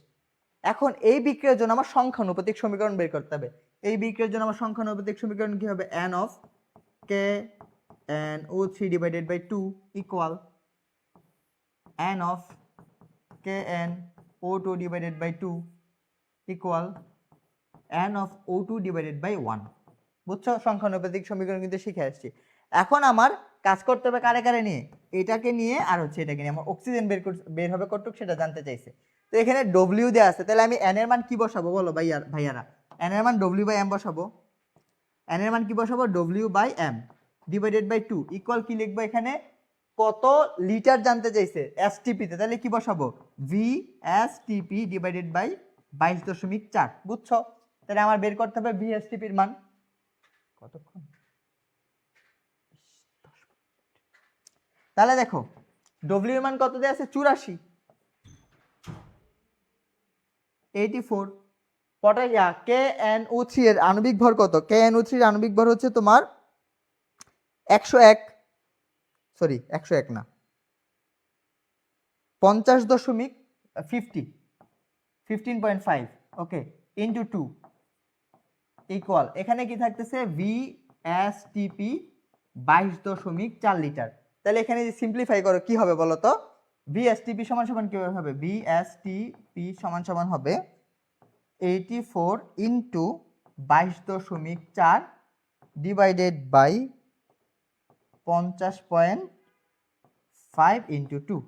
এখন এই বিক্রিয়ার জন্য আমার সংখ্যানুপাতিক সমীকরণ বের করতে হবে এই বিক্রিয়ার জন্য আমার সংখ্যানুপাতিক সমীকরণ কি হবে n of KNO3 divided by 2 equal n of KNO2 divided by 2 equal n of O2 divided by 1 বুঝছো সংখ্যানুপাতিক সমীকরণ কিন্তু শিখে আসছি এখন আমার কাজ করতে হবে কারে কারে নিয়ে এটাকে নিয়ে আর হচ্ছে এটাকে নিয়ে আমার অক্সিজেন বের হবে কতটুকু সেটা জানতে চাইছে তো এখানে W দেয়া আছে তাহলে আমি n এর মান কি বসাবো বলো ভাইয়ারা n এর মান W/m বসাবো n এর মান কি বসাবো W/m ডিভাইডেড বাই 2 ইকুয়াল কি লিখবো এখানে কত লিটার জানতে চাইছে এসটিপি তে তাহলে কি বসাবো VSTP ডিভাইডেড বাই 22.4 বুঝছো তাহলে আমার বের করতে হবে VSTP এর মান কতক্ষণ তাহলে দেখো W এর মান কত দেয়া আছে 84 84 পটাশিয়াম KNO3 এর আণবিক ভর কত KNO3 এর আণবিক ভর হচ্ছে তোমার 101 সরি 101 না 15.5 ওকে ইনটু 2 ইকুয়াল এখানে কি থাকতেছে VSTP 22.4 লিটার তাহলে এখানে যদি সিম্পলিফাই করো কি হবে বলো তো VSTP সমান সমান কি হবে VSTP সমান সমান হবে 84 ইনটু 22.4 ডিভাইডেড বাই 50.5 ইনটু 2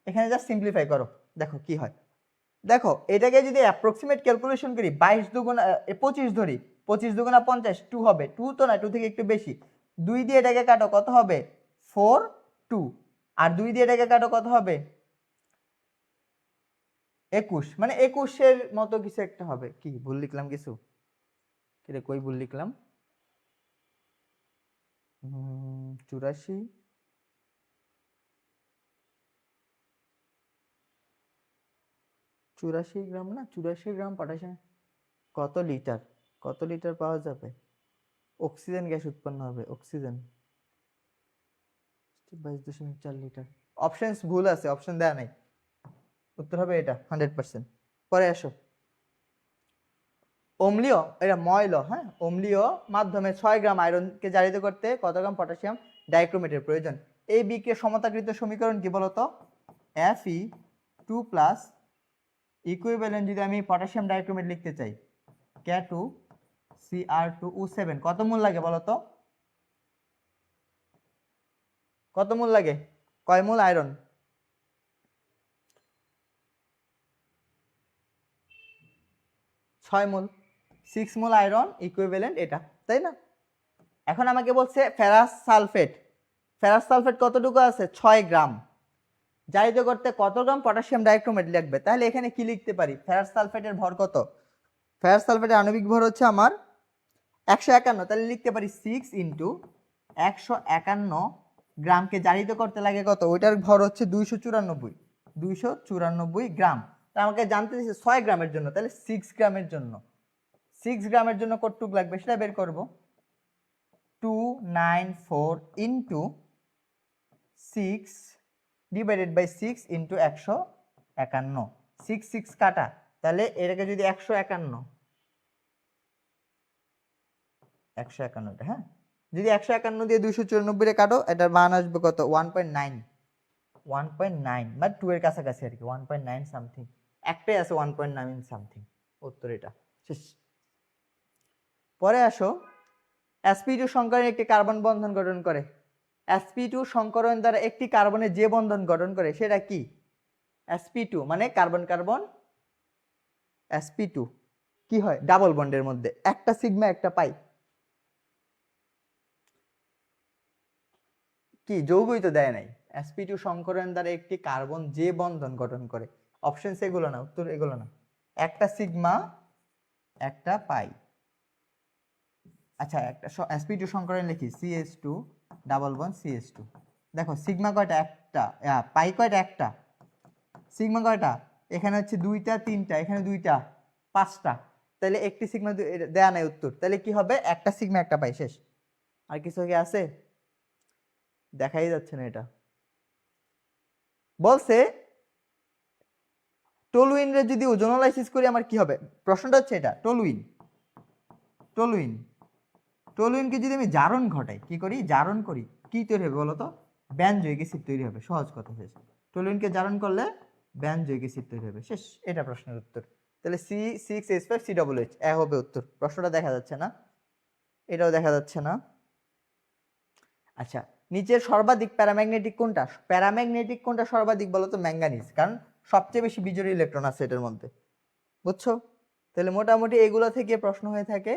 এখানে জাস্ট সিম্পলিফাই করো দেখো কি হয় দেখো এটাকে যদি অ্যাপ্রক্সিমেট ক্যালকুলেশন করি 22 দুগুণ 25 ধরি 25 দুগুণা 50 2 হবে 2 তো না 2 থেকে একটু বেশি 2 দিয়ে এটাকে কাটো কত হবে 4 2 আর 2 দিয়ে এটাকে কাটো কত হবে 21 মানে 21 এর মতো কিছু একটা হবে কি ভুল লিখলাম কিছু কিরে কই ভুল লিখলাম 84 84 গ্রাম না 84 গ্রাম পটাশিয়াম কত লিটার পাওয়া যাবে অক্সিজেন গ্যাস উৎপন্ন হবে অক্সিজেন 22.4 লিটার অপশনস ভুল আছে অপশন দেয়া নাই উত্তর হবে এটা 100% পরে আসো অম্লীয় এটা ময়ল হ্যাঁ অম্লীয় মাধ্যমে 6 গ্রাম আয়রনকে জারিত করতে কত গ্রাম পটাশিয়াম ডাইক্রোমেটের প্রয়োজন এই বিক্রিয়ার সমতাকৃত সমীকরণ কি বলতো Fe2+ ইকুইভ্যালেন্ট যদি আমি পটাশিয়াম ডাইক্রোমেট লিখতে চাই K2Cr2O7 কত মোল লাগে বলতো কত মোল লাগে কয় মোল আয়রন 6 মোল 6 মোল আয়রন ইকুইভ্যালেন্ট এটা তাই না এখন আমাকে বলছে ফেরাস সালফেট কতটুকু আছে 6 গ্রাম জারিত করতে কত গ্রাম পটাশিয়াম ডাইক্রোমেট লিখবে তাহলে এখানে কি লিখতে পারি ফেরাস সালফেটের ভর কত ফেরাস সালফেটের আণবিক ভর হচ্ছে আমার 151 তাহলে লিখতে পারি 6 ইন্টু 151 গ্রামকে জারিত করতে লাগে কত ওইটার ভর হচ্ছে 294 গ্রাম তা আমাকে জানতে দিয়েছে 6 গ্রামের জন্য তাহলে 6 গ্রামের জন্য 6 গ্রামের জন্য কতটুক লাগবে সেটা বের করব 294 ইন্টু 6 ডিভাইডেড বাই 6 ইন্টু 151, 6 6 কাটা, তাহলে এটাকে যদি 151 হ্যাঁ, যদি 151 দিয়ে 294 এ কাটো, এটার মান আসবে কত? 1.9, 1.9 মানে 2 এর কাছাকাছি আর কি, 1.9 সামথিং, একটাই আছে 1.9 সামথিং, উত্তর এটা শেষ। পরে আসো, sp2 সংকরণ একটি কার্বন বন্ধন গঠন করে। sp2 সংকরণ দ্বারা একটি কার্বনের যে বন্ধন গঠন করে সেটা কি? sp2 মানে কার্বন কার্বন, sp2 কি হয়? ডাবল বন্ডের মধ্যে একটা সিগমা একটা পাই, কি যৌগই তো দেয় নাই। sp2 সংকরণ দ্বারা একটি কার্বন যে বন্ধন গঠন করে, অপশন এগুলো না, উত্তর এগুলো না, একটা সিগমা একটা পাই। আচ্ছা, একটা sp2 সংকরণ লিখি, ch2 ডাবল বন্ড ch2। দেখো সিগমা কয়টা? একটা। পাই কয়টা? একটা। সিগমা কয়টা? এখানে হচ্ছে দুইটা তিনটা, এখানে দুইটা পাঁচটা, তাহলে একটি সিগমা দেয়া নাই উত্তর, তাহলে কি হবে? একটা সিগমা একটা পাই, শেষ। আর কিছু কি আছে? দেখাই যাচ্ছে না এটা। বলছে টলুইন রে যদি ওজোনালাইসিস করি আমার কি হবে? প্রশ্নটা হচ্ছে এটা, টলুইন টলুইন টলুইনকে যদি আমি জারণ ঘটাই, কি করি? জারণ করি, কি তৈরি হবে বলো তো? বেনজোয়িক অ্যাসিড তৈরি হবে, সহজ কথা শেষ। টলুইনকে জারণ করলে বেনজোয়িক অ্যাসিড তৈরি হবে, শেষ। এটা প্রশ্নের উত্তর। তাহলে C6H5COOH এ হবে উত্তর। প্রশ্নটা দেখা যাচ্ছে না, এটাও দেখা যাচ্ছে না। আচ্ছা, নিচের সর্বাধিক প্যারাম্যাগনেটিক কোনটা? প্যারাম্যাগনেটিক কোনটা সর্বাধিক বলো তো? ম্যাঙ্গানিজ, কারণ সবচেয়ে বেশি বিজোড় ইলেকট্রন আছে এটার মধ্যে, বুঝছো? তাহলে মোটামুটি এগুলো থেকে প্রশ্ন হয়ে থাকে।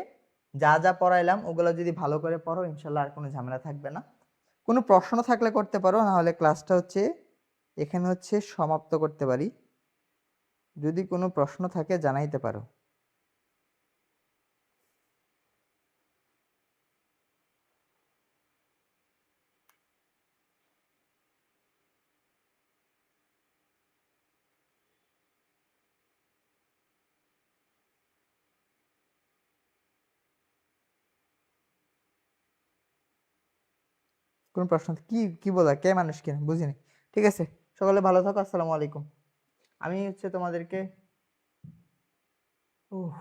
যা যা পড়াইলাম ওগুলো যদি ভালো করে পড়ো, ইনশাল্লাহ আর কোনো ঝামেলা থাকবে না। কোনো প্রশ্ন থাকলে করতে পারো, না হলে ক্লাসটা হচ্ছে এখানে হচ্ছে সমাপ্ত করতে পারি। যদি কোনো প্রশ্ন থাকে জানাইতে পারো। কোনো প্রশ্ন কি কি বলা, কে মানুষ কিনা বুঝিনি। ঠিক আছে, সকলে ভালো থাকো, আসসালামু আলাইকুম। আমি হচ্ছে তোমাদেরকে উহ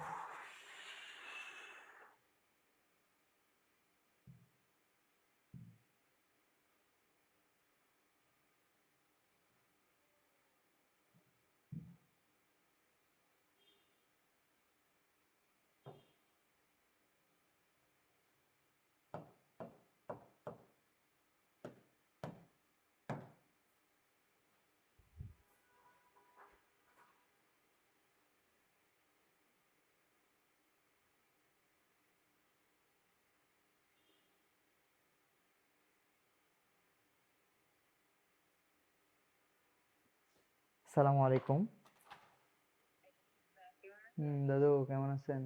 আসসালামু আলাইকুম। দাদু কেমন আছেন?